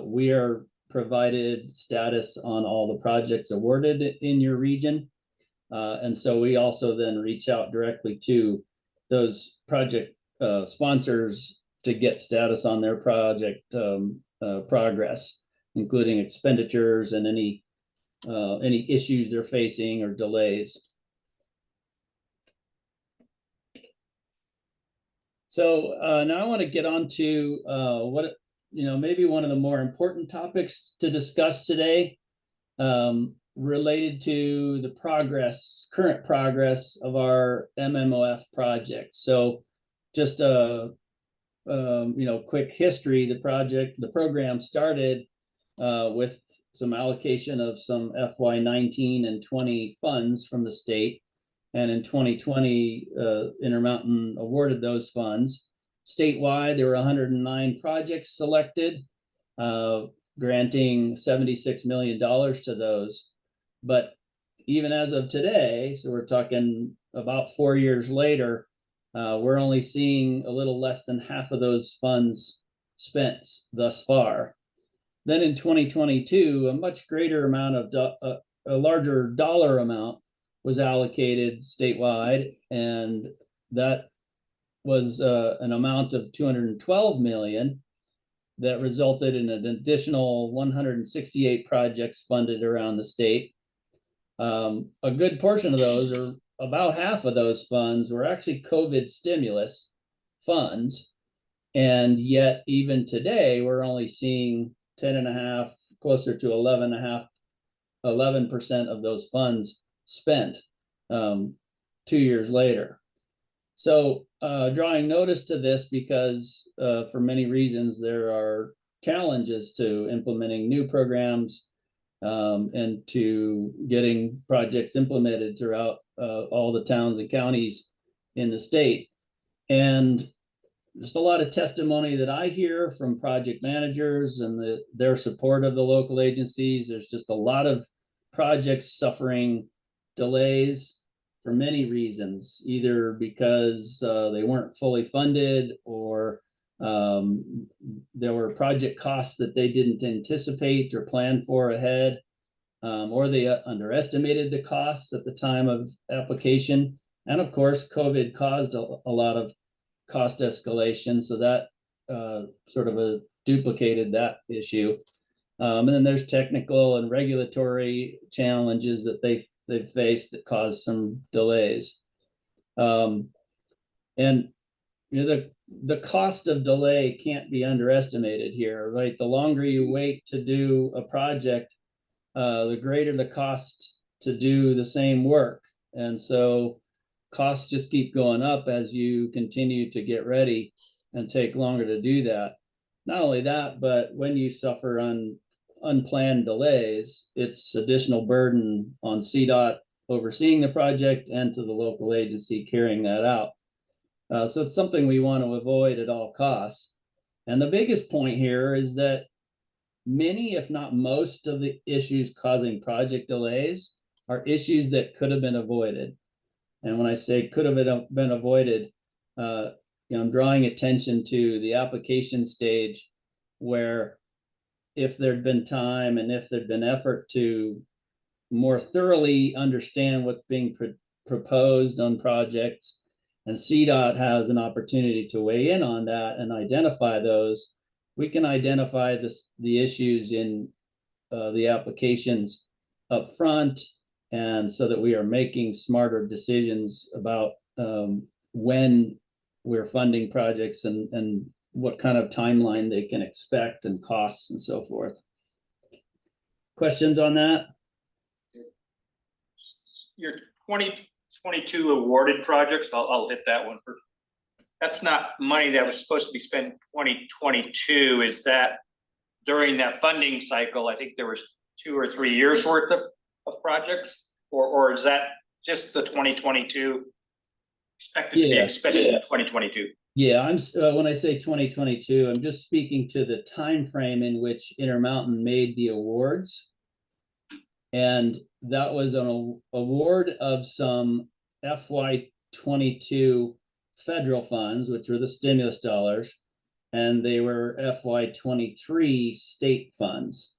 we are provided status on all the projects awarded in your region. And so we also then reach out directly to those project sponsors to get status on their project progress, including expenditures and any issues they're facing or delays. So now I want to get on to maybe one of the more important topics to discuss today, related to the current progress of our MMOF project. So just a, quick history, the program started with some allocation of some FY19 and 20 funds from the state. And in 2020, Intermountain awarded those funds. Statewide, there were 109 projects selected, granting $76 million to those. But even as of today, so we're talking about 4 years later, we're only seeing a little less than half of those funds spent thus far. Then in 2022, a much greater amount of a larger dollar amount was allocated statewide, and that was an amount of 212 million that resulted in an additional 168 projects funded around the state. A good portion of those, or about half of those funds, were actually COVID stimulus funds. And yet even today, we're only seeing 10.5, closer to 11.5, 11% of those funds spent 2 years later. So drawing notice to this because for many reasons, there are challenges to implementing new programs and to getting projects implemented throughout all the towns and counties in the state. And just a lot of testimony that I hear from project managers and their support of the local agencies. There's just a lot of projects suffering delays for many reasons, either because they weren't fully funded, or there were project costs that they didn't anticipate or plan for ahead, or they underestimated the costs at the time of application. And of course, COVID caused a lot of cost escalation, so that sort of duplicated that issue. And then there's technical and regulatory challenges that they've faced that caused some delays. And the cost of delay can't be underestimated here, right? The longer you wait to do a project, the greater the cost to do the same work. And so costs just keep going up as you continue to get ready and take longer to do that. Not only that, but when you suffer unplanned delays, it's additional burden on CDOT overseeing the project and to the local agency carrying that out. So it's something we want to avoid at all costs. And the biggest point here is that many, if not most, of the issues causing project delays are issues that could have been avoided. And when I say could have been avoided, I'm drawing attention to the application stage, where if there'd been time and if there'd been effort to more thoroughly understand what's being proposed on projects, and CDOT has an opportunity to weigh in on that and identify those, we can identify the issues in the applications up front, and so that we are making smarter decisions about when we're funding projects and what kind of timeline they can expect and costs and so forth. Questions on that? Your 2022 awarded projects, I'll hit that one first. That's not money that was supposed to be spent in 2022. Is that during that funding cycle? I think there was 2 or 3 years worth of projects, or is that just the 2022 expected to be expended in 2022? Yeah, when I say 2022, I'm just speaking to the time frame in which Intermountain made the awards. And that was an award of some FY22 federal funds, which were the stimulus dollars, and they were FY23 state funds.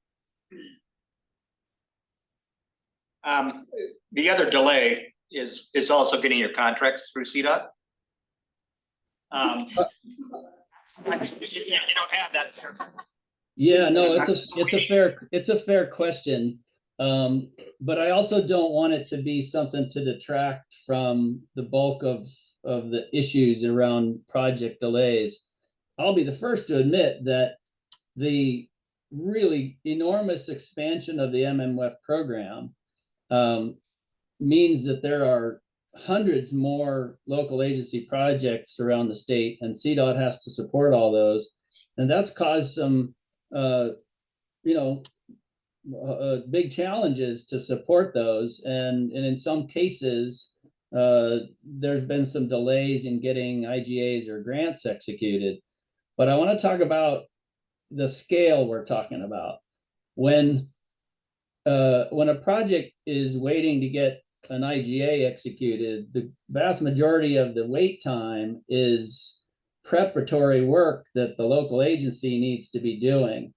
The other delay is also getting your contracts through CDOT. You don't have that. Yeah, no, it's a fair question. But I also don't want it to be something to detract from the bulk of the issues around project delays. I'll be the first to admit that the really enormous expansion of the MMWF program means that there are hundreds more local agency projects around the state, and CDOT has to support all those. And that's caused some, big challenges to support those. And in some cases, there's been some delays in getting IGAs or grants executed. But I want to talk about the scale we're talking about. When a project is waiting to get an IGA executed, the vast majority of the wait time is preparatory work that the local agency needs to be doing,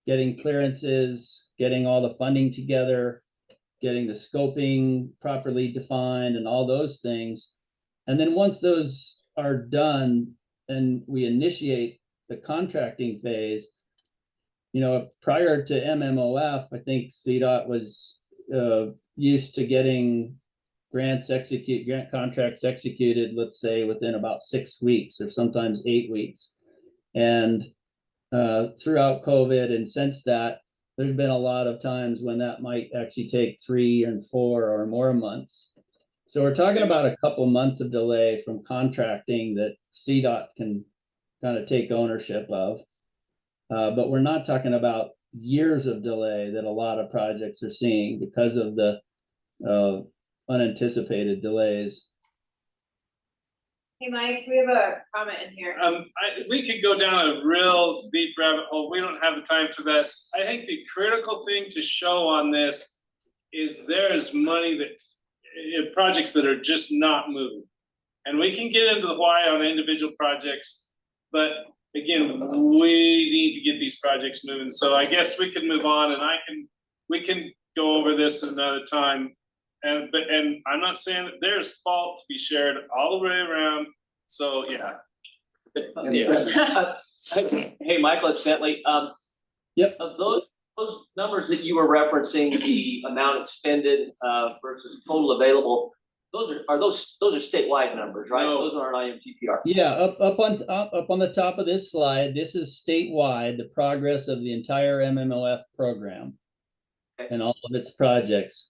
getting clearances, getting all the funding together, getting the scoping properly defined and all those things. And then once those are done and we initiate the contracting phase, prior to MMOF, I think CDOT was used to getting grant contracts executed, let's say within about 6 weeks or sometimes 8 weeks. And throughout COVID and since that, there's been a lot of times when that might actually take 3 and 4 or more months. So we're talking about a couple months of delay from contracting that CDOT can kind of take ownership of. But we're not talking about years of delay that a lot of projects are seeing because of the unanticipated delays. Hey, Mike, we have a comment in here. We could go down a real deep rabbit hole. We don't have the time for this. I think the critical thing to show on this is there is money that, projects that are just not moving. And we can get into the why on individual projects, but again, we need to get these projects moving. So I guess we can move on, and we can go over this another time. And I'm not saying that there's fault to be shared all the way around. So yeah. Hey, Michael, it's Bentley. Yep. Of those numbers that you were referencing, the amount expended versus total available, those are statewide numbers, right? No. Those aren't IMTPR. Yeah, up on the top of this slide, this is statewide, the progress of the entire MMOF program and all of its projects.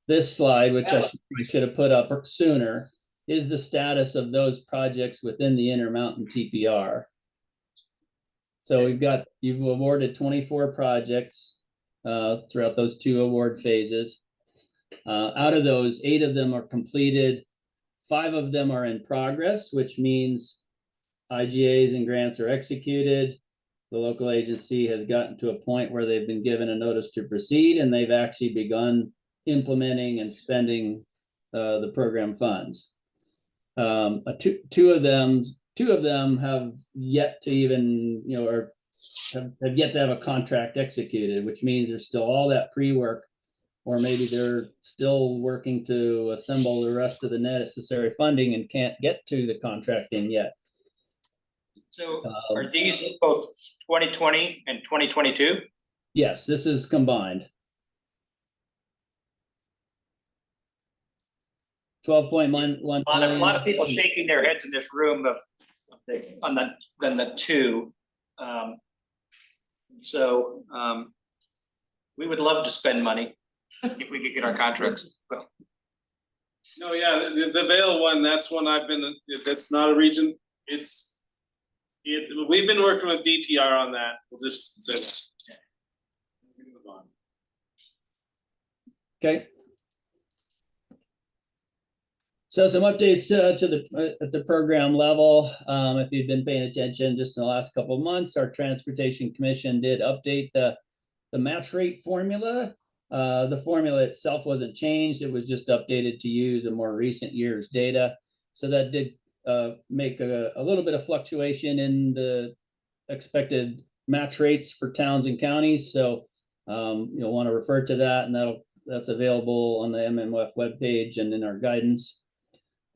This slide, which I should have put up sooner, is the status of those projects within the Intermountain TPR. So you've awarded 24 projects throughout those 2 award phases. Out of those, 8 of them are completed. 5 of them are in progress, which means IGAs and grants are executed. The local agency has gotten to a point where they've been given a notice to proceed, and they've actually begun implementing and spending the program funds. 2 of them have yet to even, or have yet to have a contract executed, which means there's still all that pre-work, or maybe they're still working to assemble the rest of the necessary funding and can't get to the contracting yet. So are these both 2020 and 2022? Yes, this is combined. 12.11. A lot of people shaking their heads in this room on the 2. We would love to spend money if we could get our contracts. No, yeah, the Vail one, that's one that's not a region. We've been working with DTR on that. We'll just say that. Move on. Okay. So some updates to the program level. If you've been paying attention just in the last couple of months, our Transportation Commission did update the match rate formula. The formula itself wasn't changed. It was just updated to use a more recent year's data. So that did make a little bit of fluctuation in the expected match rates for towns and counties. So you'll want to refer to that, and that's available on the MMWF webpage and in our guidance.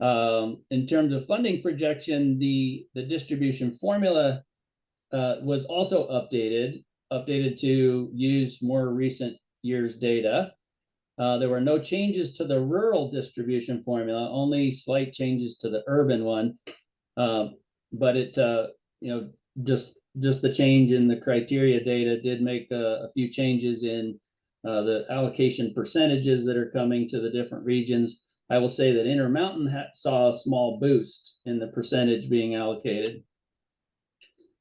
In terms of funding projection, the distribution formula was also updated to use more recent year's data. There were no changes to the rural distribution formula, only slight changes to the urban one. But it just just the change in the criteria data did make a few changes in the allocation percentages that are coming to the different regions. I will say that Intermountain saw a small boost in the percentage being allocated.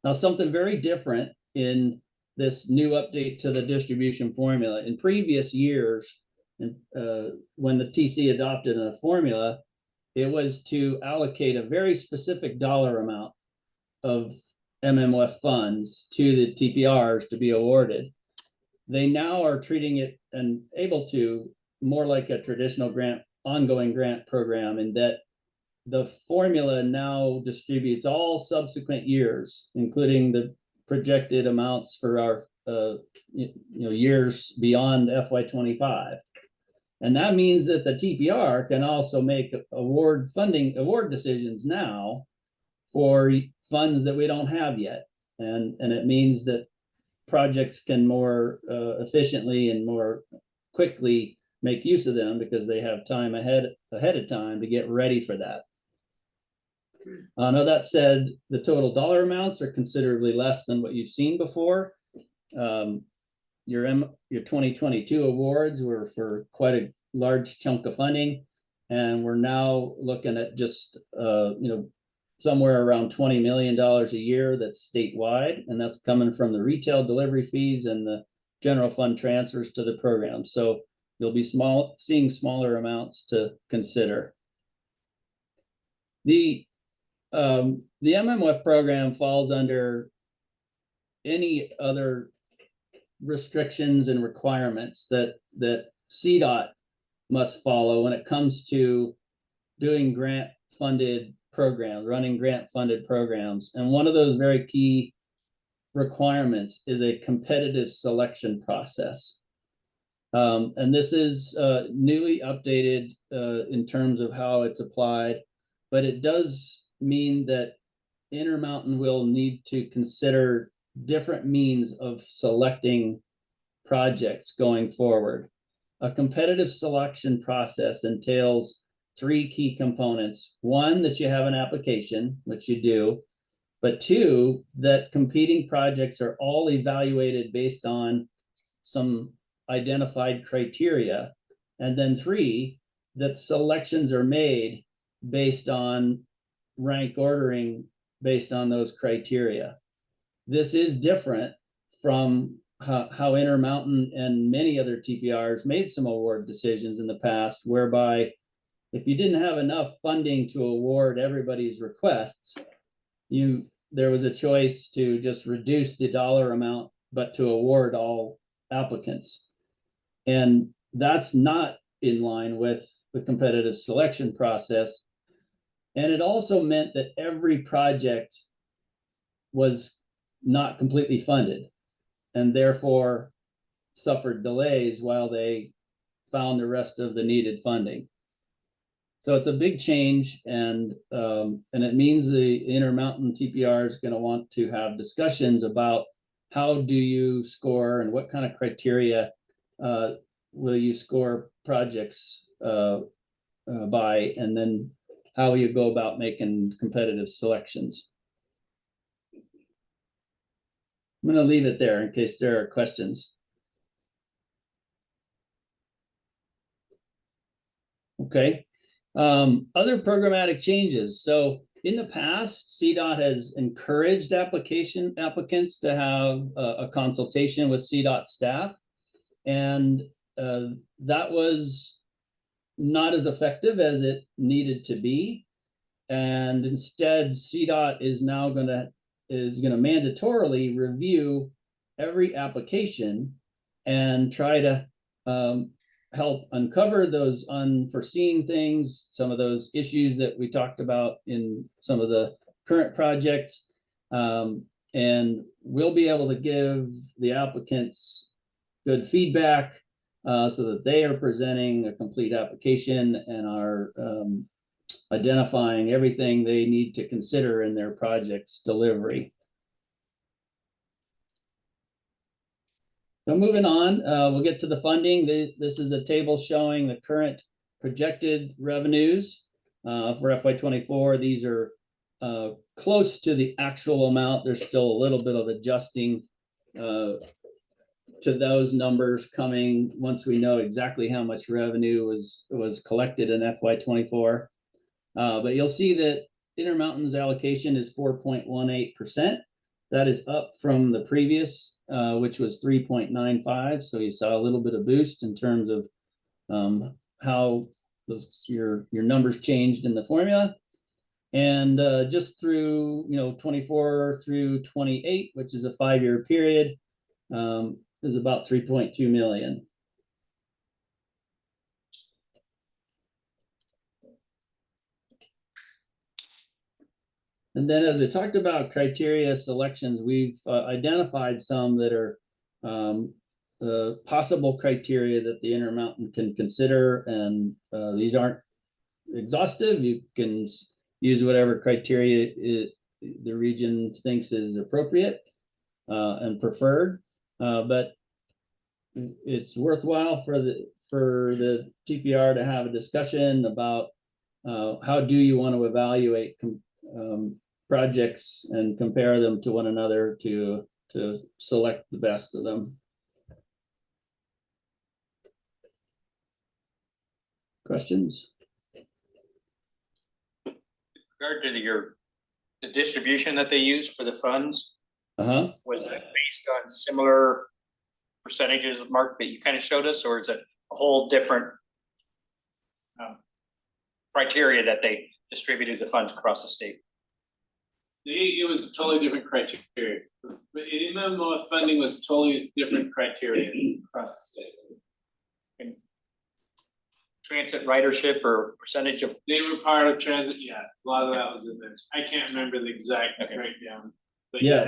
Now, something very different in this new update to the distribution formula. In previous years, when the TC adopted a formula, it was to allocate a very specific dollar amount of MMF funds to the TPRs to be awarded. They now are treating it and able to more like a traditional grant, ongoing grant program, in that the formula now distributes all subsequent years, including the projected amounts for our years beyond FY25. And that means that the TPR can also make award decisions now for funds that we don't have yet. And it means that projects can more efficiently and more quickly make use of them because they have time ahead of time to get ready for that. Now, that said, the total dollar amounts are considerably less than what you've seen before. Your 2022 awards were for quite a large chunk of funding, and we're now looking at just somewhere around $20 million a year that's statewide, and that's coming from the retail delivery fees and the general fund transfers to the program. So you'll be seeing smaller amounts to consider. The MMF program falls under any other restrictions and requirements that CDOT must follow when it comes to doing grant funded programs, running grant funded programs. And one of those very key requirements is a competitive selection process. And this is newly updated in terms of how it's applied, but it does mean that Intermountain will need to consider different means of selecting projects going forward. A competitive selection process entails three key components. One, that you have an application, which you do, but two, that competing projects are all evaluated based on some identified criteria. And then three, that selections are made based on rank ordering based on those criteria. This is different from how Intermountain and many other TPRs made some award decisions in the past, whereby if you didn't have enough funding to award everybody's requests, there was a choice to just reduce the dollar amount, but to award all applicants. And that's not in line with the competitive selection process. And it also meant that every project was not completely funded and therefore suffered delays while they found the rest of the needed funding. So it's a big change, and it means the Intermountain TPR is going to want to have discussions about how do you score and what kind of criteria will you score projects by, and then how you go about making competitive selections. I'm going to leave it there in case there are questions. Okay. Other programmatic changes. So in the past, CDOT has encouraged applicants to have a consultation with CDOT staff, and that was not as effective as it needed to be. And instead, CDOT is now going to mandatorily review every application and try to help uncover those unforeseen things, some of those issues that we talked about in some of the current projects. And we'll be able to give the applicants good feedback so that they are presenting a complete application and are identifying everything they need to consider in their project's delivery. So moving on, we'll get to the funding. This is a table showing the current projected revenues for FY24. These are close to the actual amount. There's still a little bit of adjusting to those numbers coming once we know exactly how much revenue was collected in FY 24. But you'll see that Intermountain's allocation is 4.18%. That is up from the previous, which was 3.95. So you saw a little bit of boost in terms of how your numbers changed in the formula. And just through 24 through 28, which is a 5-year period, is about 3.2 million. And then as I talked about criteria selections, we've identified some that are possible criteria that the Intermountain can consider, and these aren't exhaustive. You can use whatever criteria the region thinks is appropriate and preferred, but it's worthwhile for the TPR to have a discussion about how do you want to evaluate projects and compare them to one another to select the best of them. Questions? Regard to the distribution that they use for the funds, was that based on similar percentages, Mark, that you kind of showed us, or is it a whole different criteria that they distributed the funds across the state? It was a totally different criteria, but MMOF funding was totally different criteria across the state. And transit ridership or percentage of? They were part of transit, yeah, a lot of that was in there. I can't remember the exact breakdown. But yeah,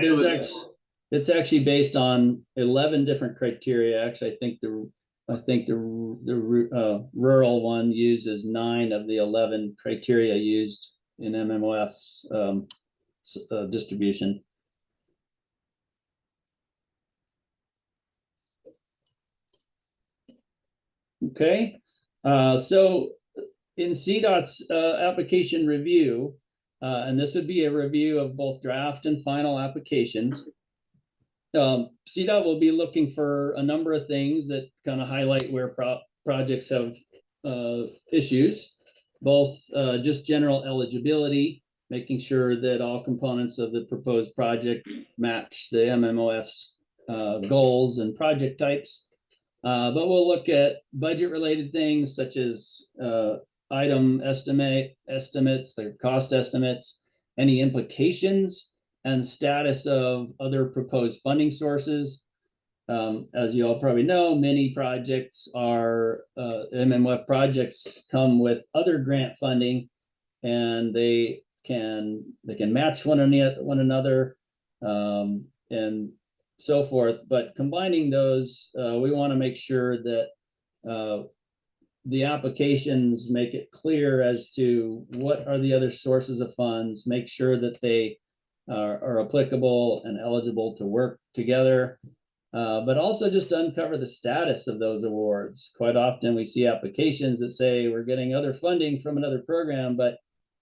it's actually based on 11 different criteria. Actually, I think the rural one uses 9 of the 11 criteria used in MMOF's distribution. Okay, so in CDOT's application review, and this would be a review of both draft and final applications, CDOT will be looking for a number of things that kind of highlight where projects have issues, both just general eligibility, making sure that all components of the proposed project match the MMOF's goals and project types. But we'll look at budget related things such as item estimates, like cost estimates, any implications and status of other proposed funding sources. As you all probably know, many projects are MMOF projects come with other grant funding, and they can match one another and so forth. But combining those, we want to make sure that the applications make it clear as to what are the other sources of funds, make sure that they are applicable and eligible to work together, but also just uncover the status of those awards. Quite often we see applications that say we're getting other funding from another program, but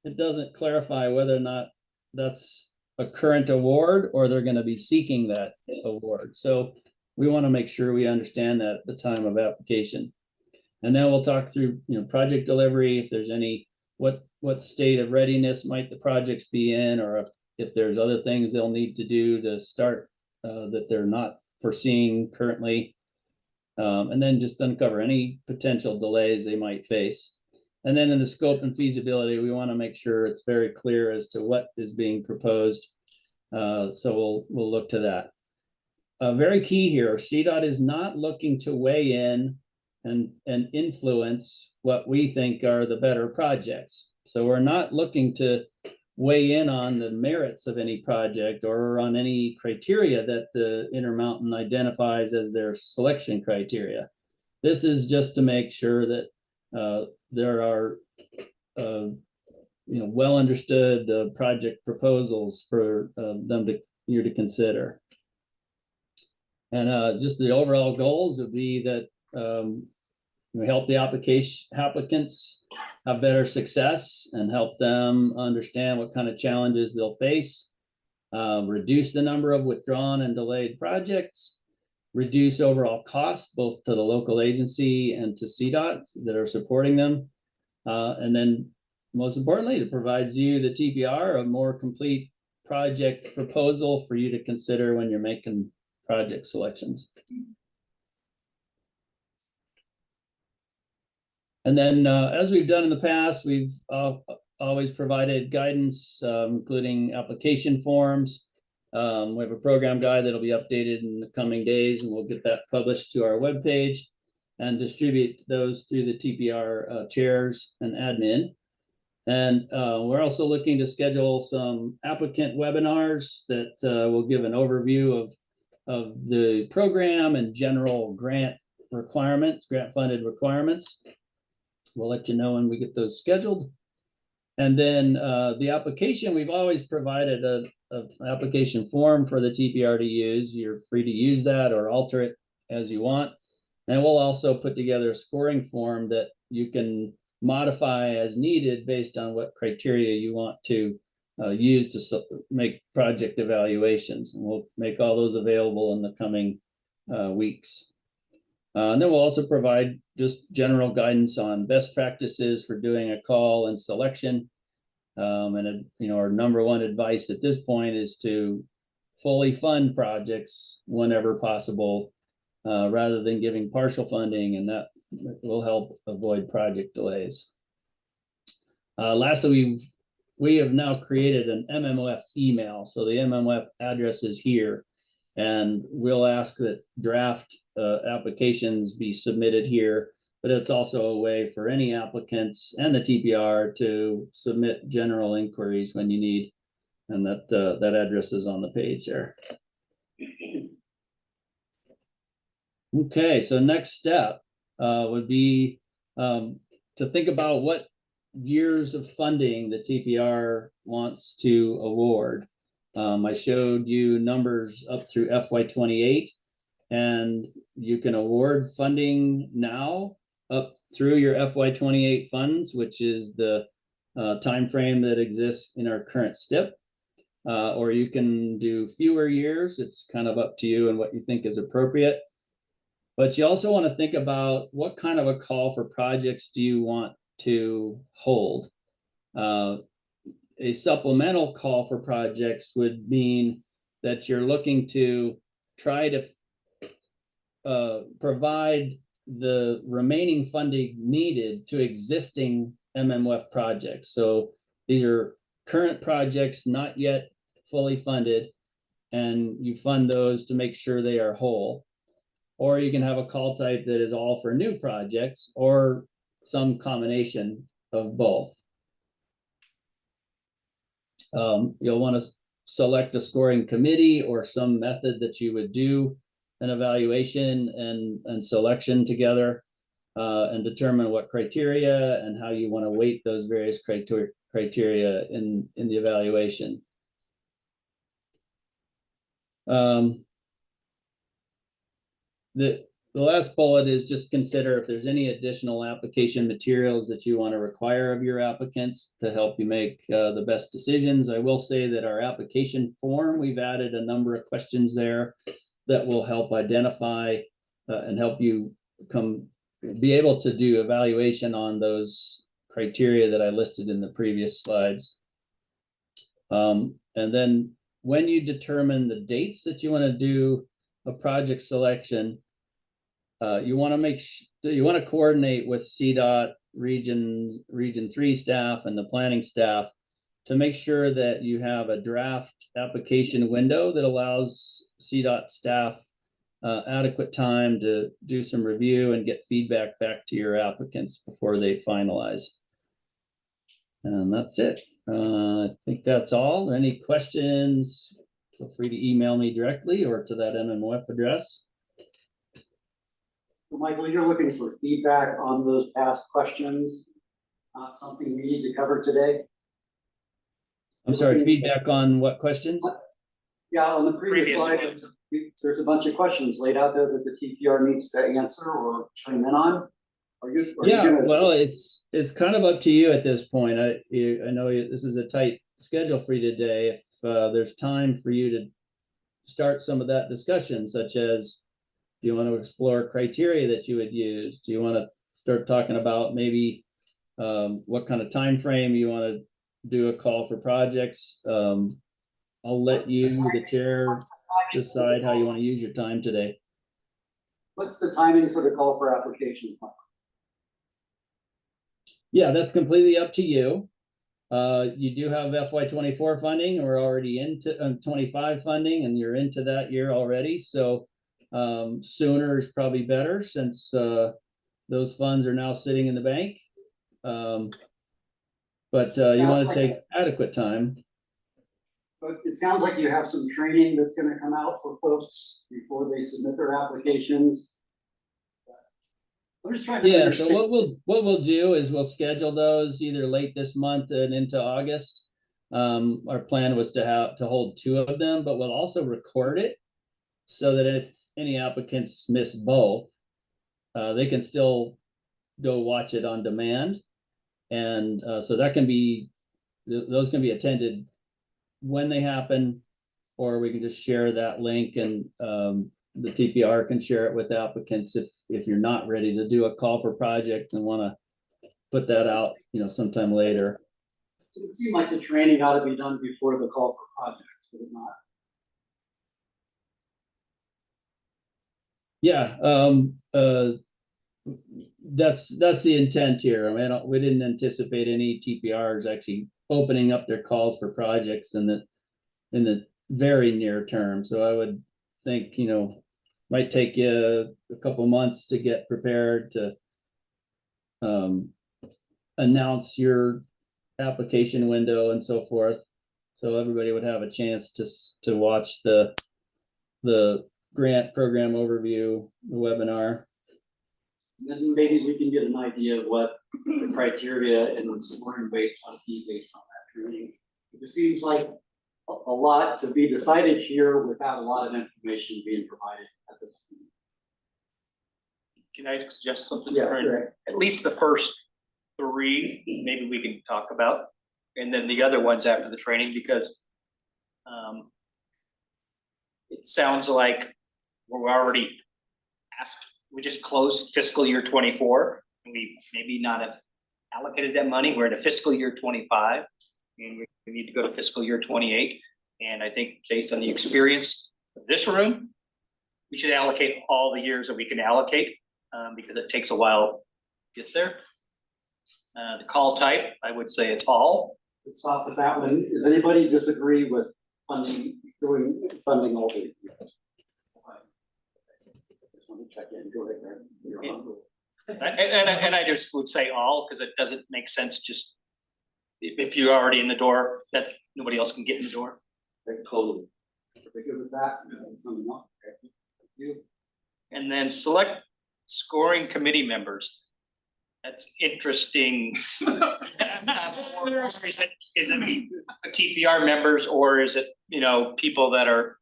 it doesn't clarify whether or not that's a current award or they're going to be seeking that award. So we want to make sure we understand that at the time of application. And then we'll talk through, project delivery, if there's any, what state of readiness might the projects be in, or if there's other things they'll need to do to start that they're not foreseeing currently. And then just uncover any potential delays they might face. And then in the scope and feasibility, we want to make sure it's very clear as to what is being proposed. So we'll look to that. Very key here, CDOT is not looking to weigh in and influence what we think are the better projects. So we're not looking to weigh in on the merits of any project or on any criteria that the Intermountain identifies as their selection criteria. This is just to make sure that there are well understood project proposals for them to consider. And just the overall goals would be that we help the applicants have better success and help them understand what kind of challenges they'll face. Reduce the number of withdrawn and delayed projects, reduce overall costs, both to the local agency and to CDOT that are supporting them. And then most importantly, it provides you, the TPR, a more complete project proposal for you to consider when you're making project selections. And then as we've done in the past, we've always provided guidance, including application forms. We have a program guide that'll be updated in the coming days, and we'll get that published to our webpage and distribute those through the TPR chairs and admin. And we're also looking to schedule some applicant webinars that will give an overview of the program and general grant requirements, grant funded requirements. We'll let you know when we get those scheduled. And then the application, we've always provided an application form for the TPR to use. You're free to use that or alter it as you want. And we'll also put together a scoring form that you can modify as needed based on what criteria you want to use to make project evaluations. And we'll make all those available in the coming weeks. And then we'll also provide just general guidance on best practices for doing a call and selection. And our number one advice at this point is to fully fund projects whenever possible, rather than giving partial funding, and that will help avoid project delays. Lastly, we have now created an MMOF email. So the MMOF address is here, and we'll ask that draft applications be submitted here, but it's also a way for any applicants and the TPR to submit general inquiries when you need, and that address is on the page there. Okay, so next step would be to think about what years of funding the TPR wants to award. I showed you numbers up through FY28, and you can award funding now up through your FY28 funds, which is the time frame that exists in our current STIP, or you can do fewer years. It's kind of up to you and what you think is appropriate. But you also want to think about what kind of a call for projects do you want to hold. A supplemental call for projects would mean that you're looking to try to provide the remaining funding needed to existing MMWF projects. So these are current projects not yet fully funded, and you fund those to make sure they are whole. Or you can have a call type that is all for new projects, or some combination of both. You'll want to select a scoring committee or some method that you would do an evaluation and selection together, and determine what criteria and how you want to weight those various criteria in the evaluation. The last bullet is just consider if there's any additional application materials that you want to require of your applicants to help you make the best decisions. I will say that our application form, we've added a number of questions there that will help identify and help you be able to do evaluation on those criteria that I listed in the previous slides. And then when you determine the dates that you want to do a project selection, you want to coordinate with CDOT Region 3 staff and the planning staff to make sure that you have a draft application window that allows CDOT staff adequate time to do some review and get feedback back to your applicants before they finalize. And that's it. I think that's all. Any questions? Feel free to email me directly or to that MMOF address. Michael, you're looking for feedback on those past questions. It's not something we need to cover today. I'm sorry, feedback on what questions? Yeah, on the previous slide, there's a bunch of questions laid out there that the TPR needs to answer or chime in on. Are you Yeah, gonna- well, it's kind of up to you at this point. I know this is a tight schedule for you today. If there's time for you to start some of that discussion, such as, do you want to explore criteria that you would use? Do you want to start talking about maybe what kind of time frame you want to do a call for projects? I'll let you, the chair, decide how you want to use your time today. What's the timing for the call for application? Yeah, that's completely up to you. You do have FY 24 funding, or already into 25 funding, and you're into that year already. So sooner is probably better, since those funds are now sitting in the bank. But you want to take adequate time. But it sounds like you have some training that's gonna come out for folks before they submit their applications. I'm just trying to Yeah, so understand. what we'll do is we'll schedule those either late this month and into August. Our plan was to hold 2 of them, but we'll also record it so that if any applicants miss both, they can still go watch it on demand. And so that can be, those can be attended when they happen, or we can just share that link, and the TPR can share it with applicants if you're not ready to do a call for project and want to put that out, sometime later. So it seemed like the training ought to be done before the call for projects, would it not? Yeah, that's the intent here. I mean, we didn't anticipate any TPRs actually opening up their calls for projects in the very near term. So I would think, might take you a couple months to get prepared to announce your application window and so forth. So everybody would have a chance to watch the grant program overview, the webinar. Then maybe we can get an idea of what the criteria and scoring weights on be based on that training. It seems like a lot to be decided here without a lot of information being provided at this point. Can I suggest something? Yeah, different? right. At least the first 3, maybe we can talk about, and then the other ones after the training, because it sounds like we're already asked, we just closed fiscal year 24, and we maybe not have allocated that money. We're in a fiscal year 25, and we need to go to fiscal year 28. And I think based on the experience of this room, we should allocate all the years that we can allocate, because it takes a while to get there. The call type, I would say it's all. Let's stop with that one. Does anybody disagree with funding all the? Just want to check in, go ahead, Greg. You're on. And I just would say all, because it doesn't make sense just if you're already in the door, that nobody else can get in the door. Totally. Are they good with that? Something else? Okay. Thank you. And then select scoring committee members. That's interesting. Is it TPR members, or is it, people that are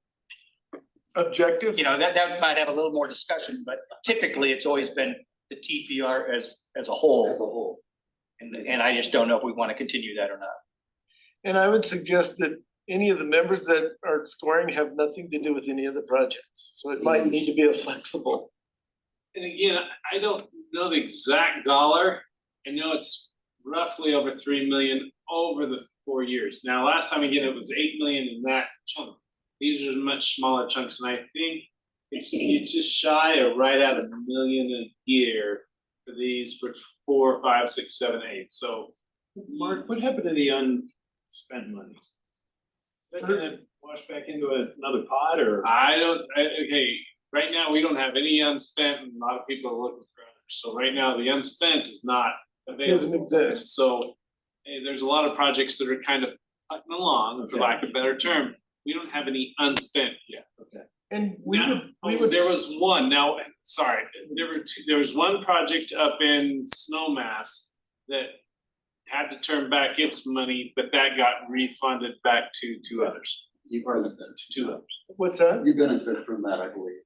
Objective? that might have a little more discussion, but typically it's always been the TPR as a whole. And I just don't know if we want to continue that or not. And I would suggest that any of the members that are scoring have nothing to do with any of the projects, so it might need to be a flexible. And again, I don't know the exact dollar. I know it's roughly over 3 million over the 4 years. Now, last time again, it was 8 million in that chunk. These are much smaller chunks, and I think it's just shy of right at $1 million a year for these for 4, 5, 6, 7, 8. So, Mark, what happened to the unspent money? Is that gonna wash back into another pot, or? okay, right now, we don't have any unspent, and a lot of people are looking for others. So right now, the unspent is not available. Doesn't exist. So, there's a lot of projects that are kind of putting along, for Okay. lack of a better term. We don't have any unspent yet. Okay. And There was one, now, sorry, there was one project up in Snowmass that had to turn back its money, but that got refunded back to 2 others. You benefit. To 2 others. What's that? You benefit from that, I believe.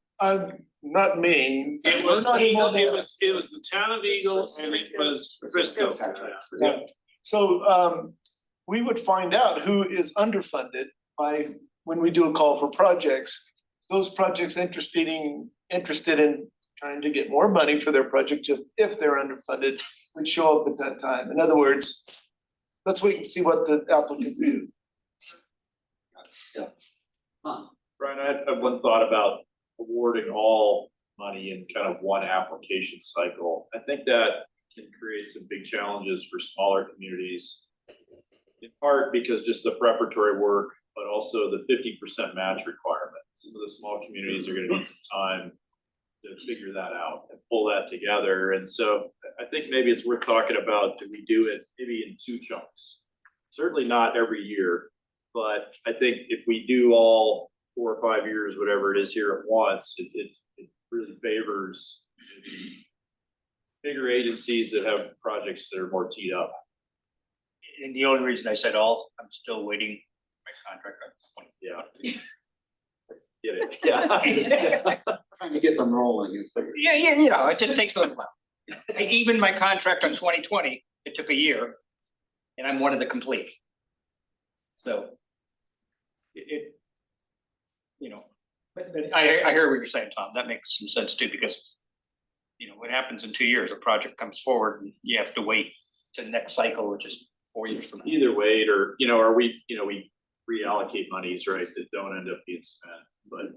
not me. It was Eagle, it was the town of Eagle and it was Frisco. Yeah. So we would find out who is underfunded by, when we do a call for projects. Those projects interested in trying to get more money for their project, if they're underfunded, would show up at that time. In other words, let's wait and see what the applicants do. Brian, I had one thought about awarding all money in kind of one application cycle. I think that can create some big challenges for smaller communities. In part because just the preparatory work, but also the 50% match requirement. Some of the small communities are gonna need some time to figure that out and pull that together. And so I think maybe it's worth talking about, do we do it maybe in 2 chunks? Certainly not every year, but I think if we do all 4 or 5 years, whatever it is here at once, it really favors maybe bigger agencies that have projects that are more teed up. And the only reason I said all, I'm still waiting my contract on 20. Yeah. Get it? Yeah. Trying to get them rolling. Yeah, you know, it just takes a little while. Even my contract on 2020, it took a year, and I'm one of the complete. So you know, but I hear what you're saying, Tom. That makes some sense too, because you know, what happens in 2 years, a project comes forward and you have to wait to the next cycle, which is 4 years from now. Either wait, or, you know, or we reallocate monies, right, that don't end up being spent. But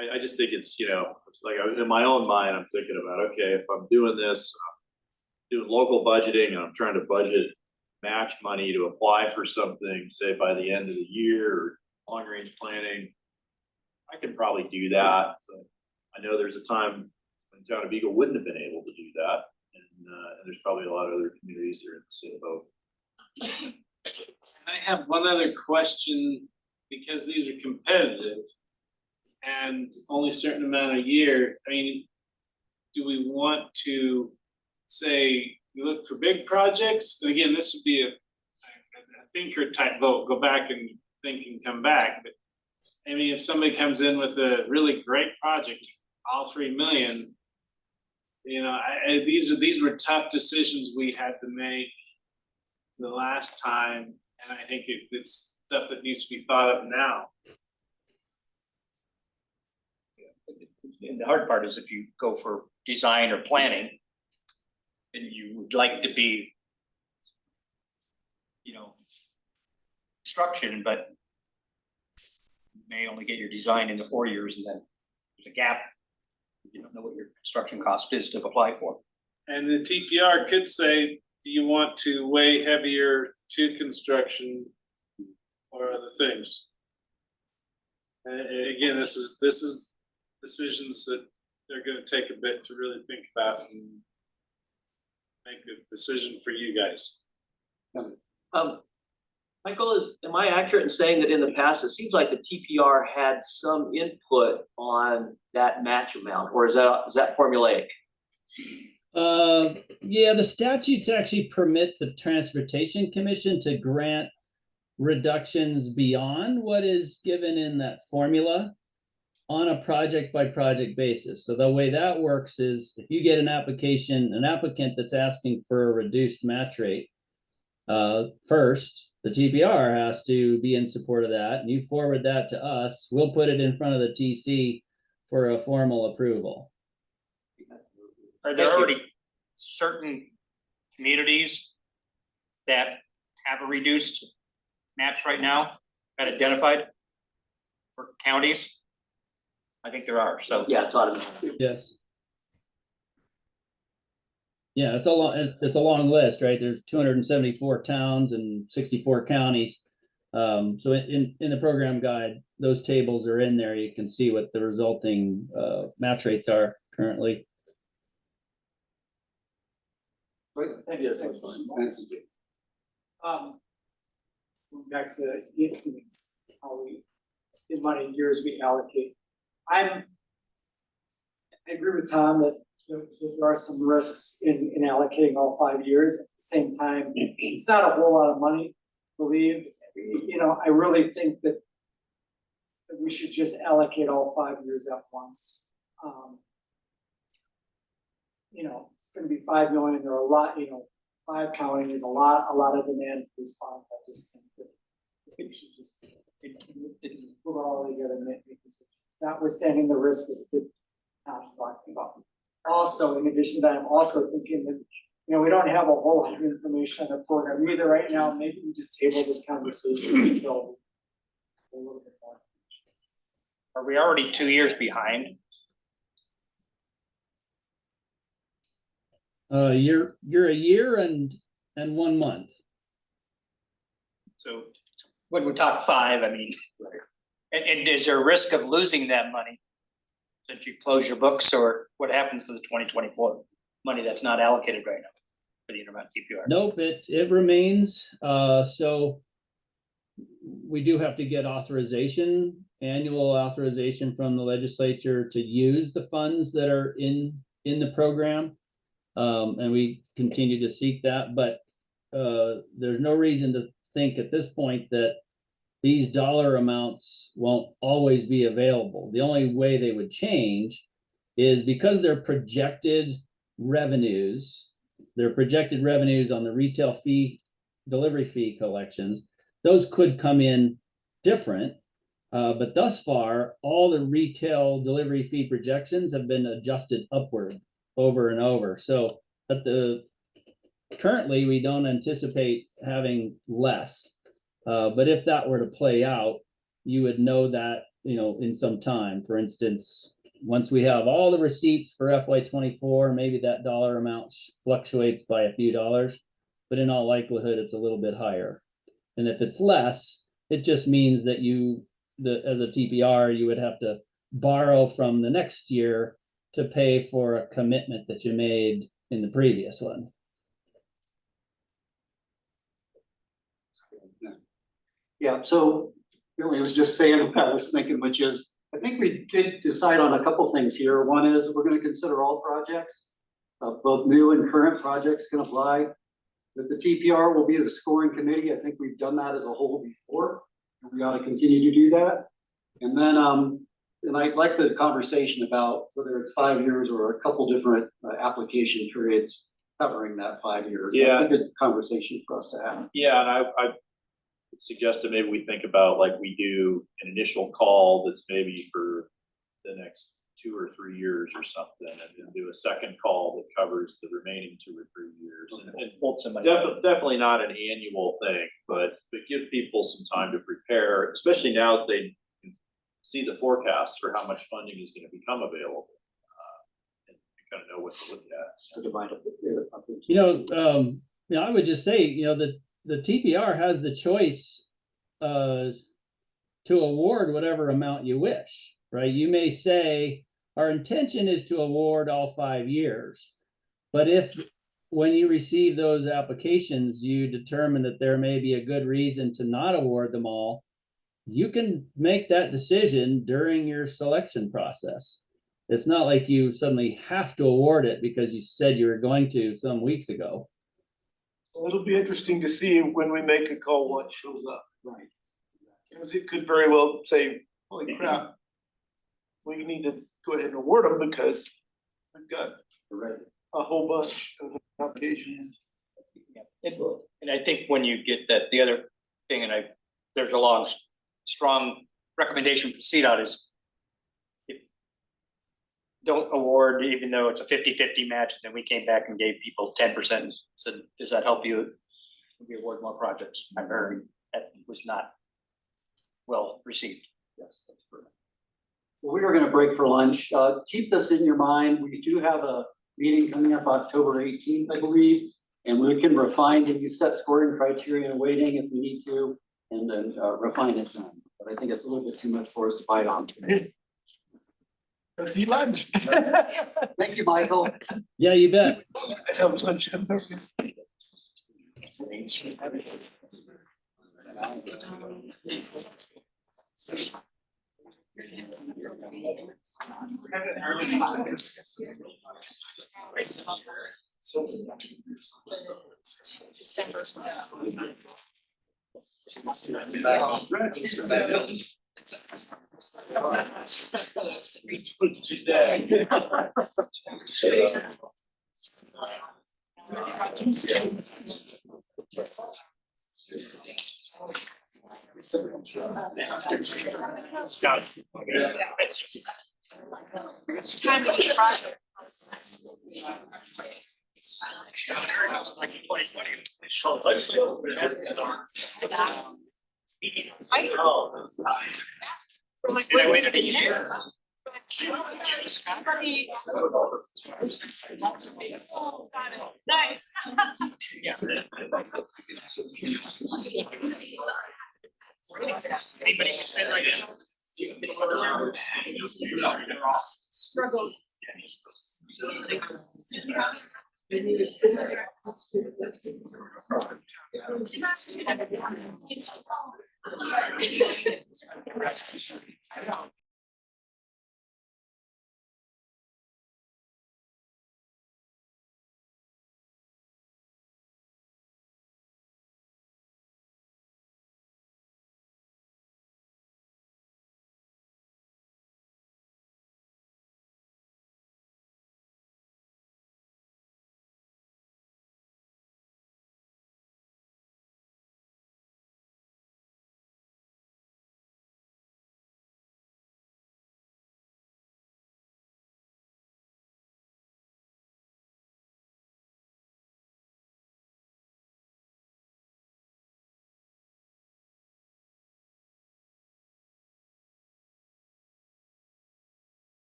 I just think it's, you know, it's like in my own mind, I'm thinking about, okay, if I'm doing this, I'm doing local budgeting and I'm trying to budget match money to apply for something, say by the end of the year, or long range planning, I could probably do that. So I know there's a time when town of Eagle wouldn't have been able to do that. And there's probably a lot of other communities that are in the same boat. I have one other question, because these are competitive and only a certain amount a year. I mean, do we want to say, we look for big projects? Again, this would be a thinker type vote, go back and think and come back. But I mean, if somebody comes in with a really great project, all 3 million, you know, these were tough decisions we had to make the last time, and I think it's stuff that needs to be thought of now. And the hard part is if you go for design or planning, and you would like to be, you know, construction, but you may only get your design into 4 years, and then there's a gap. You don't know what your construction cost is to apply for. And the TPR could say, do you want to weigh heavier to construction or other things? And again, this is decisions that they're gonna take a bit to really think about and make a decision for you guys. Michael, am I accurate in saying that in the past, it seems like the TPR had some input on that match amount, or is that formulaic? Yeah, the statutes actually permit the Transportation Commission to grant reductions beyond what is given in that formula on a project by project basis. So the way that works is if you get an applicant that's asking for a reduced match rate, first, the TPR has to be in support of that, and you forward that to us. We'll put it in front of the TC for a formal approval. Are there already certain communities that have a reduced match right now, that identified for counties? I think there are, so. Yeah, it's automatic. Yes. Yeah, it's a long list, right? There's 274 towns and 64 counties. So in the program guide, those tables are in there. You can see what the resulting match rates are currently. Thank you. Going back to how we, the money and years we allocate. I agree with Tom that there are some risks in allocating all 5 years. At the same time, it's not a whole lot of money, believe. You know, I really think that we should just allocate all 5 years at once. You know, it's gonna be 5 million, there are a lot, you know, 5 counting is a lot of demand for these funds, I just think that we should just put it all together and make decisions, notwithstanding the risk that I'm talking about. Also, in addition to that, I'm also thinking that, you know, we don't have a whole lot of information on the program either right now, maybe we just table this conversation until a little bit more. Are we already 2 years behind? You're a year and 1 month. So when we talk 5, I mean, and is there a risk of losing that money? Since you close your books, or what happens to the 2024 money that's not allocated right now for the IMTPR? Nope, it remains, so we do have to get authorization, annual authorization from the legislature to use the funds that are in the program. And we continue to seek that, but there's no reason to think at this point that these dollar amounts won't always be available. The only way they would change is because they're projected revenues on the retail fee, delivery fee collections, those could come in different. But thus far, all the retail delivery fee projections have been adjusted upward over and over. So currently we don't anticipate having less. But if that were to play out, you would know that, you know, in some time. For instance, once we have all the receipts for FY24, maybe that dollar amount fluctuates by a few dollars, but in all likelihood, it's a little bit higher. And if it's less, it just means that as a TPR, you would have to borrow from the next year to pay for a commitment that you made in the previous one. Yeah, so really, I was just saying what I was thinking, which is, I think we did decide on a couple things here. One is we're gonna consider all projects, both new and current projects can apply. That the TPR will be the scoring committee. I think we've done that as a whole before, and we ought to continue to do that. And then, and I like the conversation about whether it's 5 years or a couple different application periods covering that 5 years. Yeah. That's a good conversation for us to have. Yeah, and I suggest that maybe we think about, like, we do an initial call that's maybe for the next 2 or 3 years or something, and then do a second call that covers the remaining 2 or 3 years. And definitely not an annual thing, but give people some time to prepare, especially now that they can see the forecast for how much funding is gonna become available. And kind of know what to look at. To divide up I would just say, the TPR has the choice to award whatever amount you wish, right? You may say, our intention is to award all 5 years. But if, when you receive those applications, you determine that there may be a good reason to not award them all, you can make that decision during your selection process. It's not like you suddenly have to award it because you said you were going to some weeks ago. It'll be interesting to see when we make a call what shows up. Right. Because it could very well say, holy crap, we need to go ahead and award them because we've got a whole bunch of applications. And I think when you get that, the other thing, and there's a strong recommendation from CDOT is don't award, even though it's a 50-50 match, and then we came back and gave people 10%. So does that help you? We award more projects. I heard that was not well received. Yes, that's correct. Well, we are going to break for lunch. Keep this in your mind. We do have a meeting coming up October 18th, I believe, and we can refine these set scoring criteria and weighting if we need to, and then refine it then. But I think it's a little bit too much for us to bite on today. Let's eat lunch. Thank you, Michael. Yeah, you bet. Have lunch. December. Time to get project. Did I wait a year? Nice. Struggle.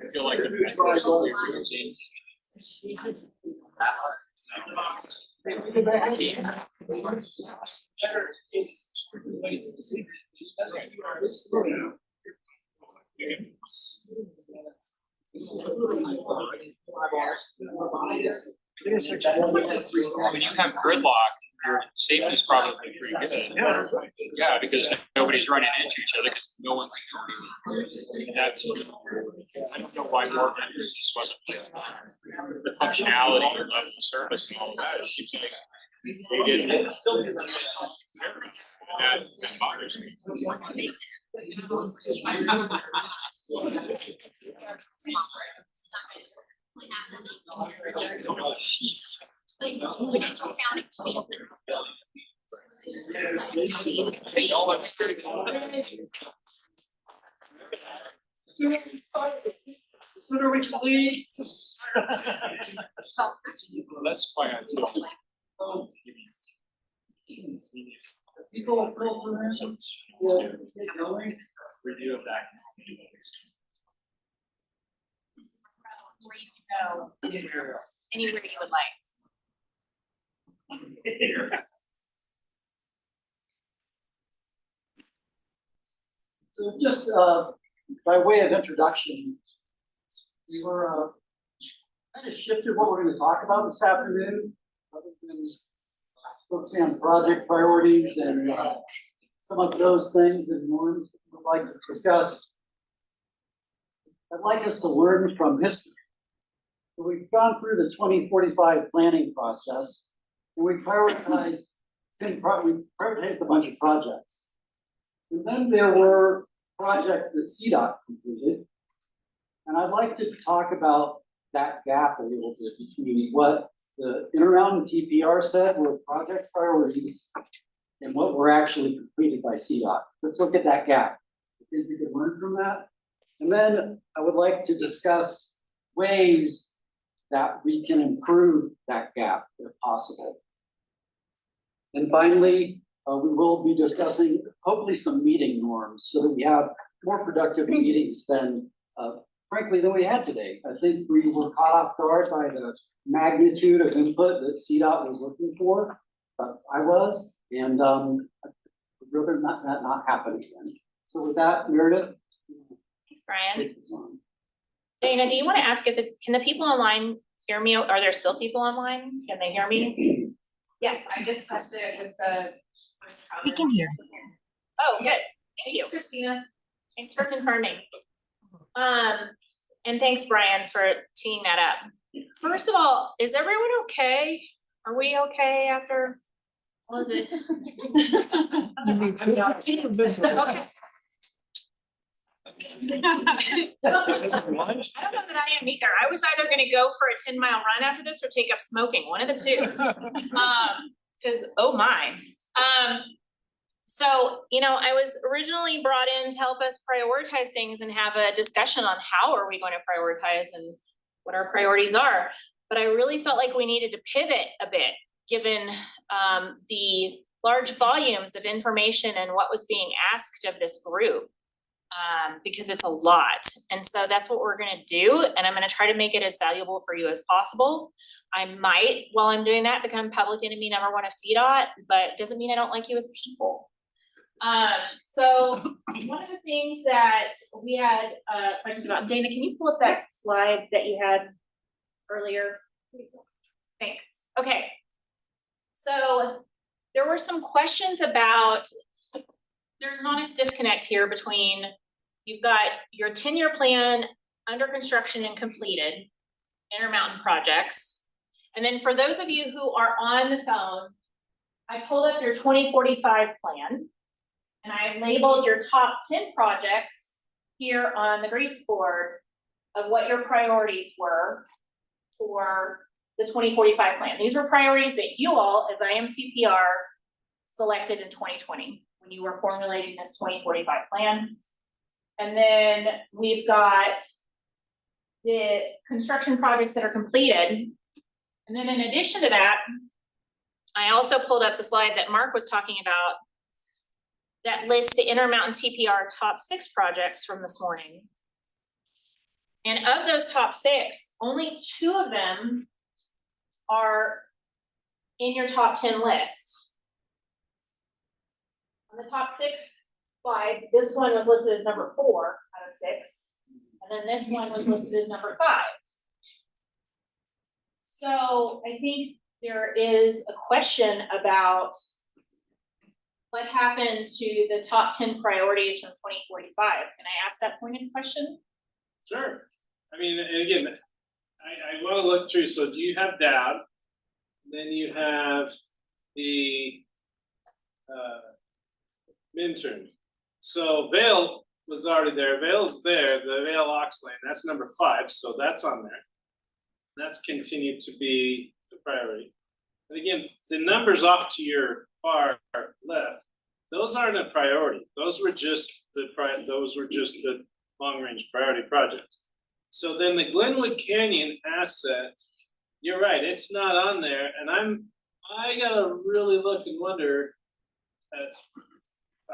I feel like. When you have gridlock, your safety's probably pretty good. Yeah, because nobody's running into each other because no one can go anywhere. That's, I don't know why more emphasis wasn't placed on the functionality, level of service and all of that. It seems like they didn't. That bothers me. Consider we please. That's why I feel. People Review of that. So, anywhere you would like. So just by way of introduction, we were kind of shifted what we're going to talk about this afternoon, other than focusing on project priorities and some of those things and norms we'd like to discuss. I'd like us to learn from history. So we've gone through the 2045 planning process, and we prioritized a bunch of projects. And then there were projects that CDOT completed. And I'd like to talk about that gap a little bit between what the in-around TPR said were project priorities and what were actually completed by CDOT. Let's look at that gap. I think we could learn from that. And then I would like to discuss ways that we can improve that gap if possible. And finally, we will be discussing hopefully some meeting norms so that we have more productive meetings than frankly than we had today. I think we were caught off guard by the magnitude of input that CDOT was looking for. I was, and I'd rather that not happen again. So with that, Meredith. Thanks, Brian. Take this on. Dana, do you wanna ask can the people online hear me? Are there still people online? Can they hear me? Yes, I just tested it with the. We can hear. Oh, good. Thank you. Thanks, Christina. Thanks for confirming. And thanks, Brian, for teeing that up. First of all, is everyone okay? Are we okay after all of this? Okay. I don't know that I am either. I was either gonna go for a 10-mile run after this or take up smoking, one of the two. Cause oh my. So, I was originally brought in to help us prioritize things and have a discussion on how are we going to prioritize and what our priorities are. But I really felt like we needed to pivot a bit, given the large volumes of information and what was being asked of this group. Because it's a lot. And so that's what we're gonna do. And I'm gonna try to make it as valuable for you as possible. I might, while I'm doing that, become public enemy number one of CDOT, but it doesn't mean I don't like you as people. So one of the things that we had questions about, Dana, can you pull up that slide that you had earlier? Thanks. Okay. So there were some questions about, there's an honest disconnect here between, you've got your 10-year plan under construction and completed, Intermountain projects. And then for those of you who are on the phone, I pulled up your 2045 plan and I labeled your top 10 projects here on the brief board of what your priorities were for the 2045 plan. These were priorities that you all as IMTPR selected in 2020 when you were formulating this 2045 plan. And then we've got the construction projects that are completed. And then in addition to that, I also pulled up the slide that Mark was talking about that lists the Intermountain TPR top 6 projects from this morning. And of those top 6, only 2 of them are in your top 10 list. On the top 6 slide, this one was listed as number 4 out of 6. And then this one was listed as number 5. So I think there is a question about what happens to the top 10 priorities from 2045. Can I ask that pointed question? Sure. I mean, and again, I wanna look through, so do you have Dowd? Then you have the Minturn. So Vale was already there, Vale's there, the Vale Oxley, that's number 5, so that's on there. That's continued to be the priority. And again, the numbers off to your far left, those aren't a priority. Those were just the long range priority projects. So then the Glenwood Canyon asset, you're right, it's not on there, and I gotta really look and wonder at,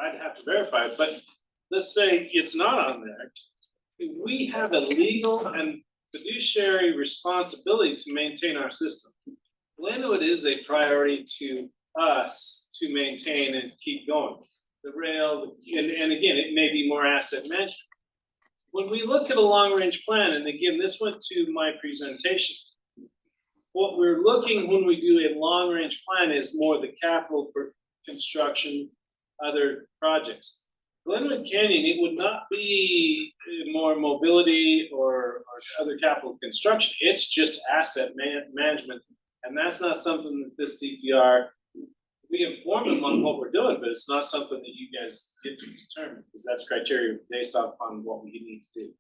I'd have to verify it, but let's say it's not on there. We have a legal and fiduciary responsibility to maintain our system. Glenwood is a priority to us to maintain and keep going. The rail, and again, it may be more asset management. When we look at a long range plan, and again, this went to my presentation. What we're looking when we do a long range plan is more the capital for construction, other projects. Glenwood Canyon, it would not be more mobility or other capital construction. It's just asset management. And that's not something that this DPR, we inform them on what we're doing, but it's not something that you guys get to determine, because that's criteria based on what we need to do.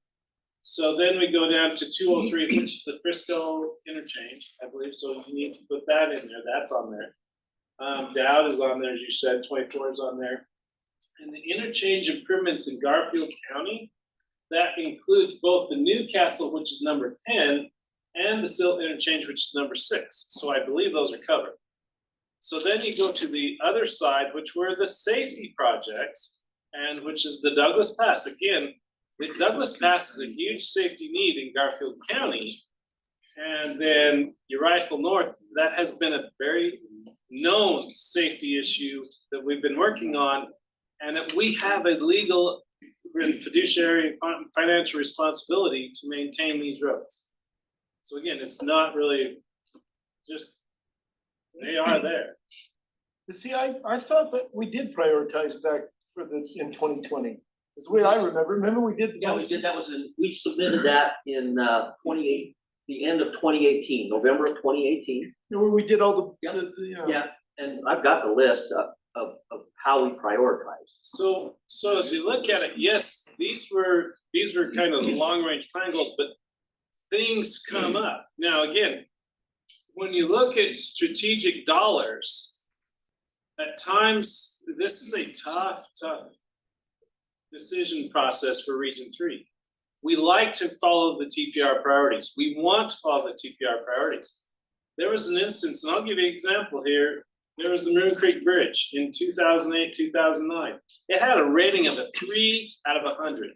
So then we go down to 203, which is the Frisco interchange, I believe, so you need to put that in there, that's on there. Dowd is on there, as you said, 24 is on there. And the interchange improvements in Garfield County, that includes both the Newcastle, which is number 10, and the Silt interchange, which is number 6. So I believe those are covered. So then you go to the other side, which were the safety projects, and which is the Douglas Pass. Again, the Douglas Pass is a huge safety need in Garfield County. And then your Rifle North, that has been a very known safety issue that we've been working on, and that we have a legal and fiduciary and financial responsibility to maintain these roads. So again, it's not really just, they are there. But see, I thought that we did prioritize back for the, in 2020. Is the way I remember we did. Yeah, we did, that was in, we submitted that in the end of 2018, November of 2018. Where we did all Yeah. the Yeah, and I've got the list of how we prioritize. So as you look at it, yes, these were kind of long range plan goals, but things come up. Now, again, when you look at strategic dollars, at times, this is a tough decision process for Region 3. We like to follow the TPR priorities. We want to follow the TPR priorities. There was an instance, and I'll give you an example here. There was the Maroon Creek Bridge in 2008, 2009. It had a rating of a 3 out of 100.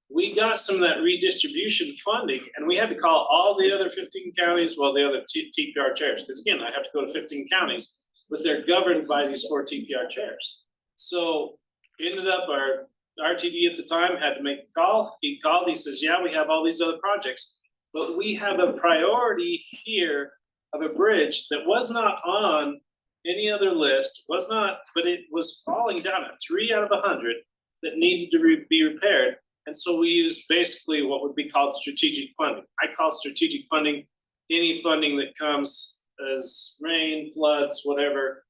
We got some of that redistribution funding, and we had to call all the other 15 counties, well, the other TPR chairs, because again, I have to go to 15 counties, but they're governed by these 4 TPR chairs. So ended up our RTD at the time had to make the call. He called, he says, yeah, we have all these other projects, but we have a priority here of a bridge that was not on any other list, was not, but it was falling down at 3 out of 100 that needed to be repaired. And so we used basically what would be called strategic funding. I call strategic funding any funding that comes as rain, floods, whatever,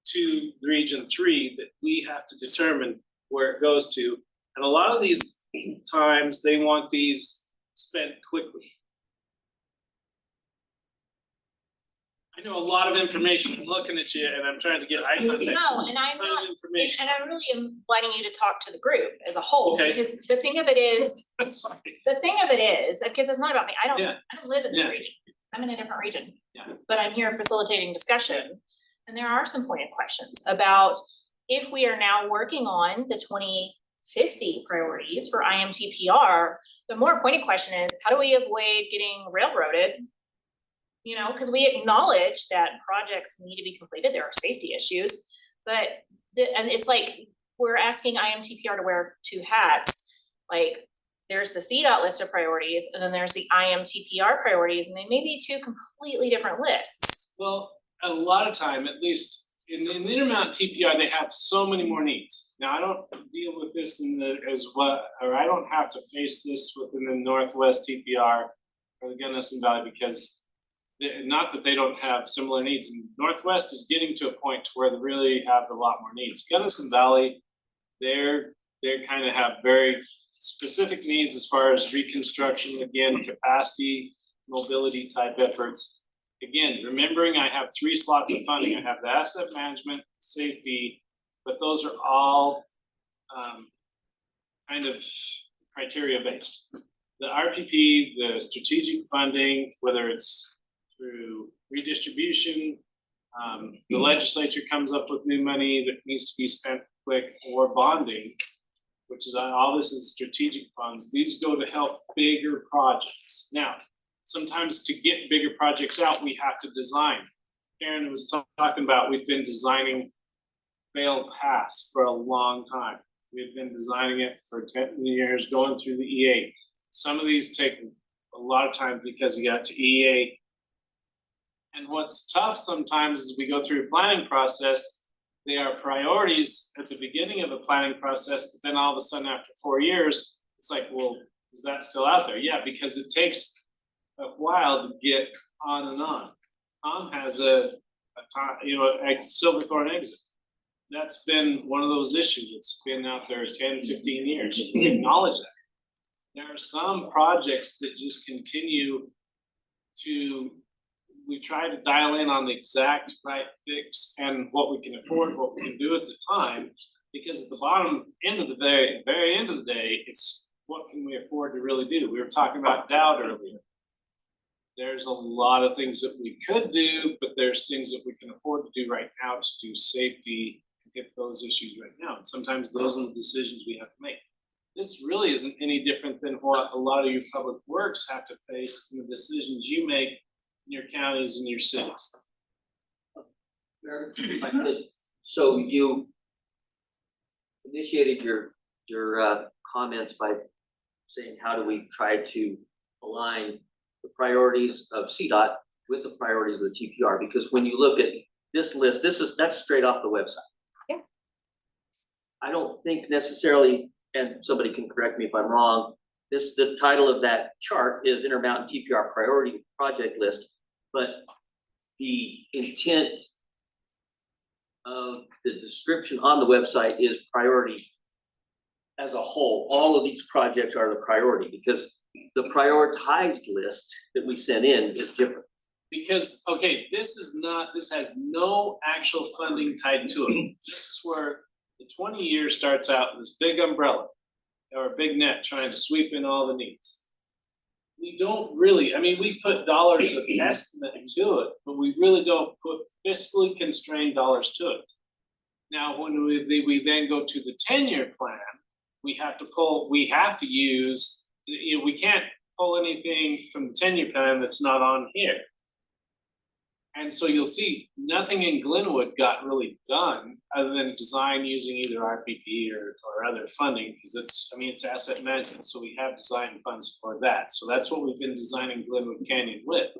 to Region 3 that we have to determine where it goes to. And a lot of these times, they want these spent quickly. I know a lot of information. I'm looking at you and I'm trying to get eye contact. No, and I'm Ton of not, information. and I really am wanting you to talk to the group as a whole, Okay. because the thing of it is, Sorry. because it's not about me, I don't live in this Yeah. region, I'm in a different region. Yeah. But I'm here facilitating discussion, and there are some pointed questions about if we are now working on the 2050 priorities for IMTPR, the more pointed question is, how do we avoid getting railroaded? You know, because we acknowledge that projects need to be completed, there are safety issues, but and it's like, we're asking IMTPR to wear 2 hats. Like, there's the CDOT list of priorities, and then there's the IMTPR priorities, and they may be 2 completely different lists. Well, a lot of time, at least in the Intermountain TPR, they have so many more needs. Now, I don't deal with this or I don't have to face this within the Northwest TPR or the Gunnison Valley, because not that they don't have similar needs. And Northwest is getting to a point where they really have a lot more needs. Gunnison Valley, they kind of have very specific needs as far as reconstruction, again, capacity, mobility type efforts. Again, remembering I have 3 slots of funding. I have the asset management, safety, but those are all kind of criteria based. The RPP, the strategic funding, whether it's through redistribution, the legislature comes up with new money that needs to be spent quick, or bonding, which is all this is strategic funds. These go to help bigger projects. Now, sometimes to get bigger projects out, we have to design. Karen was talking about, we've been designing Vail Pass for a long time. We've been designing it for 10 years, going through the EA. Some of these take a lot of time because you got to EA. And what's tough sometimes is we go through a planning process, they are priorities at the beginning of a planning process, but then all of a sudden after 4 years, it's like, well, is that still out there? Yeah, because it takes a while to get on and on. Tom has a Silverthorne exit. That's been one of those issues. It's been out there 10, 15 years. We acknowledge that. There are some projects that just continue to, we try to dial in on the exact right fix and what we can afford, what we can do at the time, because at the bottom end of the day, very end of the day, it's what can we afford to really do? We were talking about Dowd earlier. There's a lot of things that we could do, but there's things that we can afford to do right now to do safety and get those issues right now. And sometimes those are the decisions we have to make. This really isn't any different than what a lot of your public works have to face in the decisions you make in your counties and your cities. If I could. So you initiated your comments by saying, how do we try to align the priorities of CDOT with the priorities of the TPR? Because when you look at this list, that's straight off the website. Yeah. I don't think necessarily, and somebody can correct me if I'm wrong, the title of that chart is Intermountain TPR Priority Project List, but the intent of the description on the website is priority as a whole. All of these projects are the priority because the prioritized list that we sent in is different. Because, okay, this has no actual funding tied to it. This is where the 20 years starts out in this big umbrella or a big net trying to sweep in all the needs. We don't really, I mean, we put dollars of estimate to it, but we really don't put fiscally constrained dollars to it. Now, when we then go to the 10-year plan, we have to use, we can't pull anything from the 10-year plan that's not on here. And so you'll see nothing in Glenwood got really done other than design using either RPP or other funding, because it's asset management. So we have design funds for that. So that's what we've been designing Glenwood Canyon with.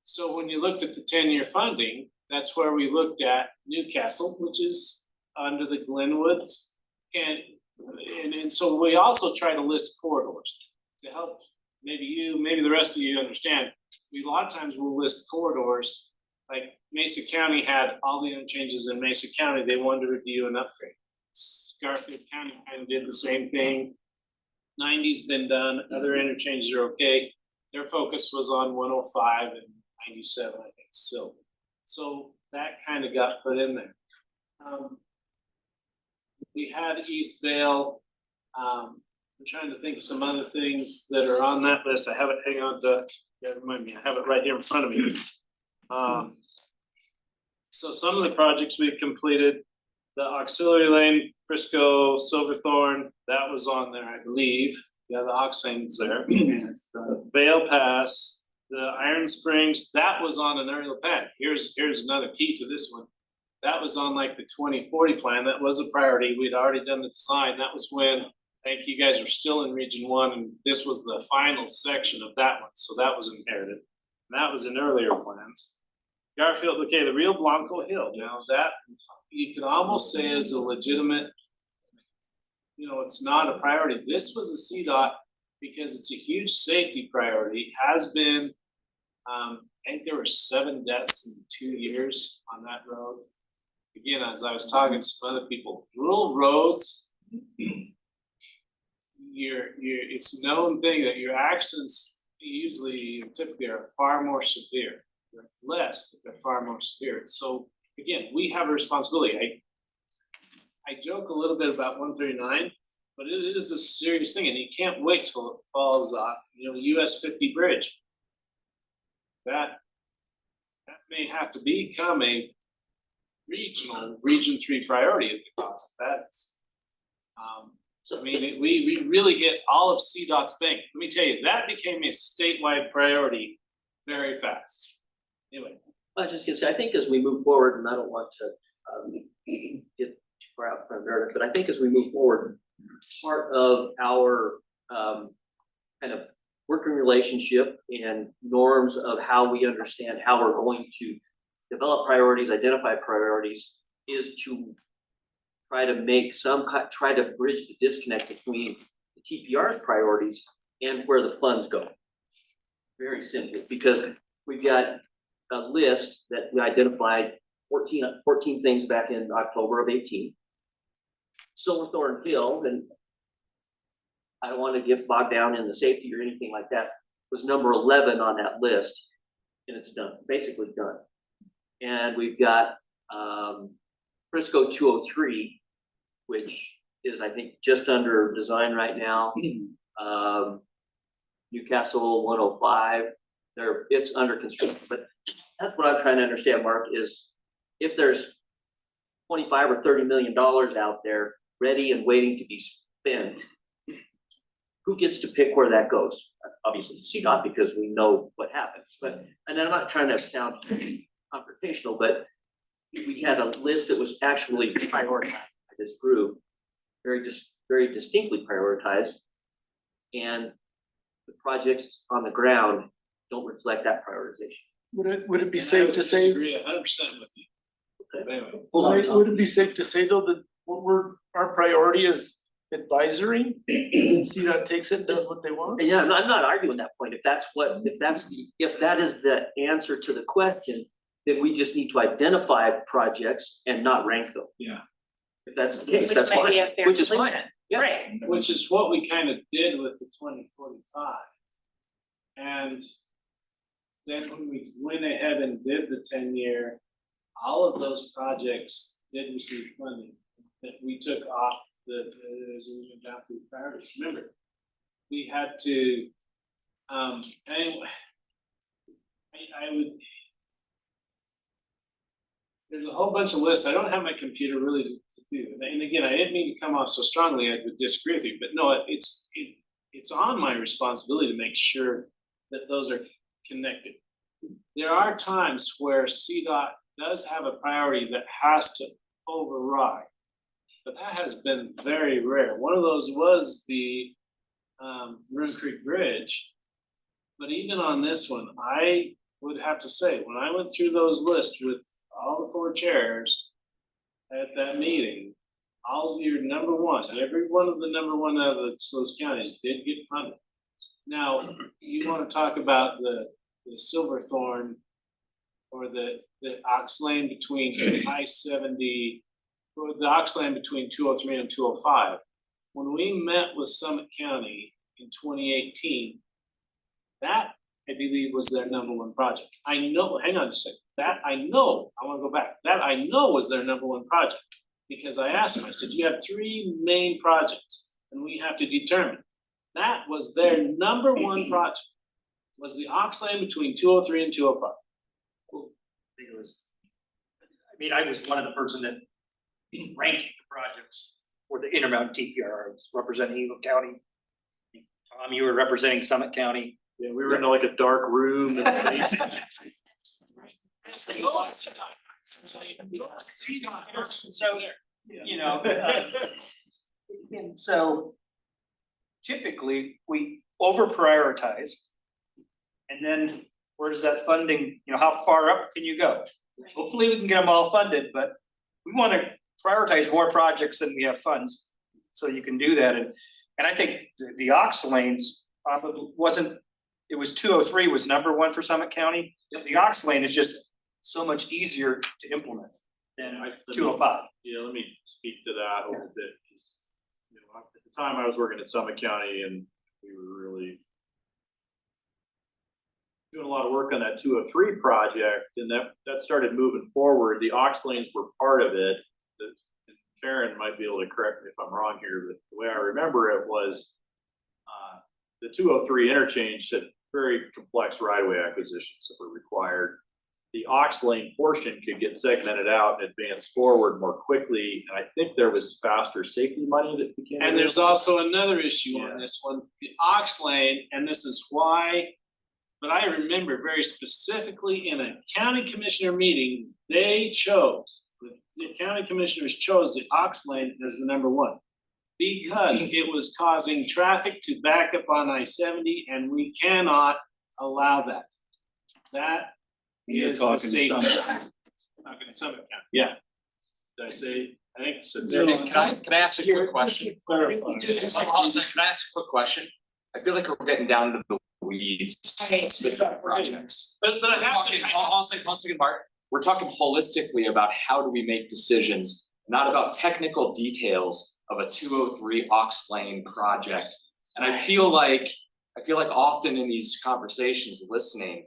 So when you looked at the 10-year funding, that's where we looked at Newcastle, which is under the Glenwoods. And so we also try to list corridors to help maybe the rest of you understand. We a lot of times will list corridors, like Mesa County had all the interchanges in Mesa County, they wanted to review and upgrade. Garfield County kind of did the same thing. 90's been done, other interchanges are okay. Their focus was on 105 and 97, I think, still. So that kind of got put in there. We had East Vale. I'm trying to think of some other things that are on that list. I have it, hang on to, remind me, I have it right here in front of me. So some of the projects we've completed, the auxiliary lane, Frisco, Silverthorne, that was on there, I believe. Yeah, the aux lane's there. The Vale Pass, the Iron Springs, that was on an aerial pad. Here's another key to this one. That was on like the 2040 plan. That was a priority. We'd already done the design. That was when I think you guys were still in Region 1, and this was the final section of that one. So that was inherited. And that was in earlier plans. Garfield, okay, the Rio Blanco Hill. Now that you could almost say is a legitimate, it's not a priority. This was a CDOT because it's a huge safety priority, has been. I think there were 7 deaths in 2 years on that road. Again, as I was talking to some other people, rural roads, it's a known thing that your accidents typically are far more severe. They're less, but they're far more severe. So again, we have a responsibility. I joke a little bit about 139, but it is a serious thing, and you can't wait till it falls off. US 50 bridge. That may have to become a Region 3 priority at the cost of that. So I mean, we really hit all of CDOT's bank. Let me tell you, that became a statewide priority very fast. Anyway. I was just gonna say, I think as we move forward, and I don't want to get too far out in front of Meredith, but I think as we move forward, part of our kind of working relationship and norms of how we understand how we're going to develop priorities, identify priorities, is to try to bridge the disconnect between the TPR's priorities and where the funds go. Very simply, because we've got a list that we identified 14 things back in October of 18. Silverthorne Hill, and I don't want to get bogged down in the safety or anything like that, was number 11 on that list, and it's done, basically done. And we've got Frisco 203, which is, I think, just under design right now. Newcastle 105, it's under construction. But that's what I'm trying to understand, Mark, is if there's $25 or $30 million out there ready and waiting to be spent, who gets to pick where that goes? Obviously, CDOT, because we know what happens. And then I'm not trying to sound confrontational, but we had a list that was actually prioritized by this group, very distinctly prioritized. And the projects on the ground don't reflect that prioritization. Would it be And I safe would to say, disagree 100% with you. But anyway. would it be safe to say though that what our priority is advisory? And CDOT takes it and does what they want? And yeah, I'm not arguing that point. If that is the answer to the question, then we just need to identify projects and not rank them. Yeah. If that's the case, Which that's might be fine, a fair which is fine. solution. Yeah. Right. Which is what we kind of did with the 2045. And then when we went ahead and did the 10-year, all of those projects did receive funding that we took off as we went down through priorities. Remember, we had to, anyway, I would, there's a whole bunch of lists. I don't have my computer really to do. And again, I didn't mean to come off so strongly. I would disagree with you, but no, it's on my responsibility to make sure that those are connected. There are times where CDOT does have a priority that has to override, but that has been very rare. One of those was the Maroon Creek Bridge. But even on this one, I would have to say, when I went through those lists with all the 4 chairs at that meeting, all of your number ones, every one of the number one out of those counties did get funded. Now, you wanna talk about the Silverthorne or the Ox Lane between I-70, or the Ox Lane between 203 and 205. When we met with Summit County in 2018, that I believe was their number one project. I know, hang on just a second, that I know, I wanna go back, that I know was their number one project. Because I asked them, I said, you have 3 main projects and we have to determine. That was their number one project, was the Ox Lane between 203 and 205. It was, I was one of the person that ranked the projects for the Intermountain TPR. I was representing Eagle County. Tom, you were representing Summit County. Yeah, we were in like a dark room in the basement. So, you know, and so typically we over prioritize. And then where does that funding, you know, how far up can you go? Hopefully we can get them all funded, but we want to prioritize more projects than we have funds. So you can do that. And I think the Ox Lanes probably wasn't, it was 203 was number one for Summit County. The Ox Lane is just so much easier to implement than 205. Yeah, let me speak to that a little bit, because, you know, at the time I was working at Summit County and we were really doing a lot of work on that 203 project, and that started moving forward. The Ox Lanes were part of it. And Karen might be able to correct me if I'm wrong here, but the way I remember it was the 203 interchange had very complex right-of-way acquisitions that were required. The Ox Lane portion could get segmented out and advance forward more quickly, and I think there was faster safety money that became. And there's also another issue on this one, the Ox Lane, and this is why, but I remember very specifically in a county commissioner meeting, the county commissioners chose the Ox Lane as the number one. Because it was causing traffic to back up on I-70, and we cannot allow that. That is the safety. Talking Summit County, yeah. Did I say, I think I said. Can I ask a quick question? Clarify. Can I ask a quick question? I feel like we're getting down to the weeds, specific projects. But I have to. Hold on a second, Mark. We're talking holistically about how do we make decisions, not about technical details of a 203 Ox Lane project. And I feel like often in these conversations listening,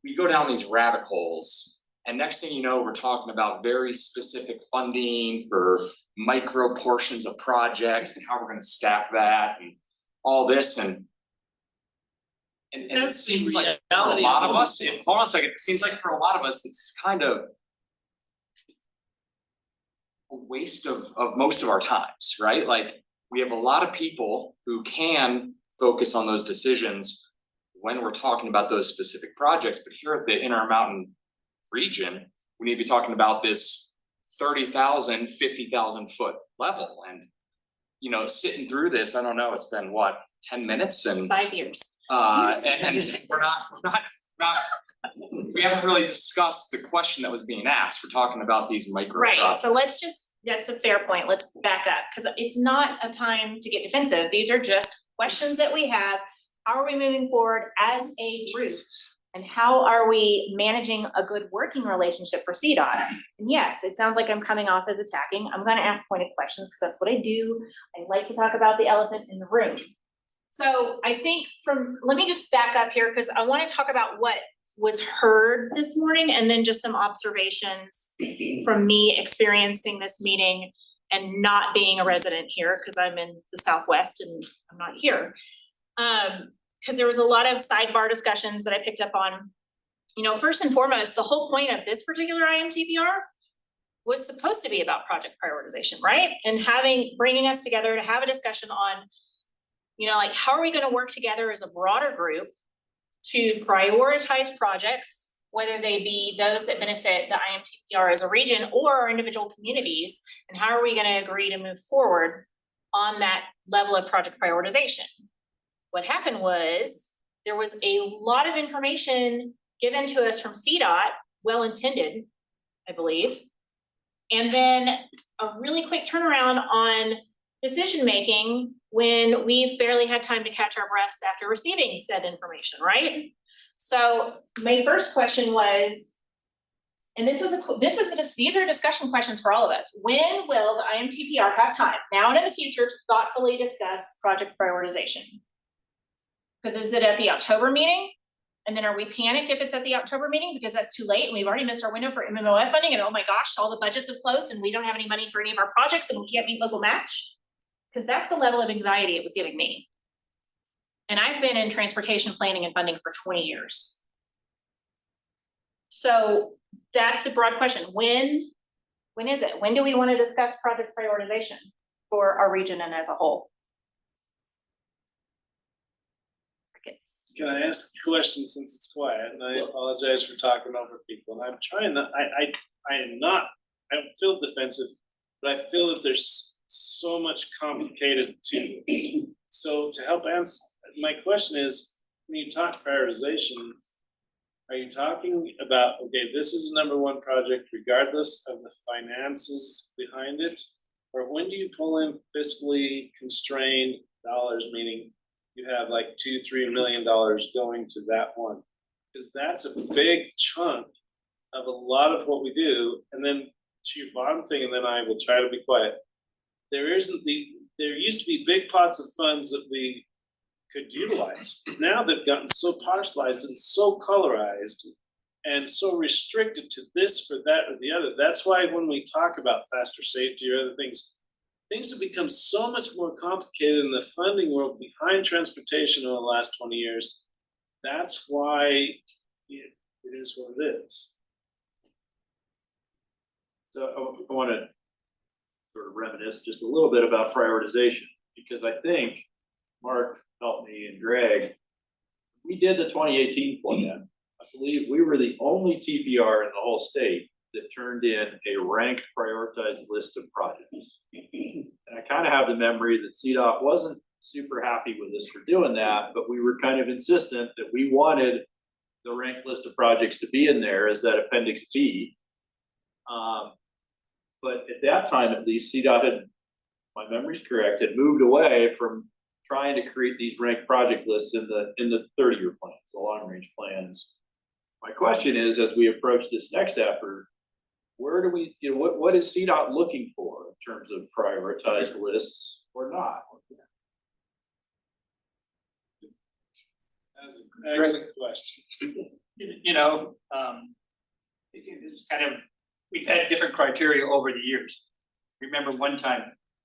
we go down these rabbit holes, and next thing you know, we're talking about very specific funding for micro portions of projects and how we're gonna stack that and all this, and it seems like for a lot of us, hold on a second, it seems like for a lot of us, it's kind of a waste of most of our times, right? Like, we have a lot of people who can focus on those decisions when we're talking about those specific projects, but here at the Intermountain region, we need to be talking about this 30,000, 50,000 foot level and, you know, sitting through this, I don't know, it's been what, 10 minutes and. 5 years. And we're not, we haven't really discussed the question that was being asked. We're talking about these micro Right, projects. so let's just, that's a fair point, let's back up, cause it's not a time to get defensive, these are just questions that we have. How are we moving forward as a group? And how are we managing a good working relationship for CDOT? And yes, it sounds like I'm coming off as attacking, I'm gonna ask pointed questions, cause that's what I do. I like to talk about the elephant in the room. So I think let me just back up here, cause I wanna talk about what was heard this morning and then just some observations from me experiencing this meeting and not being a resident here, cause I'm in the Southwest and I'm not here. Cause there was a lot of sidebar discussions that I picked up on. You know, first and foremost, the whole point of this particular IMTPR was supposed to be about project prioritization, right? And bringing us together to have a discussion on, you know, like, how are we gonna work together as a broader group to prioritize projects, whether they be those that benefit the IMTPR as a region or our individual communities, and how are we gonna agree to move forward on that level of project prioritization? What happened was, there was a lot of information given to us from CDOT, well-intended, I believe. And then a really quick turnaround on decision-making when we've barely had time to catch our breaths after receiving said information, right? So my first question was, and these are discussion questions for all of us. When will the IMTPR have time, now and in the future, to thoughtfully discuss project prioritization? Because is it at the October meeting? And then are we panicked if it's at the October meeting because that's too late and we've already missed our window for MMOF funding and oh my gosh, all the budgets have closed and we don't have any money for any of our projects and we can't meet local match? Because that's the level of anxiety it was giving me. And I've been in transportation planning and funding for 20 years. So that's a broad question. When is it? When do we want to discuss project prioritization for our region and as a whole? Can I ask a question since it's quiet, and I apologize for talking over people, and I'm trying to, I don't feel defensive, but I feel that there's so much complicated to this. So to help answer, my question is, when you talk prioritization, are you talking about, okay, this is the number one project regardless of the finances behind it? Or when do you pull in fiscally constrained dollars, meaning you have like $2-3 million going to that one? Because that's a big chunk of a lot of what we do. And then to your bottom thing, and then I will try to be quiet. There used to be big pots of funds that we could utilize. Now they've gotten so parcelized and so colorized and so restricted to this or that or the other. That's why when we talk about faster safety or other things have become so much more complicated in the funding world behind transportation over the last 20 years. That's why it is what it is. So I want to sort of reminisce just a little bit about prioritization, because I think Mark helped me and Greg. We did the 2018 plan. I believe we were the only TPR in the whole state that turned in a ranked prioritized list of projects. And I kind of have the memory that CDOT wasn't super happy with us for doing that, but we were kind of insistent that we wanted the ranked list of projects to be in there as that Appendix B. But at that time, at least, CDOT had, my memory's correct, had moved away from trying to create these ranked project lists in the 30-year plans, the long-range plans. My question is, as we approach this next effort, where do we, what is CDOT looking for in terms of prioritized lists or not? That's an excellent question. It's kind of, we've had different criteria over the years. Remember one time,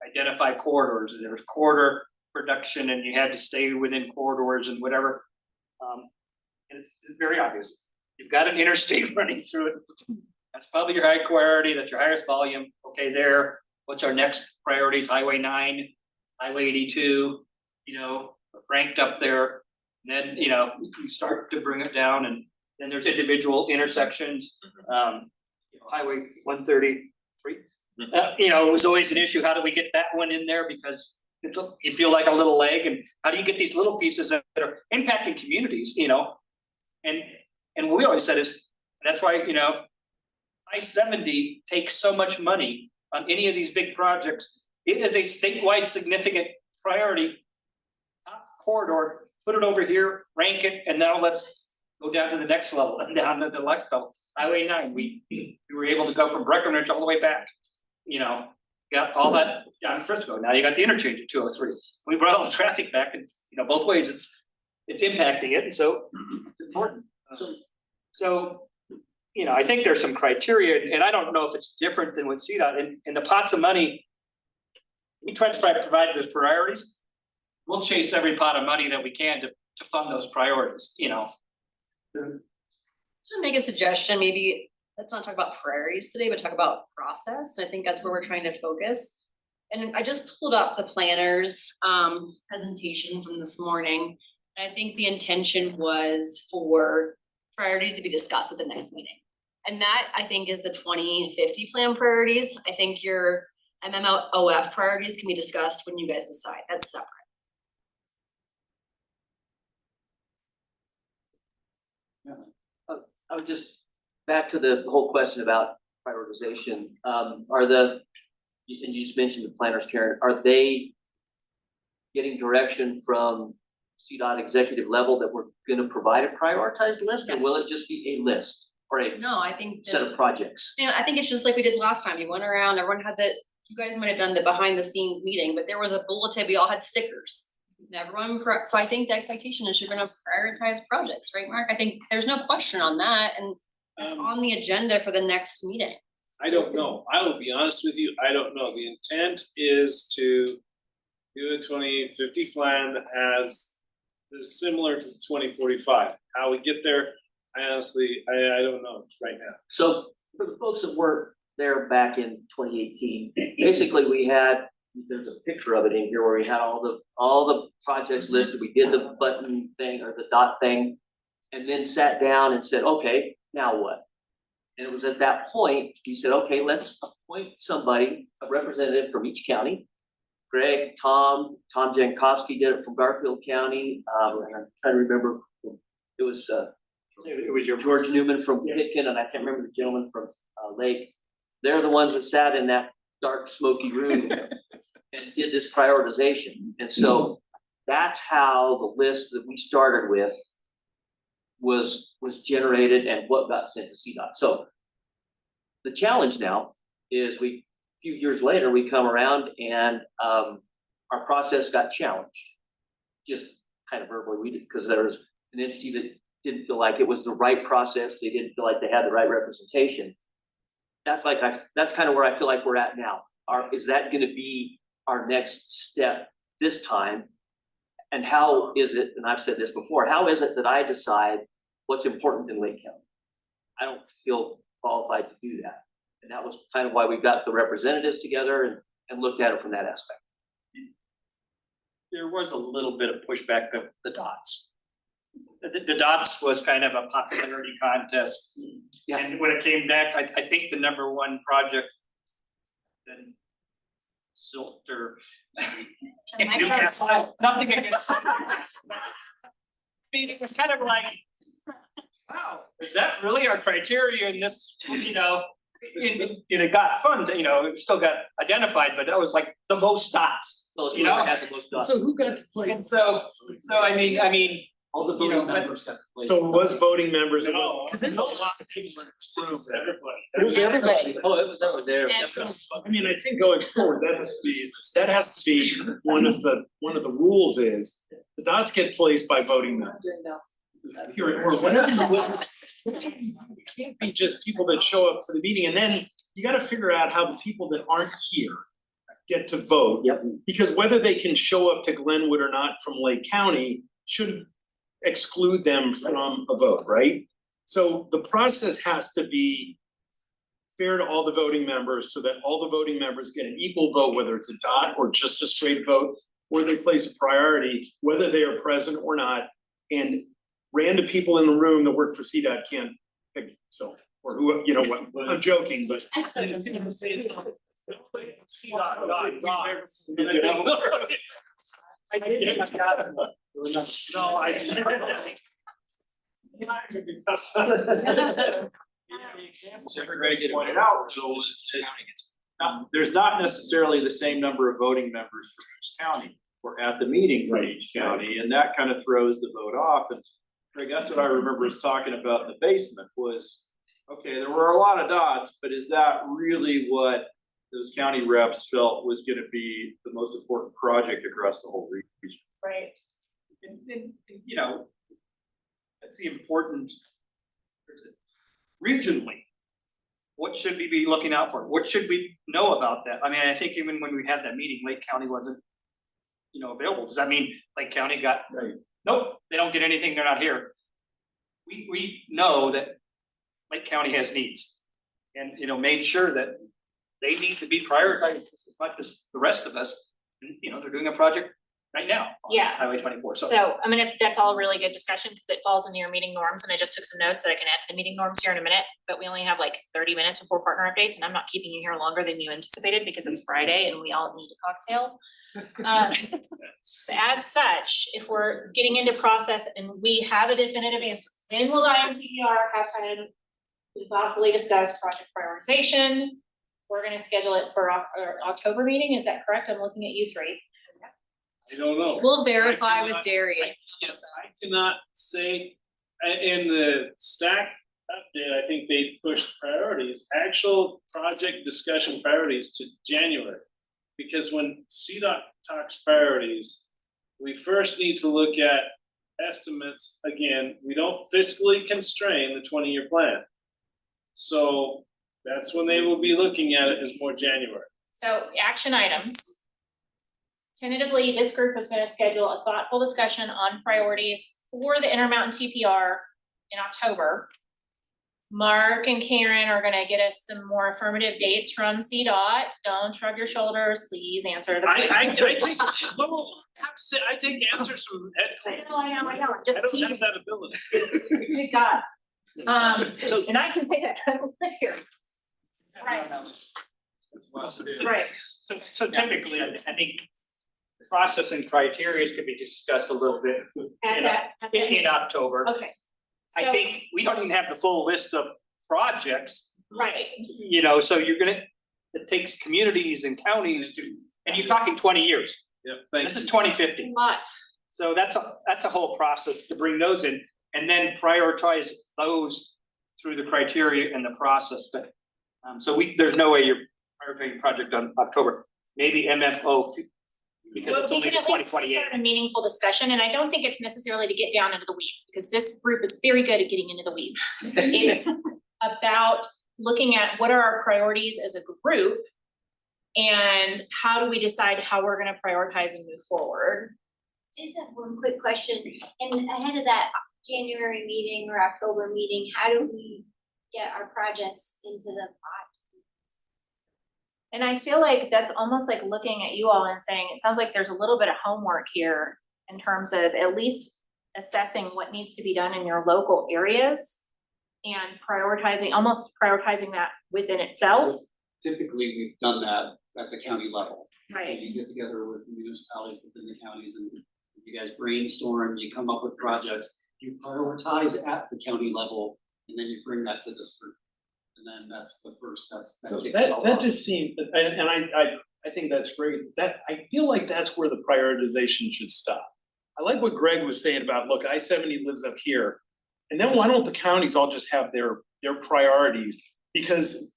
identify corridors, and there was corridor production and you had to stay within corridors and whatever. And it's very obvious. You've got an interstate running through it. That's probably your high priority, that's your highest volume. Okay, there. What's our next priorities? Highway 9, Highway 82, ranked up there. And then, you start to bring it down, and then there's individual intersections. Highway 133. You know, it was always an issue, how do we get that one in there, because you feel like a little leg, and how do you get these little pieces that are impacting communities, you know? And what we always said is, that's why, you know, I-70 takes so much money on any of these big projects. It is a statewide significant priority. Top corridor, put it over here, rank it, and now let's go down to the next level and down to the next level. Highway 9, we were able to go from Breckenridge all the way back. You know, got all that down in Frisco. Now you got the interchange at 203. We brought all the traffic back, and you know, both ways it's impacting it, and so it's important. So, you know, I think there's some criteria, and I don't know if it's different than what CDOT, and the pots of money, we try to provide those priorities. We'll chase every pot of money that we can to fund those priorities, you know. So make a suggestion, maybe let's not talk about priorities today, but talk about process. I think that's where we're trying to focus. And I just pulled up the planner's presentation from this morning. I think the intention was for priorities to be discussed at the next meeting. And that, I think, is the 2050 plan priorities. I think your MMOF priorities can be discussed when you guys decide. That's separate. I would just, back to the whole question about prioritization, and you just mentioned the planners, Karen, are they getting direction from CDOT executive level that we're gonna provide a prioritized list, or will it just be a list or a No, I think set of projects? you know, I think it's just like we did last time. You went around, everyone had you guys might have done the behind the scenes meeting, but there was a bulletin, we all had stickers. And everyone, so I think the expectation is you're gonna prioritize projects, right, Mark? I think there's no question on that, and that's on the agenda for the next meeting. I don't know. I will be honest with you, I don't know. The intent is to do a 2050 plan that is similar to the 2045. How we get there, I honestly, I don't know right now. So for the folks that were there back in 2018, basically we had, there's a picture of it in here where we had all the projects listed. We did the button thing or the dot thing, and then sat down and said, okay, now what? And it was at that point, we said, okay, let's appoint somebody, a representative from each county. Greg, Tom Jankowski did it from Garfield County. And I'm trying to remember, it was your George Newman from Pitkin, and I can't remember the gentleman from Lake. They're the ones that sat in that dark, smoky room and did this prioritization. And so that's how the list that we started with was generated and what got sent to CDOT. So the challenge now is a few years later, we come around and our process got challenged. Just kind of verbally, we did, because there was an entity that didn't feel like it was the right process. They didn't feel like they had the right representation. That's kind of where I feel like we're at now. Is that gonna be our next step this time? And how is it, and I've said this before, how is it that I decide what's important in Lake County? I don't feel qualified to do that. And that was kind of why we got the representatives together and looked at it from that aspect. There was a little bit of pushback of the dots. The dots was kind of a popularity contest. Yeah. And when it came back, I think the number one project then Silt or Newcastle, nothing against Newcastle. I mean, it was kind of like, wow, is that really our criteria in this, you know? It got funded, you know, it still got identified, but that was like the most dots, you know? Had the most dots. So who got to place? And so I mean, all the voting members got to place. So it was voting members, it was. because there's a lot of people. Everybody. It was everybody. Oh, that was there. I mean, I think going forward, that has to be one of the rules is the dots get placed by voting members. Or whatever. It can't be just people that show up to the meeting, and then you gotta figure out how the people that aren't here get to vote. Yep. Because whether they can show up to Glenwood or not from Lake County should exclude them from a vote, right? So the process has to be fair to all the voting members so that all the voting members get an equal vote, whether it's a dot or just a straight vote, or they place a priority, whether they are present or not. And random people in the room that work for CDOT can't pick, so or who, you know, what, I'm joking, but. No, I Everybody get pointed out, there's not necessarily the same number of voting members for each county. We're at the meeting for each county, and that kind of throws the vote off, and Greg, that's what I remember us talking about in the basement was, okay, there were a lot of dots, but is that really what those county reps felt was gonna be the most important project across the whole region? Right. And, you know, that's the important. Regionally, what should we be looking out for? What should we know about that? I mean, I think even when we had that meeting, Lake County wasn't, you know, available. Does that mean Lake County got, nope, they don't get anything, they're not here. We know that Lake County has needs and, you know, made sure that they need to be prioritized as much as the rest of us. And, you know, they're doing a project right now. on Yeah. Highway 24, So I'm gonna, that's all really good discussion because it falls into your meeting norms and I just took some notes that I can add to the meeting norms here in a minute. But we only have like 30 minutes before partner updates and I'm not keeping you here longer than you anticipated because it's Friday and we all need a cocktail. So as such, if we're getting into process and we have a definitive answer, when will the IMTPR have time to thoughtfully discuss project prioritization? We're gonna schedule it for our October meeting, is that correct? I'm looking at you three. I don't know. We'll verify I with cannot- Darius. Yes, I cannot say, in the stack update, I think they pushed priorities, actual project discussion priorities to January. Because when CDOT talks priorities, we first need to look at estimates, again, we don't fiscally constrain the 20-year plan. So that's when they will be looking at it as more January. So action items. Tentatively, this group is gonna schedule a thoughtful discussion on priorities for the Intermountain TPR in October. Mark and Karen are gonna get us some more affirmative dates from CDOT. Don't shrug your shoulders, please answer the I question. take, well, I have to say, I take answers from headquarters. I know, just I don't teasing. have that ability. Good God. And I can say that, I don't live here. Right. Right. So typically, I think process and criteria could be discussed a little bit At that, in October. okay. I So- think we don't even have the full list of projects, Right, you know, so you're gonna, it takes communities and counties to, and you're talking 20 years. Yeah, thanks. This is 2050. lot. So that's a whole process to bring those in and then prioritize those through the criteria and the process, but so there's no way you're prioritizing project on October, maybe MFO. Because Well, it's we only can at least 2028. start a meaningful discussion, and I don't think it's necessarily to get down into the weeds, because this group is very good at getting into the weeds. It's about looking at what are our priorities as a group, and how do we decide how we're gonna prioritize and move forward. Just have one quick question, and ahead of that January meeting or October meeting, how do we get our projects into the pot? And I feel like that's almost like looking at you all and saying, it sounds like there's a little bit of homework here in terms of at least assessing what needs to be done in your local areas and almost prioritizing that within itself. Typically, we've done that at the county level. Right. You get together with municipalities within the counties and you guys brainstorm, you come up with projects, you prioritize at the county level, and then you bring that to this group. And then that's the first, So kicks it all that off. just seemed, and I think that's great, that, I feel like that's where the prioritization should stop. I like what Greg was saying about, look, I-70 lives up here, and then why don't the counties all just have their priorities? Because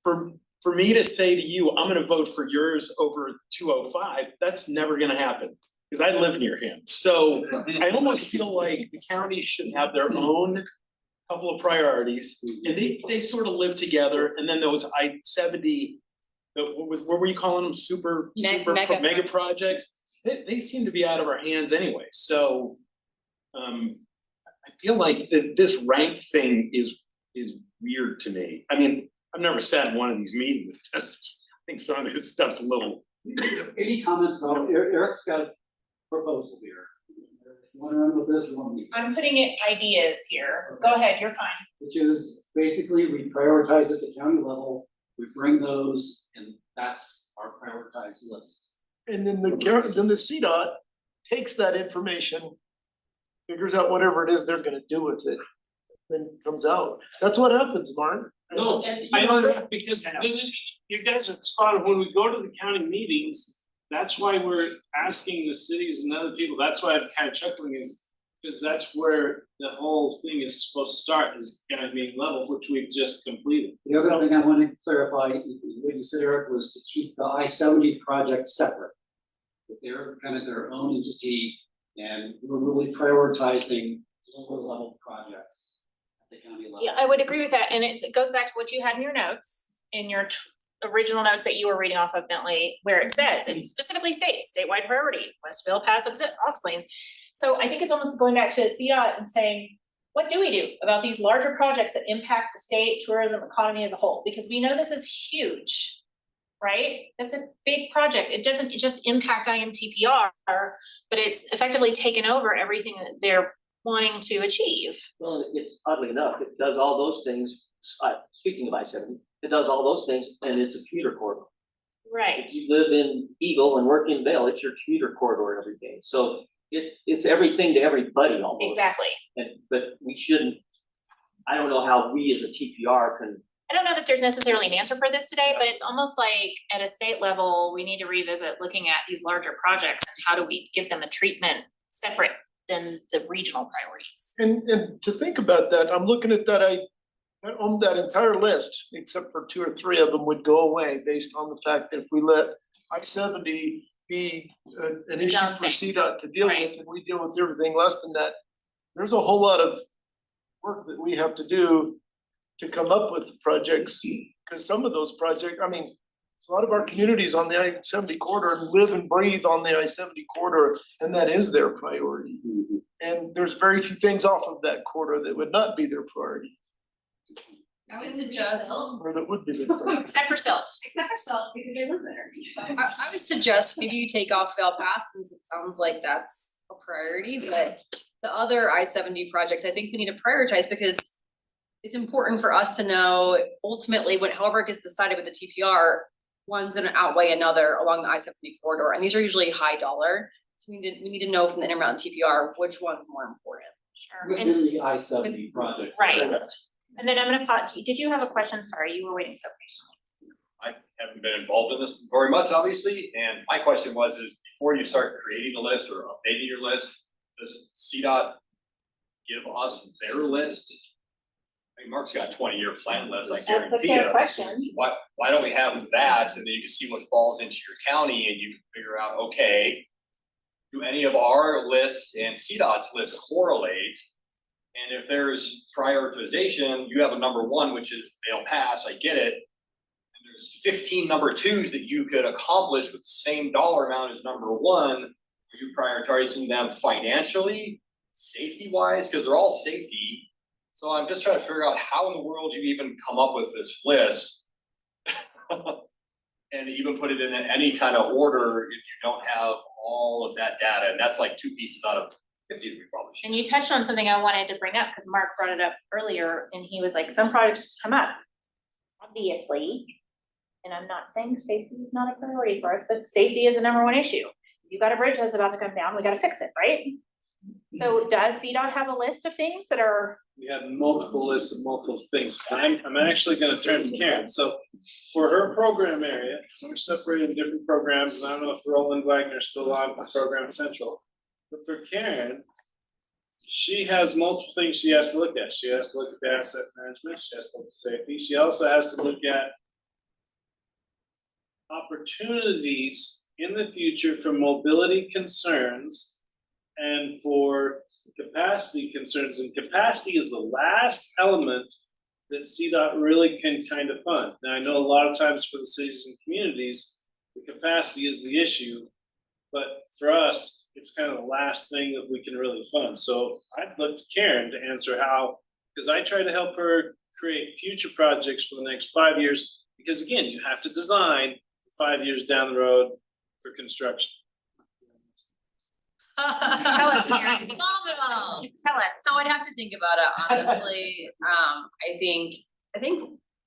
for me to say to you, I'm gonna vote for yours over 205, that's never gonna happen, because I live near him. So I almost feel like the counties should have their own couple of priorities, and they sort of live together, and then those I-70, what were you calling them, mega projects? They seem to be out of our hands anyway, so I feel like this rank thing is weird to me. I mean, I've never sat in one of these meetings, I think some of this stuff's a little. Any comments about, Eric's got a proposal here. wanna run with this, one week, I'm putting it ideas here. Go ahead, you're fine. which is basically we prioritize at the county level, we bring those, and that's our prioritized list. And then then the CDOT takes that information, figures out whatever it is they're gonna do with it, then comes out. That's what happens, Mark. No, I know that because you guys are spot on, when we go to the county meetings, that's why we're asking the cities and other people, that's why I'm kind of chuckling is. Because that's where the whole thing is supposed to start, is kind of being level, which we've just completed. The other thing I want to clarify, what you said, Eric, was to keep the I-70 project separate. That they're kind of their own entity, and we're really prioritizing lower level projects at the county level. Yeah, I would agree with that, and it goes back to what you had in your notes, in your original notes that you were reading off of Bentley, where it says, it specifically states statewide priority, Westville, Pass, Ox Lanes. So I think it's almost going back to CDOT and saying, what do we do about these larger projects that impact the state tourism economy as a whole? Because we know this is huge, right? That's a big project. It doesn't just impact IMTPR, but it's effectively taken over everything that they're wanting to achieve. Well, it's oddly enough, it does all those things, speaking of I-70, it does all those things and it's a commuter corridor. Right. If you live in Eagle and work in Vail, it's your commuter corridor every day. So it's everything to everybody almost. Exactly. But we shouldn't, I don't know how we as a TPR can. I don't know that there's necessarily an answer for this today, but it's almost like at a state level, we need to revisit looking at these larger projects and how do we give them a treatment separate than the regional priorities. And to think about that, I'm looking at that, on that entire list, except for 2 or 3 of them would go away based on the fact that if we let I-70 be an issue for CDOT to deal with, and we deal with everything less than that, there's a whole lot of work that we have to do to come up with projects, because some of those projects, I mean, a lot of our communities on the I-70 corridor live and breathe on the I-70 corridor, and that is their priority. And there's very few things off of that corridor that would not be their priority. I would suggest, Or that would be their priority. Except for Silt. Except for Salt, because they live there. I would suggest maybe you take off Vail Pass, since it sounds like that's a priority, but the other I-70 projects, I think we need to prioritize, because it's important for us to know ultimately however it gets decided with the TPR, one's gonna outweigh another along the I-70 corridor, and these are usually high dollar. So we need to know from the Intermountain TPR which one's more important. Sure. Within the I-70 project. Right. And then I'm gonna pause. Did you have a question? Sorry, you were waiting so patiently. I haven't been involved in this very much, obviously, and my question is before you start creating a list or updating your list, does CDOT give us their list? I mean, Mark's got a 20-year plan list, I guarantee you. That's a fair question. Why don't we have that, and then you can see what falls into your county, and you can figure out, okay, do any of our lists and CDOT's list correlate? And if there's prioritization, you have a number 1, which is Vail Pass, I get it. And there's 15 number 2s that you could accomplish with the same dollar amount as number 1. Are you prioritizing them financially, safety wise? Because they're all safety. So I'm just trying to figure out how in the world you even come up with this list. And even put it in any kind of order if you don't have all of that data. And that's like 2 pieces out of 50 that we probably should. And you touched on something I wanted to bring up, because Mark brought it up earlier, and he was like, some projects come up, obviously. And I'm not saying safety is not a priority for us, but safety is the number 1 issue. You got a bridge that's about to come down, we gotta fix it, right? So does CDOT have a list of things that are? We have multiple lists of multiple things, but I'm actually gonna turn to Karen, so for her program area, we're separating different programs, and I don't know if Roland Wagner's still on for Program Central. But for Karen, she has multiple things she has to look at. She has to look at the asset management, she has to look at safety, she also has to look at opportunities in the future for mobility concerns and for capacity concerns, and capacity is the last element that CDOT really can kind of fund. Now, I know a lot of times for the cities and communities, the capacity is the issue, but for us, it's kind of the last thing that we can really fund. So I'd look to Karen to answer how, because I try to help her create future projects for the next 5 years, because again, you have to design 5 years down the road for construction. Tell us, Karen. Phenomenal. Tell us. So I'd have to think about it, honestly. I think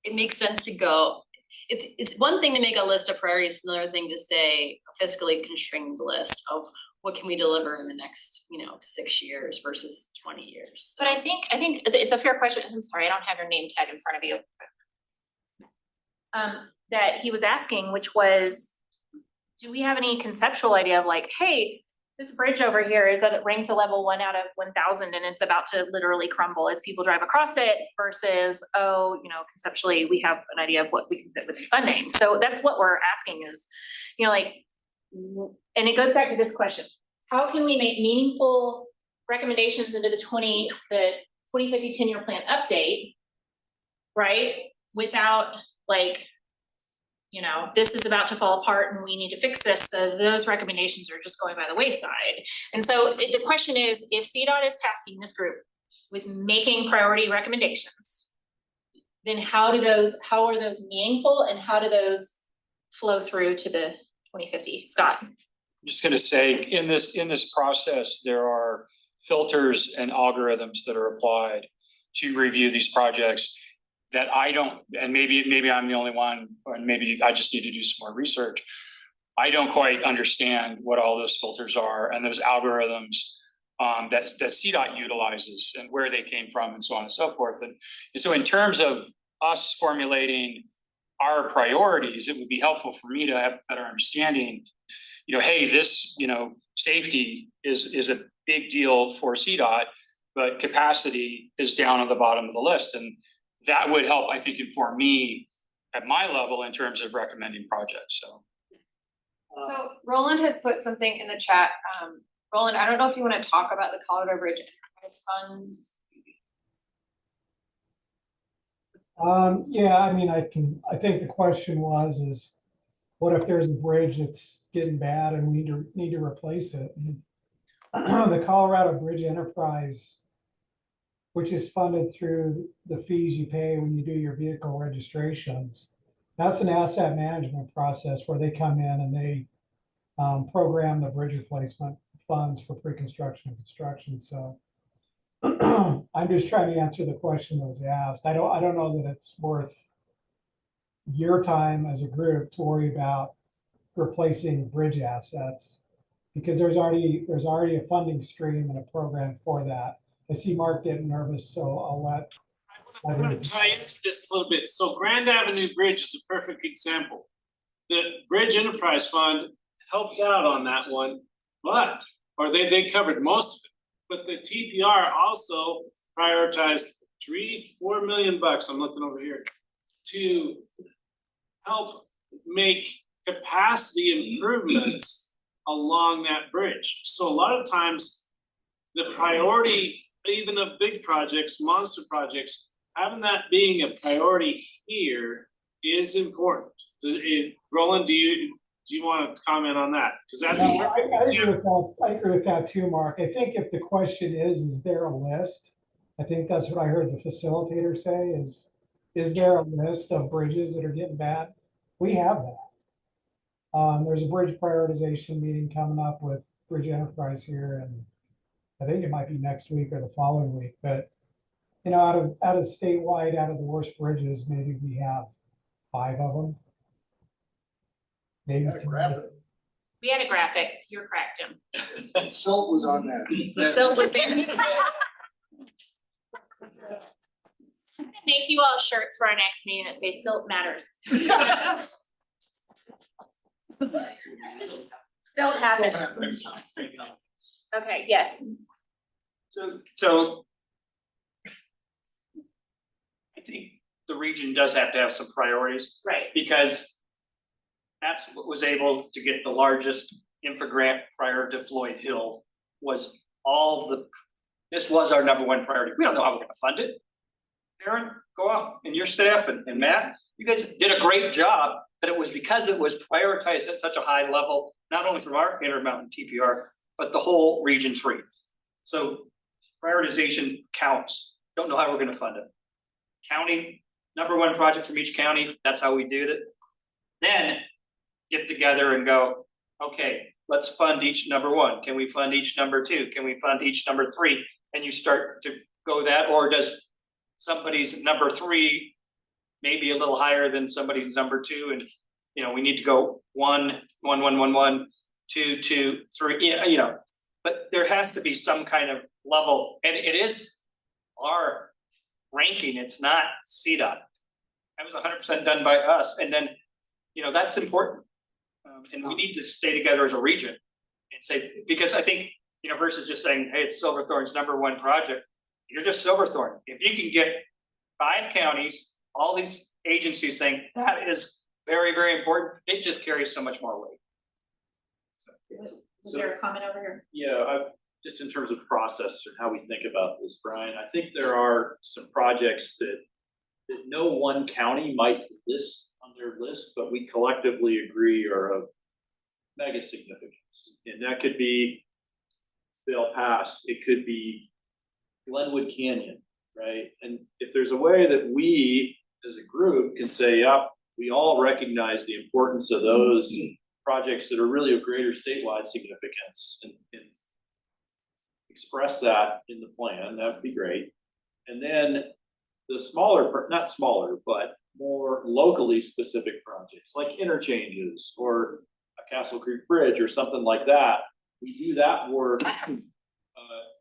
it makes sense to go. It's one thing to make a list of priorities, it's another thing to say a fiscally constrained list of what can we deliver in the next, 6 years versus 20 years. But I think it's a fair question. I'm sorry, I don't have your name tag in front of you. That he was asking, which was, do we have any conceptual idea of like, hey, this bridge over here is at ranked a level 1 out of 1,000 and it's about to literally crumble as people drive across it versus, conceptually, we have an idea of what we can fit with funding. So that's what we're asking is, and it goes back to this question. How can we make meaningful recommendations into the 2050 10-year plan update, right? Without this is about to fall apart and we need to fix this. So those recommendations are just going by the wayside. And so the question is, if CDOT is tasking this group with making priority recommendations, then how are those meaningful and how do those flow through to the 2050? Scott? I'm just gonna say, in this process, there are filters and algorithms that are applied to review these projects that I don't, and maybe I'm the only one, or maybe I just need to do some more research. I don't quite understand what all those filters are and those algorithms that CDOT utilizes and where they came from and so on and so forth. And so in terms of us formulating our priorities, it would be helpful for me to have a better understanding, hey, this, safety is a big deal for CDOT, but capacity is down on the bottom of the list. And that would help, I think, inform me at my level in terms of recommending projects, so. So Roland has put something in the chat. Roland, I don't know if you want to talk about the Colorado Bridge Enterprise Funds. Yeah, I mean, I think the question is what if there's a bridge that's getting bad and we need to replace it? And the Colorado Bridge Enterprise, which is funded through the fees you pay when you do your vehicle registrations. That's an asset management process where they come in and they program the bridge replacement funds for pre-construction and construction. So I'm just trying to answer the question that was asked. I don't know that it's worth your time as a group to worry about replacing bridge assets because there's already a funding stream and a program for that. I see Mark getting nervous, so I'll let. I'm gonna tie into this a little bit. So Grand Avenue Bridge is a perfect example. The Bridge Enterprise Fund helped out on that one, they covered most of it. But the TPR also prioritized $4 million, I'm looking over here, to help make capacity improvements along that bridge. So a lot of times, the priority, even of big projects, monster projects, having that being a priority here is important. Roland, do you want to comment on that? Because that's a perfect example. I agree with that too, Mark. I think if the question is there a list? I think that's what I heard the facilitator say is there a list of bridges that are getting bad? We have that. There's a bridge prioritization meeting coming up with Bridge Enterprise here, and I think it might be next week or the following week. But out of statewide, out of the worst bridges, maybe we have 5 of them. Maybe 10. We had a graphic. You're correct, Jim. Silt was on that. Silt was there. I'm gonna make you all shirts for our next meeting that say Silt matters. Silt happens. Okay, yes. So I think the region does have to have some priorities. Right. Because that's what was able to get the largest infra grant prior to Floyd Hill was this was our #1 priority. We don't know how we're gonna fund it. Aaron, go off, and your staff and Matt, you guys did a great job, but it was because it was prioritized at such a high level, not only from our Intermountain TPR, but the whole Region 3. So prioritization counts. Don't know how we're gonna fund it. County, #1 project from each county, that's how we did it. Then get together and go, okay, let's fund each number one, can we fund each number two, can we fund each number three? And you start to go that, or does somebody's number three maybe a little higher than somebody's number two, and you know, we need to go 1, 1, 1, 1, 1, 2, 2, 3, you know, but there has to be some kind of level, and it is our ranking, it's not CDOT. That was 100% done by us, and then, you know, that's important. And we need to stay together as a region and say, because I think, you know, versus just saying, hey, it's Silverthorne's #1 project, you're just Silverthorne. If you can get 5 counties, all these agencies saying that is very, very important, it just carries so much more weight. Was there a comment over here? Yeah, just in terms of process and how we think about this, Brian, I think there are some projects that no one county might list on their list, but we collectively agree are of mega significance. And that could be Vail Pass, it could be Glenwood Canyon, right? And if there's a way that we as a group can say, yep, we all recognize the importance of those projects that are really of greater statewide significance and express that in the plan, that would be great. And then the smaller, not smaller, but more locally specific projects like interchanges or a Castle Creek Bridge or something like that. We do that work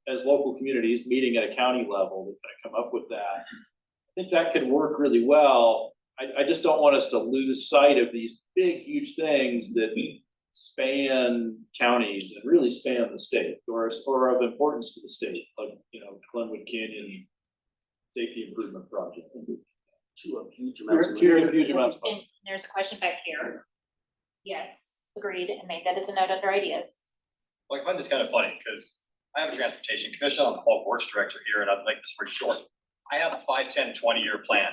as local communities meeting at a county level to kind of come up with that. I think that could work really well. I just don't want us to lose sight of these big, huge things that span counties and really span the state or of importance to the state, like, you know, Glenwood Canyon safety improvement project. To a huge amount. To a huge amount of And there's a question back here. Yes, agreed, and make that as a note under ideas. Well, I find this kind of funny, because I have a transportation commission, I'm a public works director here, and I'll make this very short. I have a 5, 10, 20-year plan.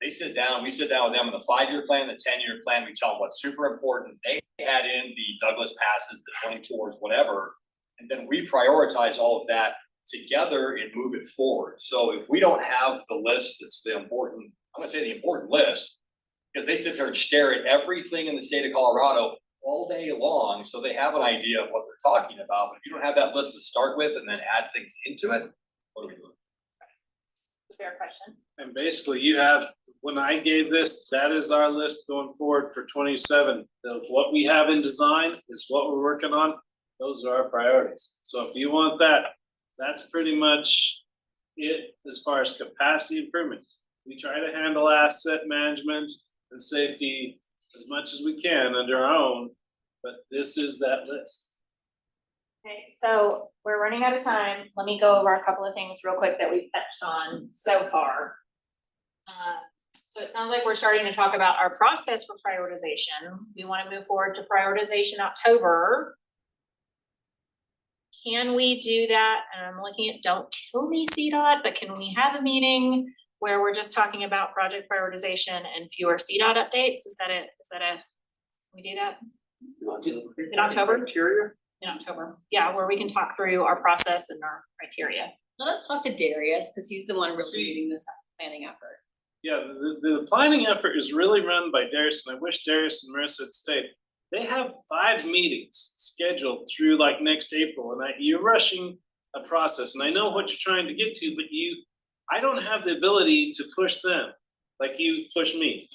They sit down, we sit down with them on the 5-year plan, the 10-year plan, we tell them what's super important. They add in the Douglas passes, the 24s, whatever, and then we prioritize all of that together and move it forward. So if we don't have the list that's the important, I'm gonna say the important list, because they sit there and stare at everything in the state of Colorado all day long, so they have an idea of what they're talking about. But if you don't have that list to start with and then add things into it, what are we doing? Fair question. And basically you have, when I gave this, that is our list going forward for 27. What we have in design is what we're working on. Those are our priorities. So if you want that, that's pretty much it as far as capacity improvement. We try to handle asset management and safety as much as we can under our own, but this is that list. Okay, so we're running out of time. Let me go over a couple of things real quick that we've touched on so far. So it sounds like we're starting to talk about our process for prioritization. We want to move forward to prioritization October. Can we do that? And I'm looking at, don't kill me, CDOT, but can we have a meeting where we're just talking about project prioritization and fewer CDOT updates? Is that it? Can we do that? In October? In October, yeah, where we can talk through our process and our criteria. Let us talk to Darius, because he's the one really leading this planning effort. Yeah, the planning effort is really run by Darius, and I wish Darius and Marissa had stayed. They have 5 meetings scheduled through like next April, and you're rushing a process, and I know what you're trying to get to, but I don't have the ability to push them like you push me.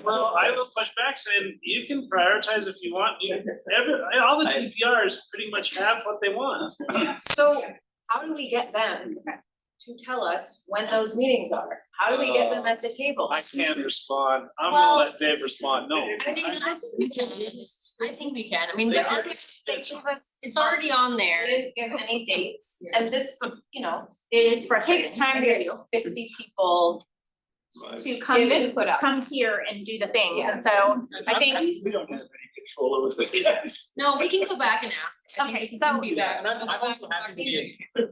Well, I will push back saying you can prioritize if you want. All the TPRs pretty much have what they want. So how do we get them to tell us when those meetings are? How do we get them at the tables? I can't respond. I'm gonna let Dave respond. No. I think we can. I mean, it's already on there. They didn't give any dates, and this, you know, It is takes time to get 50 people to come give input out. come here and do the things, Yeah. and so I think, We don't have any control over this, yes. No, we can go back and ask. I think Okay, we can so- do that. And I'm also happy to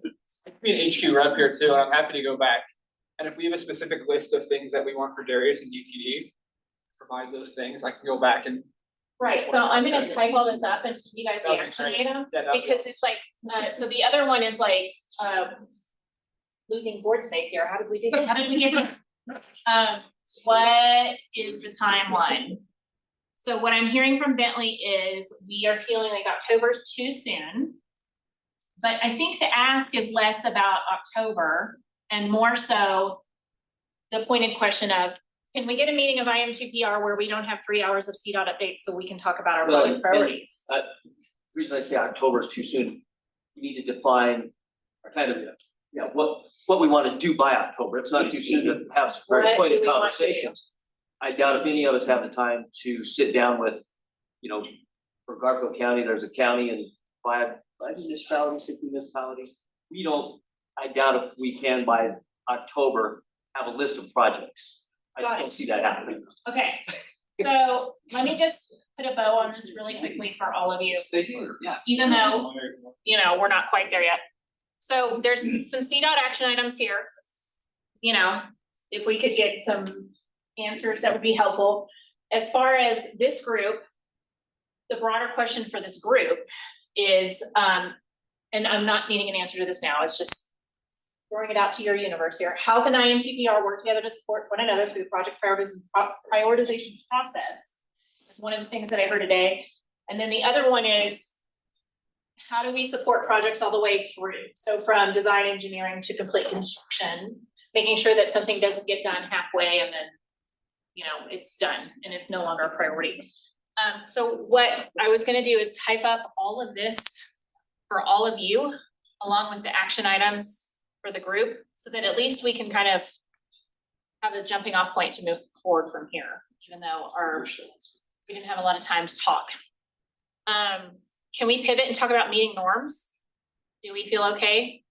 be an HQ rep here too, and I'm happy to go back. And if we have a specific list of things that we want for Darius and DTD, provide those things, I can go back and. right, so I'm gonna type all this up and send you guys the Okay, action great. items, Yeah, that'd be because it's like, so the other one is like, losing board space here, how did we do that? How did we get? What is the timeline? So what I'm hearing from Bentley is we are feeling like October's too soon. But I think the ask is less about October and more so the pointed question of, can we get a meeting of IMTPR where we don't have 3 hours of CDOT updates so we can talk about our Well, project priorities? The reason I say October is too soon, we need to define our kind of, what we want to do by October. It's not too soon to have some very What do pointed we want to do? conversations. I doubt if any of us have the time to sit down with, for Garfield County, there's a county and five municipalities, 6 municipalities. I doubt if we can by October have a list of projects. I just don't see that happening. Okay, so let me just put a bow on this really quickly for all of you. Even though, we're not quite there yet. So there's some CDOT action items here. If we could get some answers, that would be helpful. As far as this group, the broader question for this group is, and I'm not needing an answer to this now, it's just throwing it out to your universe here. How can the IMTPR work together to support one another through the project prioritization process? Is one of the things that I heard today. And then the other one is, how do we support projects all the way through? So from design engineering to complete construction, making sure that something doesn't get done halfway and then, it's done and it's no longer a priority. So what I was gonna do is type up all of this for all of you, along with the action items for the group, so that at least we can kind of have a jumping off point to move forward from here, even though we didn't have a lot of time to talk. Can we pivot and talk about meeting norms? Do we feel okay?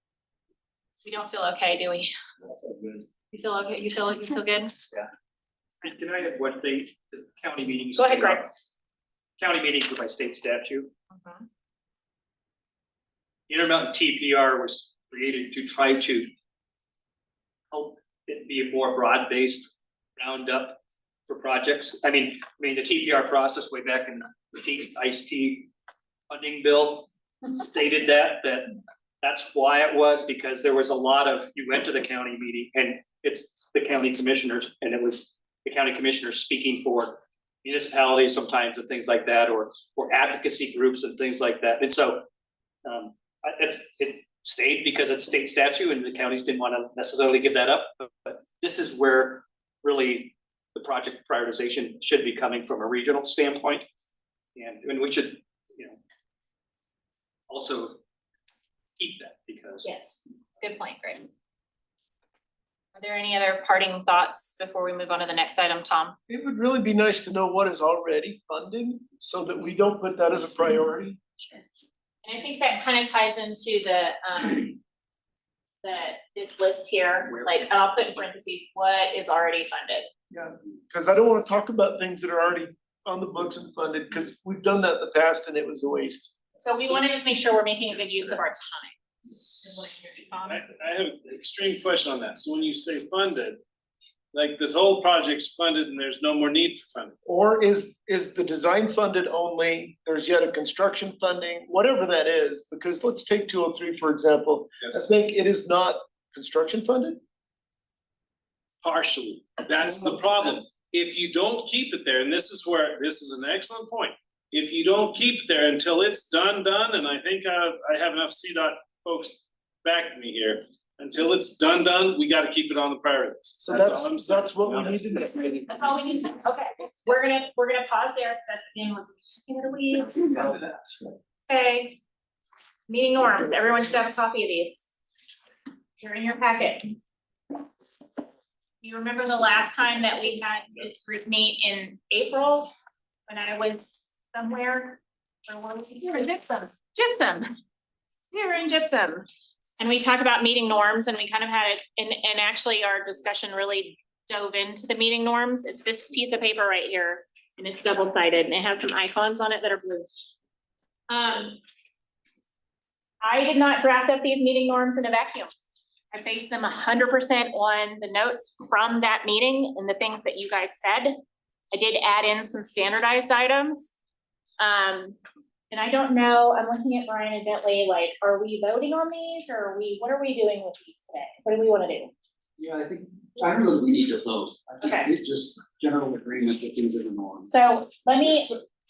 We don't feel okay, do we? You feel okay? You feel good? Yeah. Can I have what the county meetings? Go ahead, Greg. County meetings by state statute. Intermountain TPR was created to try to help it be a more broad-based roundup for projects. I mean, the TPR process way back in the ICE funding bill stated that's why it was, because there was a lot of, you went to the county meeting and it's the county commissioners, and it was the county commissioners speaking for municipalities sometimes and things like that, or advocacy groups and things like that. And so it stayed because it's state statute and the counties didn't want to necessarily give that up. But this is where really the project prioritization should be coming from a regional standpoint. And we should, also keep that, because. Yes, good point, Greg. Are there any other parting thoughts before we move on to the next item, Tom? It would really be nice to know what is already funded so that we don't put that as a priority. Sure. And I think that kind of ties into this list here, like I'll put in parentheses, what is already funded? Yeah, because I don't want to talk about things that are already on the books and funded, because we've done that in the past and it was a waste. So we want to just make sure we're making a good use of our time. I have an extreme question on that. So when you say funded, like this whole project's funded and there's no more need for funding? Or is the design funded only, there's yet a construction funding, whatever that is, because let's take 203, for example. Yes. I think it is not construction funded. Partially, that's the problem. If you don't keep it there, and this is an excellent point. If you don't keep it there until it's done, and I think I have enough CDOT folks backing me here. Until it's done, we gotta keep it on the priority list. So That's all I'm saying. that's what we need to do. That's all we need to, okay, we're gonna pause there, because that's again, we're in the weeds. Okay. Meeting norms, everyone should have a copy of these. They're in your packet. You remember the last time that we had this group meet in April, when I was somewhere? Or were we in Gypsum? We were in Gypsum. And we talked about meeting norms, and we kind of had it, and actually our discussion really dove into the meeting norms. It's this piece of paper right here, and it's double-sided, and it has some icons on it that are blue. I did not draft up these meeting norms in a vacuum. I based them 100% on the notes from that meeting and the things that you guys said. I did add in some standardized items. And I don't know, I'm looking at Brian and Bentley, like, are we voting on these, or what are we doing with these today? What do we wanna do? Yeah, I think, I don't know that we need to vote. I think Okay. it's just general agreement that things are the norm. So let me,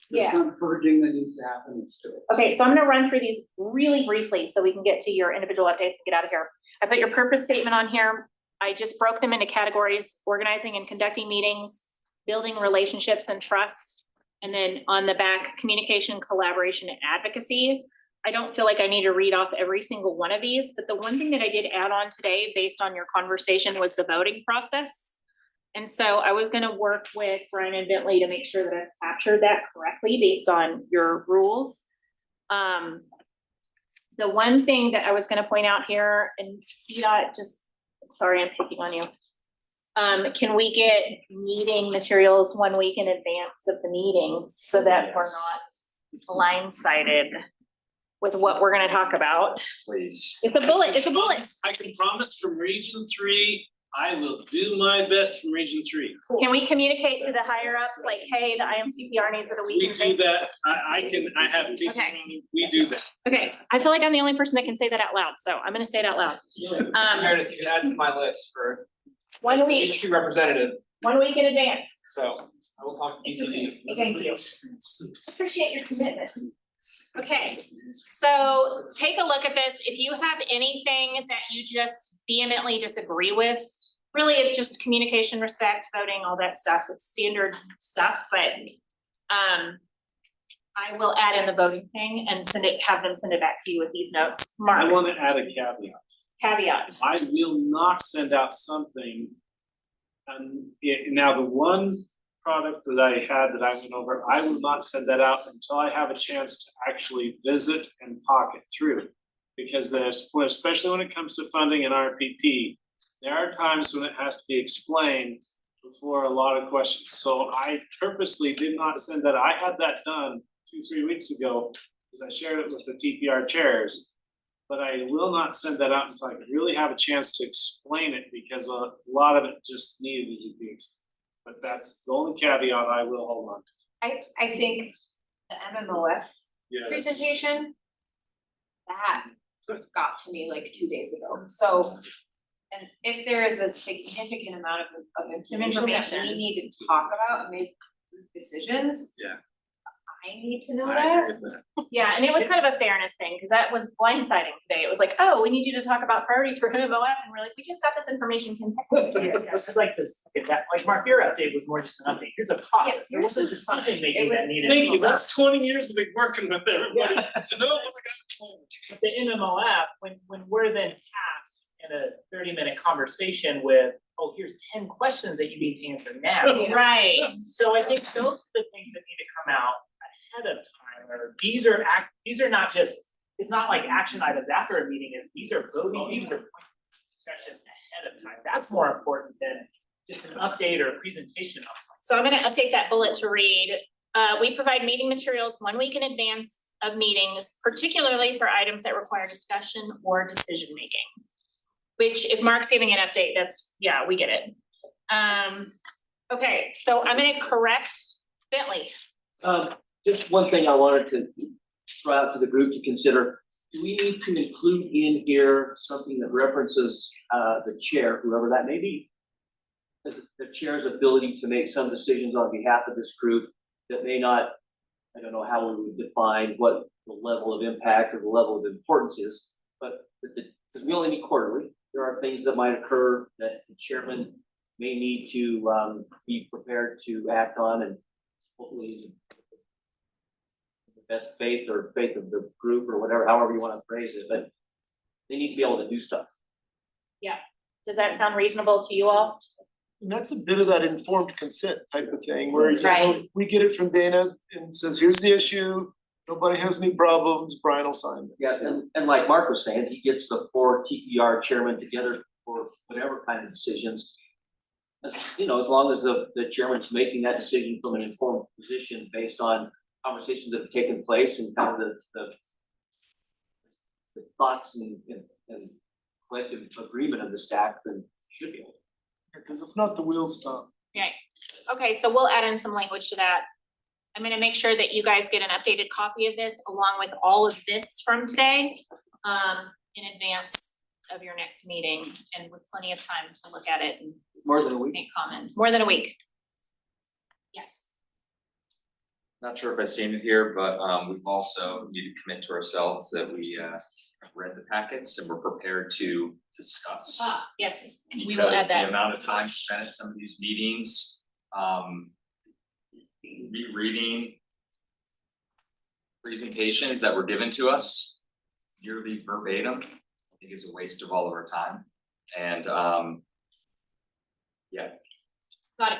There's some purging that needs to happen, let's do it. okay, so I'm gonna run through these really briefly so we can get to your individual updates and get out of here. I put your purpose statement on here. I just broke them into categories: organizing and conducting meetings, building relationships and trust. And then on the back, communication, collaboration, and advocacy. I don't feel like I need to read off every single one of these, but the one thing that I did add on today based on your conversation was the voting process. And so I was gonna work with Brian and Bentley to make sure that I've captured that correctly based on your rules. The one thing that I was gonna point out here, and CDOT, just, sorry, I'm picking on you. Can we get meeting materials 1 week in advance of the meetings so that we're not blindsided with what we're gonna talk about? Please. It's a bullet, it's a bullet. I can promise from Region 3, I will do my best from Region 3. Can we communicate to the higher ups, like, hey, the IMTPR needs it a week We in do advance? that, I have people, Okay. we do that. Okay, I feel like I'm the only person that can say that out loud, so I'm gonna say it out loud. Meredith, you can add to my list for 1 week, industry representative, 1 week in advance. so I will talk to It's BTD. okay. Thank you. Appreciate your commitment. Okay, so take a look at this. If you have anything that you just vehemently disagree with, really, it's just communication, respect, voting, all that stuff. It's standard stuff, but I will add in the voting thing and have them send it back to you with these notes. I Mark, wanna add a caveat. caveat. I will not send out something. Now the one product that I had that I went over, I will not send that out until I have a chance to actually visit and talk it through. Because there's, especially when it comes to funding an RPP, there are times when it has to be explained before a lot of questions. So I purposely did not send that. I had that done 2-3 weeks ago, because I shared it with the TPR chairs. But I will not send that out until I really have a chance to explain it, because a lot of it just needed to be explained. But that's the only caveat I will hold on to. I think the MMOF Yes. presentation, that got to me like 2 days ago, so. And if there is a significant amount of information that we need to talk about and make decisions. Yeah. I need to know I that. agree with that. Yeah, and it was kind of a fairness thing, because that was blindsiding today. It was like, oh, we need you to talk about priorities for MMOF, and we're like, we just got this information 10 seconds ago. I'd like to get that, like Mark, your update was more just an update, here's a process, there yours wasn't was- decision making it was- that needed. Thank you, that's 20 years of me working with everybody to know what I got. But the MMOF, when we're then asked in a 30-minute conversation with, oh, here's 10 questions that you need to answer now. Right. So I think those are the things that need to come out ahead of time, or these are not just, it's not like action items after a meeting, these are voting, these are discussion ahead of time, that's more important than just an update or a presentation of something. So I'm gonna update that bullet to read, we provide meeting materials 1 week in advance of meetings, particularly for items that require discussion or decision making. Which, if Mark's giving an update, that's, yeah, we get it. Okay, so I'm gonna correct Bentley. Just one thing I wanted to throw out to the group to consider. Do we need to include in here something that references the chair, whoever that may be? The chair's ability to make some decisions on behalf of this group that may not, I don't know how we would define what the level of impact or the level of importance is, but because we only meet quarterly, there are things that might occur that the chairman may need to be prepared to act on, and hopefully the best faith or faith of the group or whatever, however you want to phrase it, but they need to be able to do stuff. Yeah, does that sound reasonable to you all? And that's a bit of that informed consent type of thing, where you know, Right. we get it from Dana and says, here's the issue, nobody has any problems, Brian will sign it. Yeah, and like Mark was saying, he gets the 4 TPR chairmen together for whatever kind of decisions. You know, as long as the chairman's making that decision from an informed position based on conversations that have taken place and kind of the thoughts and collective agreement of the staff, then should be able to. Because if not, the wheels stop. Okay, okay, so we'll add in some language to that. I'm gonna make sure that you guys get an updated copy of this along with all of this from today, in advance of your next meeting and with plenty of time to look at it and More than a week. make comments, more than a week. Yes. Not sure if I've seen it here, but we've also need to commit to ourselves that we have read the packets and we're prepared to discuss. Yes, we will add Because the that. amount of time spent at some of these meetings, rereading presentations that were given to us nearly verbatim, I think is a waste of all of our time. And yeah. Got it.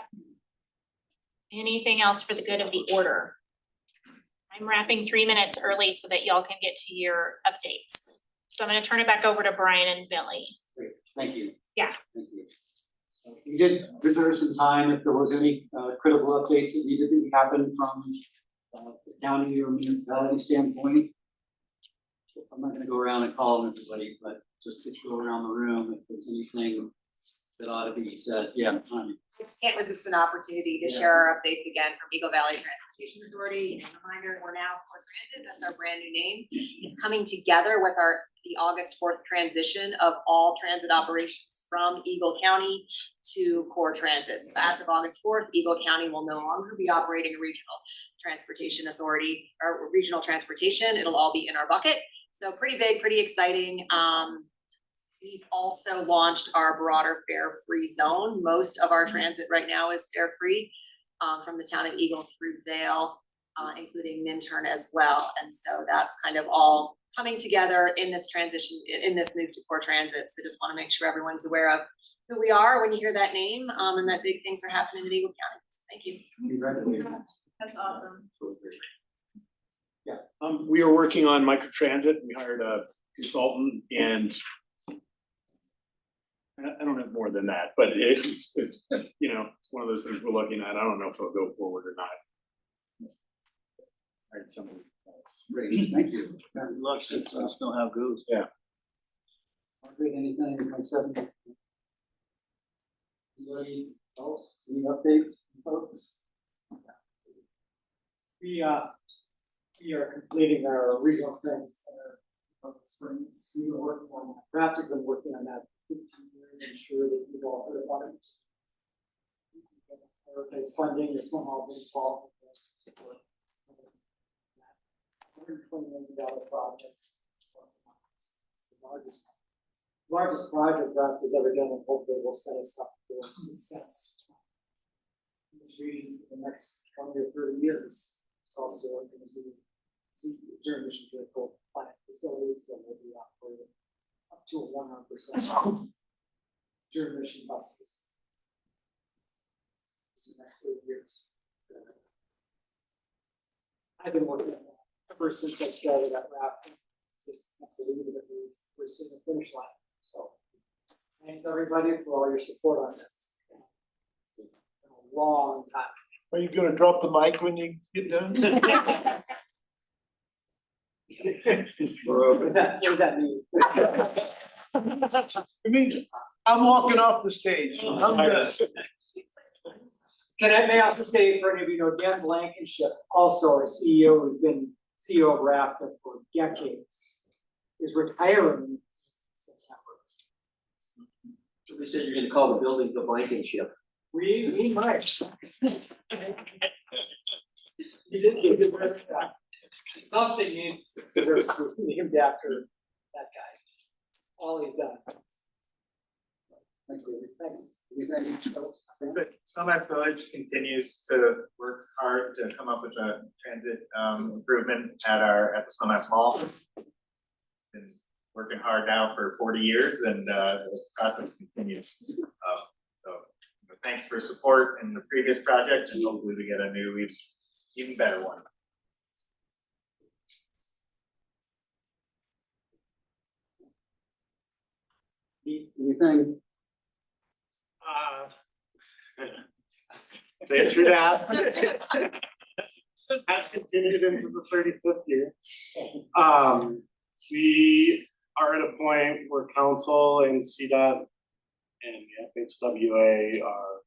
Anything else for the good of the order? I'm wrapping 3 minutes early so that y'all can get to your updates. So I'm gonna turn it back over to Brian and Billy. Great, thank you. Yeah. Thank you. We did reserve some time if there was any critical updates that needed to happen from the county or municipality standpoint. I'm not gonna go around and call on everybody, but just to go around the room if there's anything that ought to be said. Yeah, Connie. I just can't resist an opportunity to share our updates again from Eagle Valley Transportation Authority. And a reminder, we're now Core Transit, that's our brand new name. It's coming together with the August 4th transition of all transit operations from Eagle County to Core Transit. So as of August 4th, Eagle County will no longer be operating a regional transportation authority or regional transportation. It'll all be in our bucket. So pretty big, pretty exciting. We've also launched our broader fare-free zone. Most of our transit right now is fare-free from the town of Eagle through Vale, including Minturn as well. And so that's kind of all coming together in this transition, in this move to Core Transit. So just want to make sure everyone's aware of who we are when you hear that name and that big things are happening in Eagle County. So thank you. Congratulations. That's awesome. Yeah. We are working on microtransit. We hired a consultant and I don't have more than that, but it's, you know, it's one of those things we're looking at. I don't know if it'll go forward or not. All right, somebody else. Great, thank you. Let's know how it goes. Yeah. Margaret, anything from 7? Anybody else, any updates, folks? We are completing our regional transit center of the Springs. We were working on, Raptor's been working on that for 15 years, ensure that you've all heard about it. There's funding that's somehow been involved with the support. $120 million project. It's the largest project Raptor's ever done, and hopefully will set us up for success in this region for the next 20 or 30 years. It's also going to be zero emission vehicle plant facilities that will be operated up to 100% zero emission buses. This is the next 30 years. I've been working on that ever since I started at RAP. Just have to believe that we're seeing the finish line. So thanks everybody for all your support on this. It's been a long time. Are you gonna drop the mic when you get done? What does that mean? It means I'm walking off the stage. I'm good. May I also say for any of you know, Dan Blankenship, also a CEO who's been CEO of Raptor for decades, is retiring in September. So we said you're gonna call the building the Blankenship. We might. You didn't work that. Something needs to be named after that guy. All he's done. Thanks, David. Thanks. Snowmass Village continues to work hard to come up with a transit improvement at the Snowmass Mall. Been working hard now for 40 years and the process continues. So thanks for support in the previous project and hopefully we get a new, even better one. Anything? They should ask. Has continued into the 35th year. We are at a point where council and CDOT and FHWA are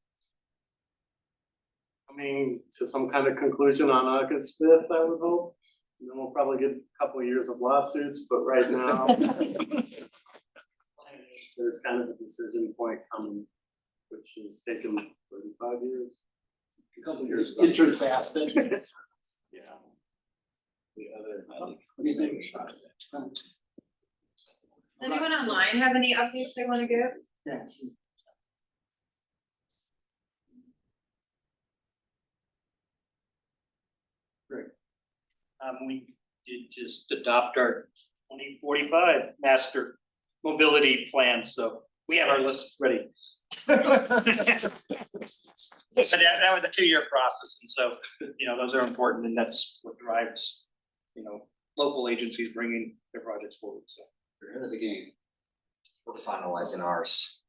coming to some kind of conclusion on August 5th, I would hope. And then we'll probably get a couple of years of lawsuits, but right now. there's kind of a decision point coming, which has taken 35 years. A couple years. Interest aspect. Yeah. The other. What do you think? Does anyone online have any updates they wanna give? Yeah. We did just adopt our 2045 master mobility plan, so we have our list ready. But that was a 2-year process, and so, those are important, and that's what drives, local agencies bringing their projects forward, so. You're ahead of the game. We're finalizing ours.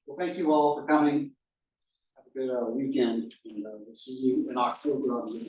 Well, thank you all for coming. Have a good weekend, and we'll see you in October on the